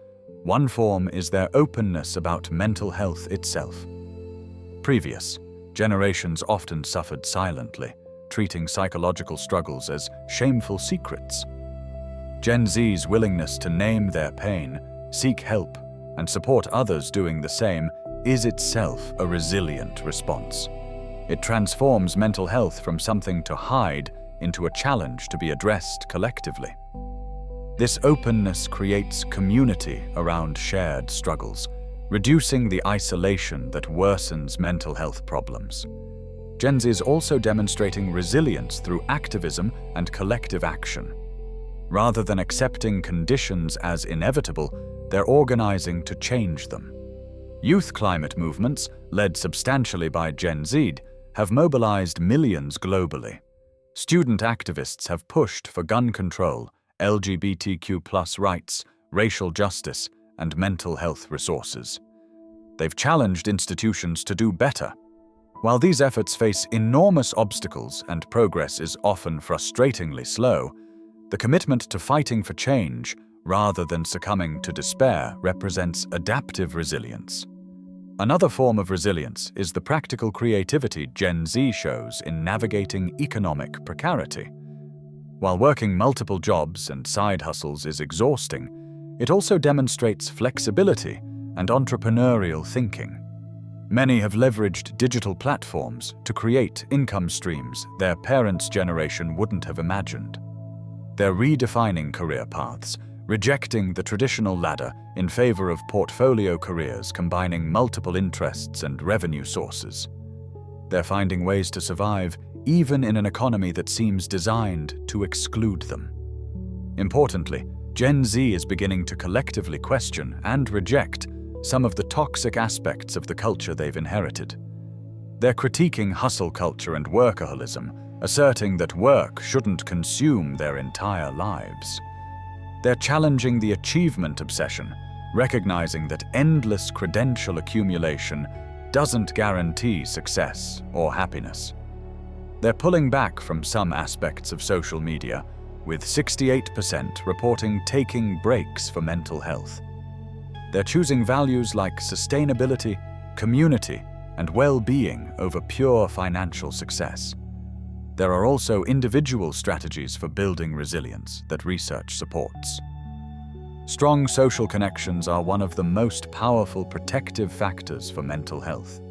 One form is their openness about mental health itself. Previous generations often suffered silently, treating psychological struggles as shameful secrets. Gen Z's willingness to name their pain, seek help, and support others doing the same is itself a resilient response. It transforms mental health from something to hide into a challenge to be addressed collectively. This openness creates community around shared struggles, reducing the isolation that worsens mental health problems. Gen Z is also demonstrating resilience through activism and collective action. Rather than accepting conditions as inevitable, they're organizing to change them. Youth climate movements, led substantially by Gen Z, have mobilized millions globally. Student activists have pushed for gun control, LGBTQ+ rights, racial justice, and mental health resources. They've challenged institutions to do better. While these efforts face enormous obstacles and progress is often frustratingly slow, the commitment to fighting for change, rather than succumbing to despair, represents adaptive resilience. Another form of resilience is the practical creativity Gen Z shows in navigating economic precarity. While working multiple jobs and side hustles is exhausting, it also demonstrates flexibility and entrepreneurial thinking. Many have leveraged digital platforms to create income streams their parents' generation wouldn't have imagined. They're redefining career paths, rejecting the traditional ladder in favor of portfolio careers combining multiple interests and revenue sources. They're finding ways to survive even in an economy that seems designed to exclude them. Importantly, Gen Z is beginning to collectively question and reject some of the toxic aspects of the culture they've inherited. They're critiquing hustle culture and workaholism, asserting that work shouldn't consume their entire lives. They're challenging the achievement obsession, recognizing that endless credential accumulation doesn't guarantee success or happiness. They're pulling back from some aspects of social media, with 68% reporting taking breaks for mental health. They're choosing values like sustainability, community, and well-being over pure financial success. There are also individual strategies for building resilience that research supports. Strong social connections are one of the most powerful protective factors for mental health.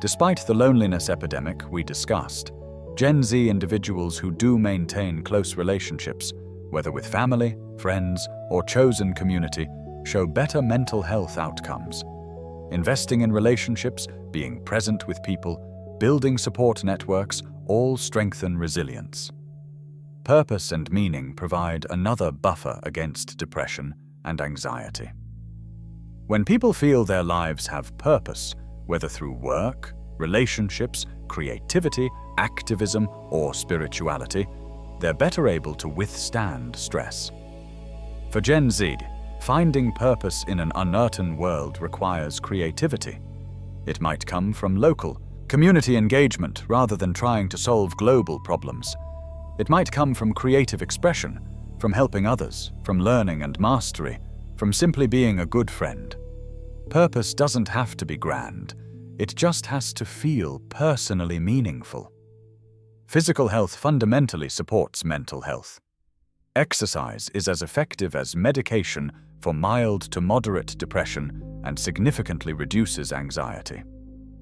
Despite the loneliness epidemic we discussed, Gen Z individuals who do maintain close relationships, whether with family, friends, or chosen community, show better mental health outcomes. Investing in relationships, being present with people, building support networks, all strengthen resilience. Purpose and meaning provide another buffer against depression and anxiety. When people feel their lives have purpose, whether through work, relationships, creativity, activism, or spirituality, they're better able to withstand stress. For Gen Z, finding purpose in an uncertain world requires creativity. It might come from local, community engagement rather than trying to solve global problems. It might come from creative expression, from helping others, from learning and mastery, from simply being a good friend. Purpose doesn't have to be grand. It just has to feel personally meaningful. Physical health fundamentally supports mental health. Exercise is as effective as medication for mild to moderate depression and significantly reduces anxiety.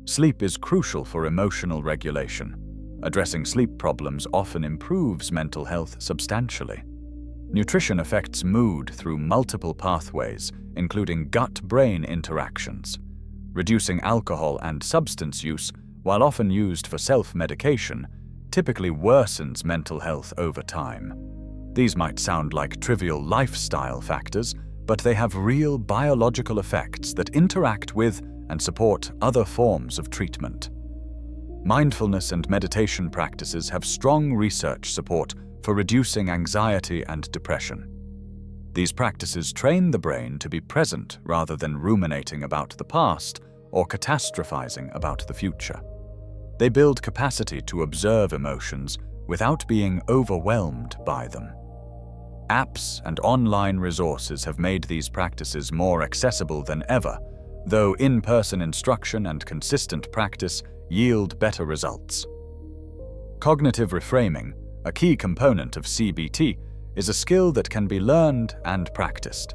Sleep is crucial for emotional regulation. Addressing sleep problems often improves mental health substantially. Nutrition affects mood through multiple pathways, including gut-brain interactions. Reducing alcohol and substance use, while often used for self-medication, typically worsens mental health over time. These might sound like trivial lifestyle factors, but they have real biological effects that interact with and support other forms of treatment. Mindfulness and meditation practices have strong research support for reducing anxiety and depression. These practices train the brain to be present rather than ruminating about the past or catastrophizing about the future. They build capacity to observe emotions without being overwhelmed by them. Apps and online resources have made these practices more accessible than ever, though in-person instruction and consistent practice yield better results. Cognitive reframing, a key component of CBT, is a skill that can be learned and practiced.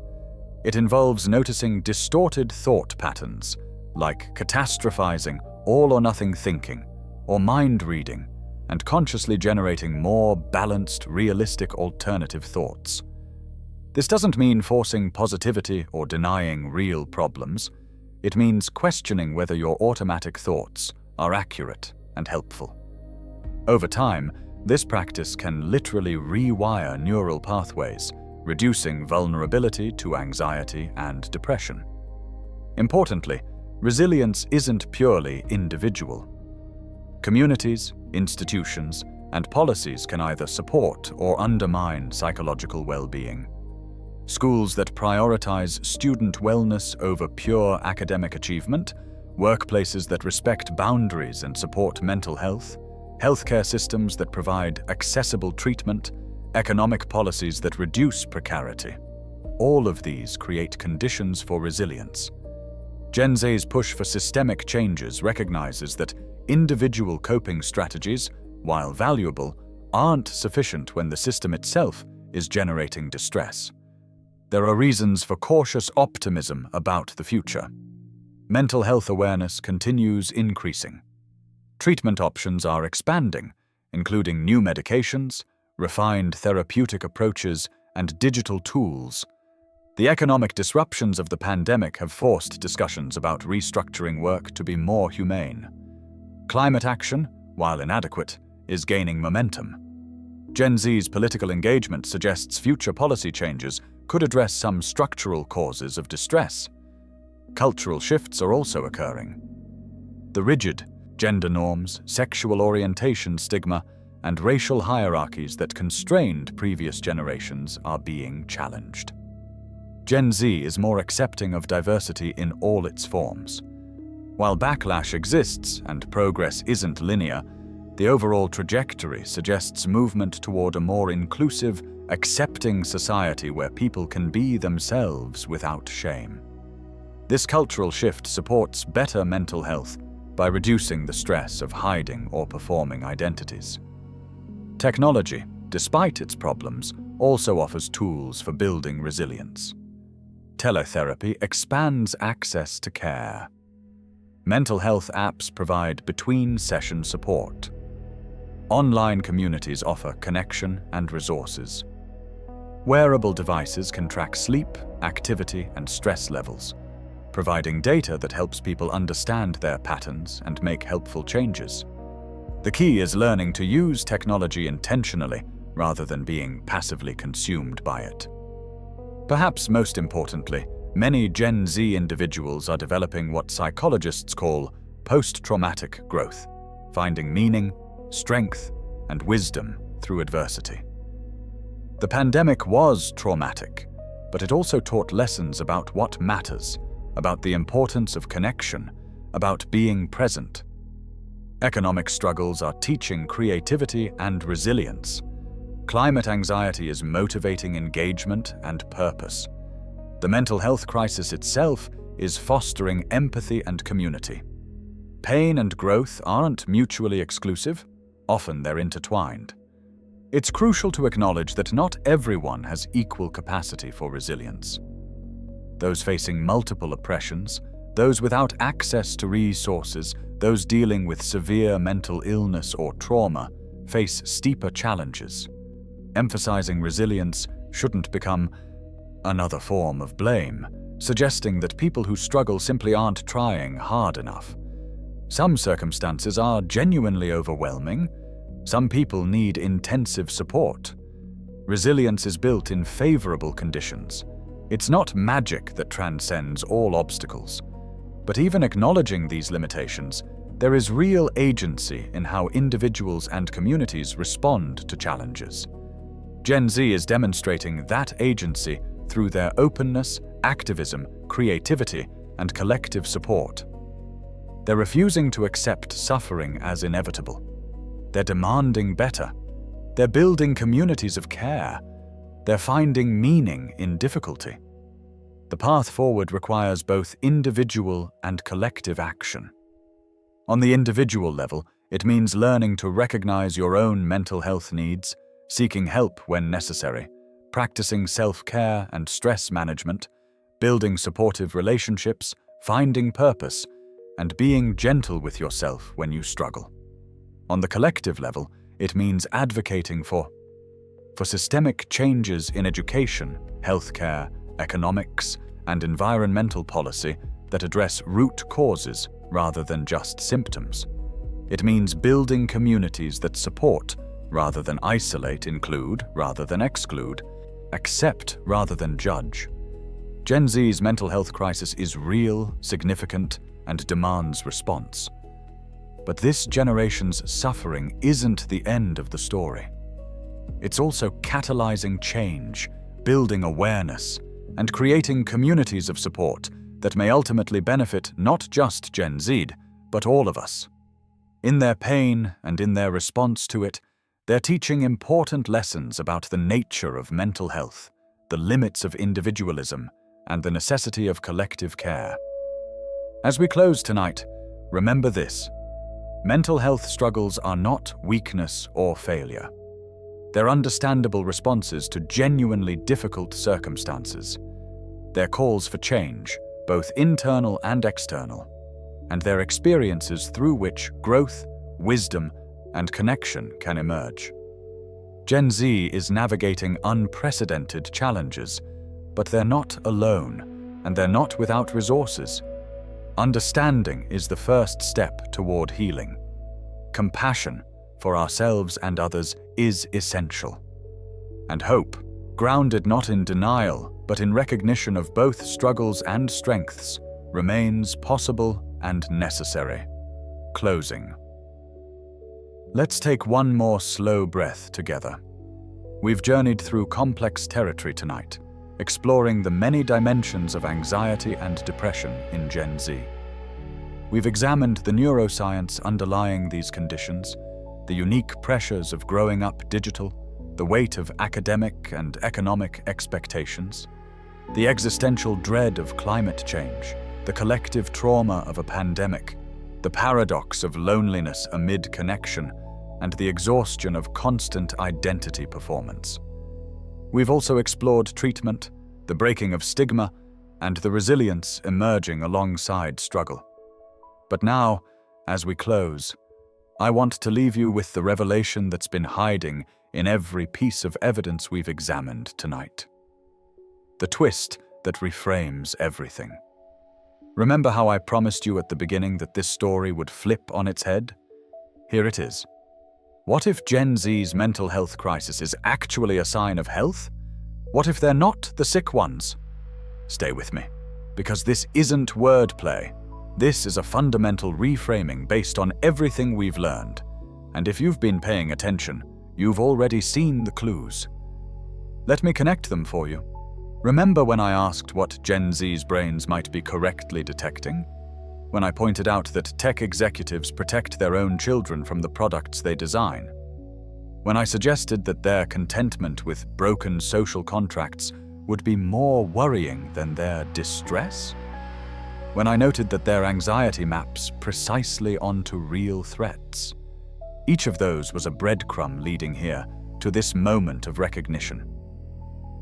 It involves noticing distorted thought patterns, like catastrophizing, all-or-nothing thinking, or mind-reading, and consciously generating more balanced, realistic alternative thoughts. This doesn't mean forcing positivity or denying real problems. It means questioning whether your automatic thoughts are accurate and helpful. Over time, this practice can literally rewire neural pathways, reducing vulnerability to anxiety and depression. Importantly, resilience isn't purely individual. Communities, institutions, and policies can either support or undermine psychological well-being. Schools that prioritize student wellness over pure academic achievement, workplaces that respect boundaries and support mental health, healthcare systems that provide accessible treatment, economic policies that reduce precarity. All of these create conditions for resilience. Gen Z's push for systemic changes recognizes that individual coping strategies, while valuable, aren't sufficient when the system itself is generating distress. There are reasons for cautious optimism about the future. Mental health awareness continues increasing. Treatment options are expanding, including new medications, refined therapeutic approaches, and digital tools. The economic disruptions of the pandemic have forced discussions about restructuring work to be more humane. Climate action, while inadequate, is gaining momentum. Gen Z's political engagement suggests future policy changes could address some structural causes of distress. Cultural shifts are also occurring. The rigid gender norms, sexual orientation stigma, and racial hierarchies that constrained previous generations are being challenged. Gen Z is more accepting of diversity in all its forms. While backlash exists and progress isn't linear, the overall trajectory suggests movement toward a more inclusive, accepting society where people can be themselves without shame. This cultural shift supports better mental health by reducing the stress of hiding or performing identities. Technology, despite its problems, also offers tools for building resilience. Teletherapy expands access to care. Mental health apps provide between-session support. Online communities offer connection and resources. Wearable devices can track sleep, activity, and stress levels, providing data that helps people understand their patterns and make helpful changes. The key is learning to use technology intentionally rather than being passively consumed by it. Perhaps most importantly, many Gen Z individuals are developing what psychologists call post-traumatic growth, finding meaning, strength, and wisdom through adversity. The pandemic was traumatic, but it also taught lessons about what matters, about the importance of connection, about being present. Economic struggles are teaching creativity and resilience. Climate anxiety is motivating engagement and purpose. The mental health crisis itself is fostering empathy and community. Pain and growth aren't mutually exclusive, often they're intertwined. It's crucial to acknowledge that not everyone has equal capacity for resilience. Those facing multiple oppressions, those without access to resources, those dealing with severe mental illness or trauma, face steeper challenges. Emphasizing resilience shouldn't become another form of blame, suggesting that people who struggle simply aren't trying hard enough. Some circumstances are genuinely overwhelming. Some people need intensive support. Resilience is built in favorable conditions. It's not magic that transcends all obstacles. But even acknowledging these limitations, there is real agency in how individuals and communities respond to challenges. Gen Z is demonstrating that agency through their openness, activism, creativity, and collective support. They're refusing to accept suffering as inevitable. They're demanding better. They're building communities of care. They're finding meaning in difficulty. The path forward requires both individual and collective action. On the individual level, it means learning to recognize your own mental health needs, seeking help when necessary, practicing self-care and stress management, building supportive relationships, finding purpose, and being gentle with yourself when you struggle. On the collective level, it means advocating for systemic changes in education, healthcare, economics, and environmental policy that address root causes rather than just symptoms. It means building communities that support rather than isolate, include rather than exclude, accept rather than judge. Gen Z's mental health crisis is real, significant, and demands response. But this generation's suffering isn't the end of the story. It's also catalyzing change, building awareness, and creating communities of support that may ultimately benefit not just Gen Z, but all of us. In their pain and in their response to it, they're teaching important lessons about the nature of mental health, the limits of individualism, and the necessity of collective care. As we close tonight, remember this: mental health struggles are not weakness or failure. They're understandable responses to genuinely difficult circumstances. They're calls for change, both internal and external, and they're experiences through which growth, wisdom, and connection can emerge. Gen Z is navigating unprecedented challenges, but they're not alone, and they're not without resources. Understanding is the first step toward healing. Compassion for ourselves and others is essential. And hope, grounded not in denial, but in recognition of both struggles and strengths, remains possible and necessary. Closing. Let's take one more slow breath together. We've journeyed through complex territory tonight, exploring the many dimensions of anxiety and depression in Gen Z. We've examined the neuroscience underlying these conditions, the unique pressures of growing up digital, the weight of academic and economic expectations, the existential dread of climate change, the collective trauma of a pandemic, the paradox of loneliness amid connection, and the exhaustion of constant identity performance. We've also explored treatment, the breaking of stigma, and the resilience emerging alongside struggle. But now, as we close, I want to leave you with the revelation that's been hiding in every piece of evidence we've examined tonight. The twist that reframes everything. Remember how I promised you at the beginning that this story would flip on its head? Here it is. What if Gen Z's mental health crisis is actually a sign of health? What if they're not the sick ones? Stay with me, because this isn't wordplay. This is a fundamental reframing based on everything we've learned. And if you've been paying attention, you've already seen the clues. Let me connect them for you. Remember when I asked what Gen Z's brains might be correctly detecting? When I pointed out that tech executives protect their own children from the products they design? When I suggested that their contentment with broken social contracts would be more worrying than their distress? When I noted that their anxiety maps precisely onto real threats? Each of those was a breadcrumb leading here, to this moment of recognition.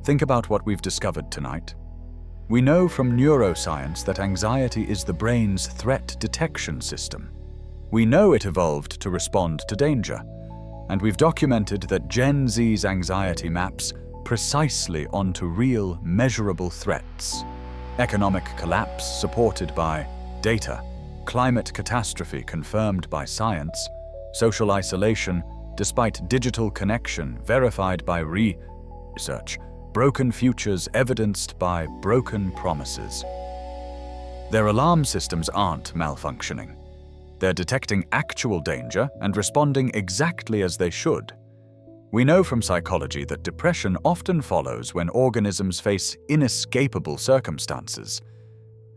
Think about what we've discovered tonight. We know from neuroscience that anxiety is the brain's threat detection system. We know it evolved to respond to danger, and we've documented that Gen Z's anxiety maps precisely onto real, measurable threats. Economic collapse supported by data, climate catastrophe confirmed by science, social isolation despite digital connection verified by research, broken futures evidenced by broken promises. Their alarm systems aren't malfunctioning. They're detecting actual danger and responding exactly as they should. We know from psychology that depression often follows when organisms face inescapable circumstances.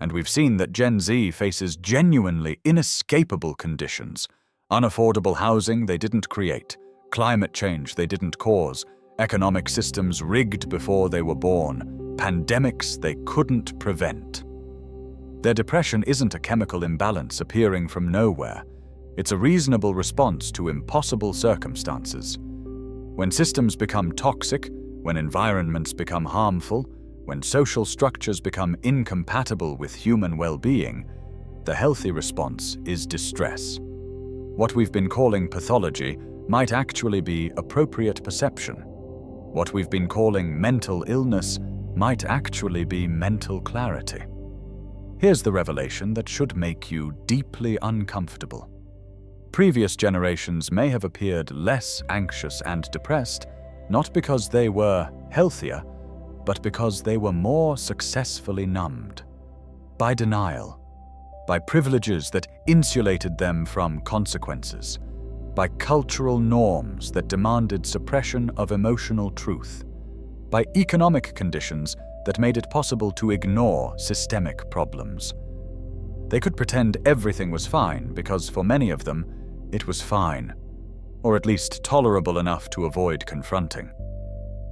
And we've seen that Gen Z faces genuinely inescapable conditions: unaffordable housing they didn't create, climate change they didn't cause, economic systems rigged before they were born, pandemics they couldn't prevent. Their depression isn't a chemical imbalance appearing from nowhere. It's a reasonable response to impossible circumstances. When systems become toxic, when environments become harmful, when social structures become incompatible with human well-being, the healthy response is distress. What we've been calling pathology might actually be appropriate perception. What we've been calling mental illness might actually be mental clarity. Here's the revelation that should make you deeply uncomfortable. Previous generations may have appeared less anxious and depressed, not because they were healthier, but because they were more successfully numbed. By denial, by privileges that insulated them from consequences, by cultural norms that demanded suppression of emotional truth, by economic conditions that made it possible to ignore systemic problems. They could pretend everything was fine because for many of them, it was fine, or at least tolerable enough to avoid confronting.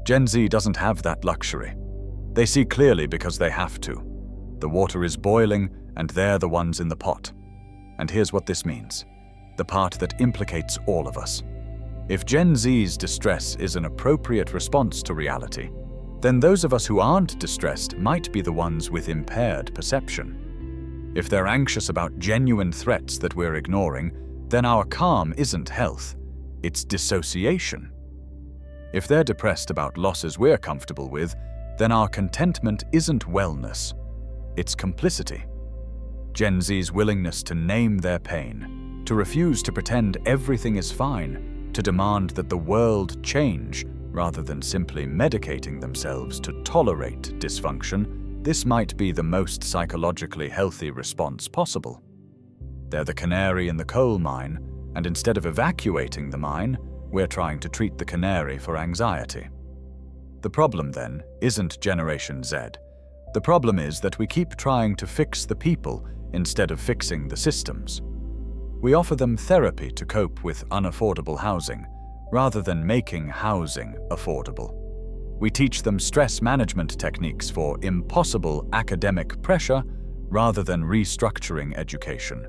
Gen Z doesn't have that luxury. They see clearly because they have to. The water is boiling and they're the ones in the pot. And here's what this means, the part that implicates all of us. If Gen Z's distress is an appropriate response to reality, then those of us who aren't distressed might be the ones with impaired perception. If they're anxious about genuine threats that we're ignoring, then our calm isn't health, it's dissociation. If they're depressed about losses we're comfortable with, then our contentment isn't wellness, it's complicity. Gen Z's willingness to name their pain, to refuse to pretend everything is fine, to demand that the world change rather than simply medicating themselves to tolerate dysfunction, this might be the most psychologically healthy response possible. They're the canary in the coal mine, and instead of evacuating the mine, we're trying to treat the canary for anxiety. The problem, then, isn't Generation Z. The problem is that we keep trying to fix the people instead of fixing the systems. We offer them therapy to cope with unaffordable housing, rather than making housing affordable. We teach them stress management techniques for impossible academic pressure, rather than restructuring education.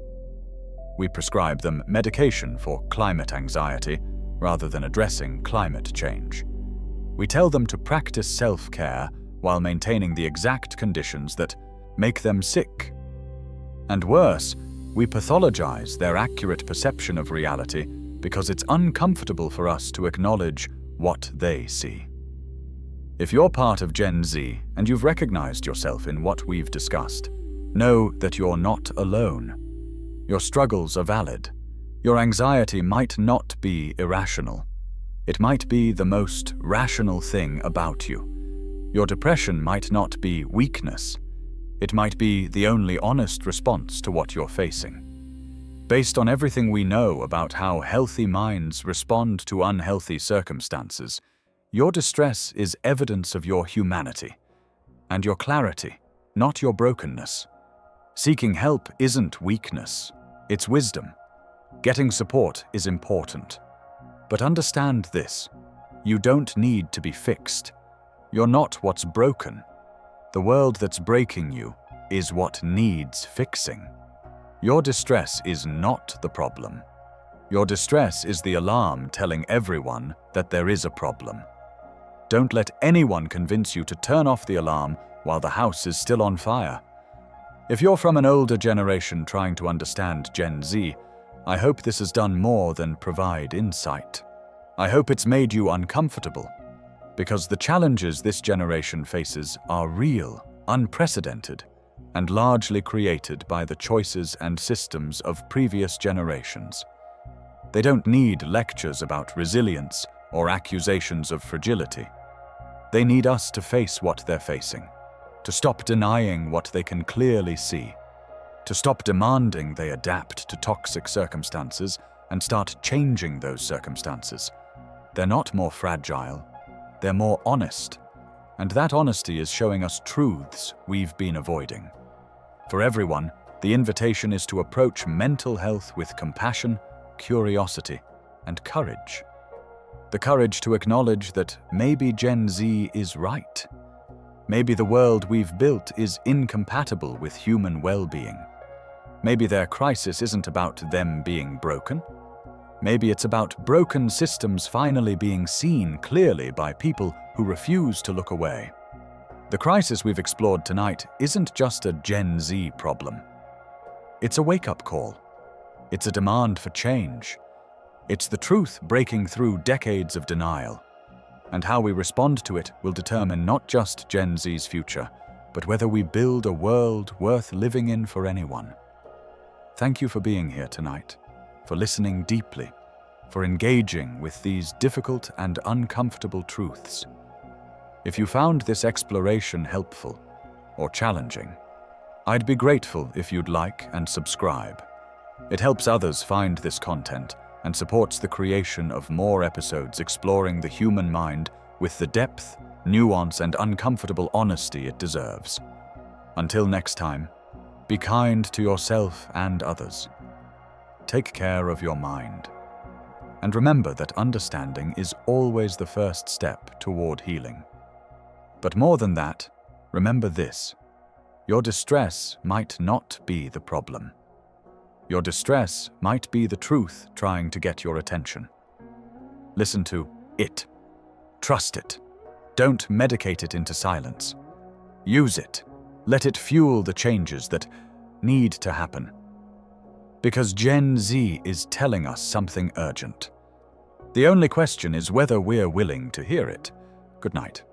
We prescribe them medication for climate anxiety, rather than addressing climate change. We tell them to practice self-care while maintaining the exact conditions that make them sick. And worse, we pathologize their accurate perception of reality because it's uncomfortable for us to acknowledge what they see. If you're part of Gen Z and you've recognized yourself in what we've discussed, know that you're not alone. Your struggles are valid. Your anxiety might not be irrational. It might be the most rational thing about you. Your depression might not be weakness. It might be the only honest response to what you're facing. Based on everything we know about how healthy minds respond to unhealthy circumstances, your distress is evidence of your humanity and your clarity, not your brokenness. Seeking help isn't weakness, it's wisdom. Getting support is important. But understand this, you don't need to be fixed. You're not what's broken. The world that's breaking you is what needs fixing. Your distress is not the problem. Your distress is the alarm telling everyone that there is a problem. Don't let anyone convince you to turn off the alarm while the house is still on fire. If you're from an older generation trying to understand Gen Z, I hope this has done more than provide insight. I hope it's made you uncomfortable, because the challenges this generation faces are real, unprecedented, and largely created by the choices and systems of previous generations. They don't need lectures about resilience or accusations of fragility. They need us to face what they're facing, to stop denying what they can clearly see, to stop demanding they adapt to toxic circumstances and start changing those circumstances. They're not more fragile, they're more honest, and that honesty is showing us truths we've been avoiding. For everyone, the invitation is to approach mental health with compassion, curiosity, and courage. The courage to acknowledge that maybe Gen Z is right. Maybe the world we've built is incompatible with human well-being. Maybe their crisis isn't about them being broken. Maybe it's about broken systems finally being seen clearly by people who refuse to look away. The crisis we've explored tonight isn't just a Gen Z problem. It's a wake-up call. It's a demand for change. It's the truth breaking through decades of denial. And how we respond to it will determine not just Gen Z's future, but whether we build a world worth living in for anyone. Thank you for being here tonight, for listening deeply, for engaging with these difficult and uncomfortable truths. If you found this exploration helpful or challenging, I'd be grateful if you'd like and subscribe. It helps others find this content and supports the creation of more episodes exploring the human mind with the depth, nuance, and uncomfortable honesty it deserves. Until next time, be kind to yourself and others. Take care of your mind. And remember that understanding is always the first step toward healing. But more than that, remember this: your distress might not be the problem. Your distress might be the truth trying to get your attention. Listen to it. Trust it. Don't medicate it into silence. Use it. Let it fuel the changes that need to happen. Because Gen Z is telling us something urgent. The only question is whether we're willing to hear it. Good night.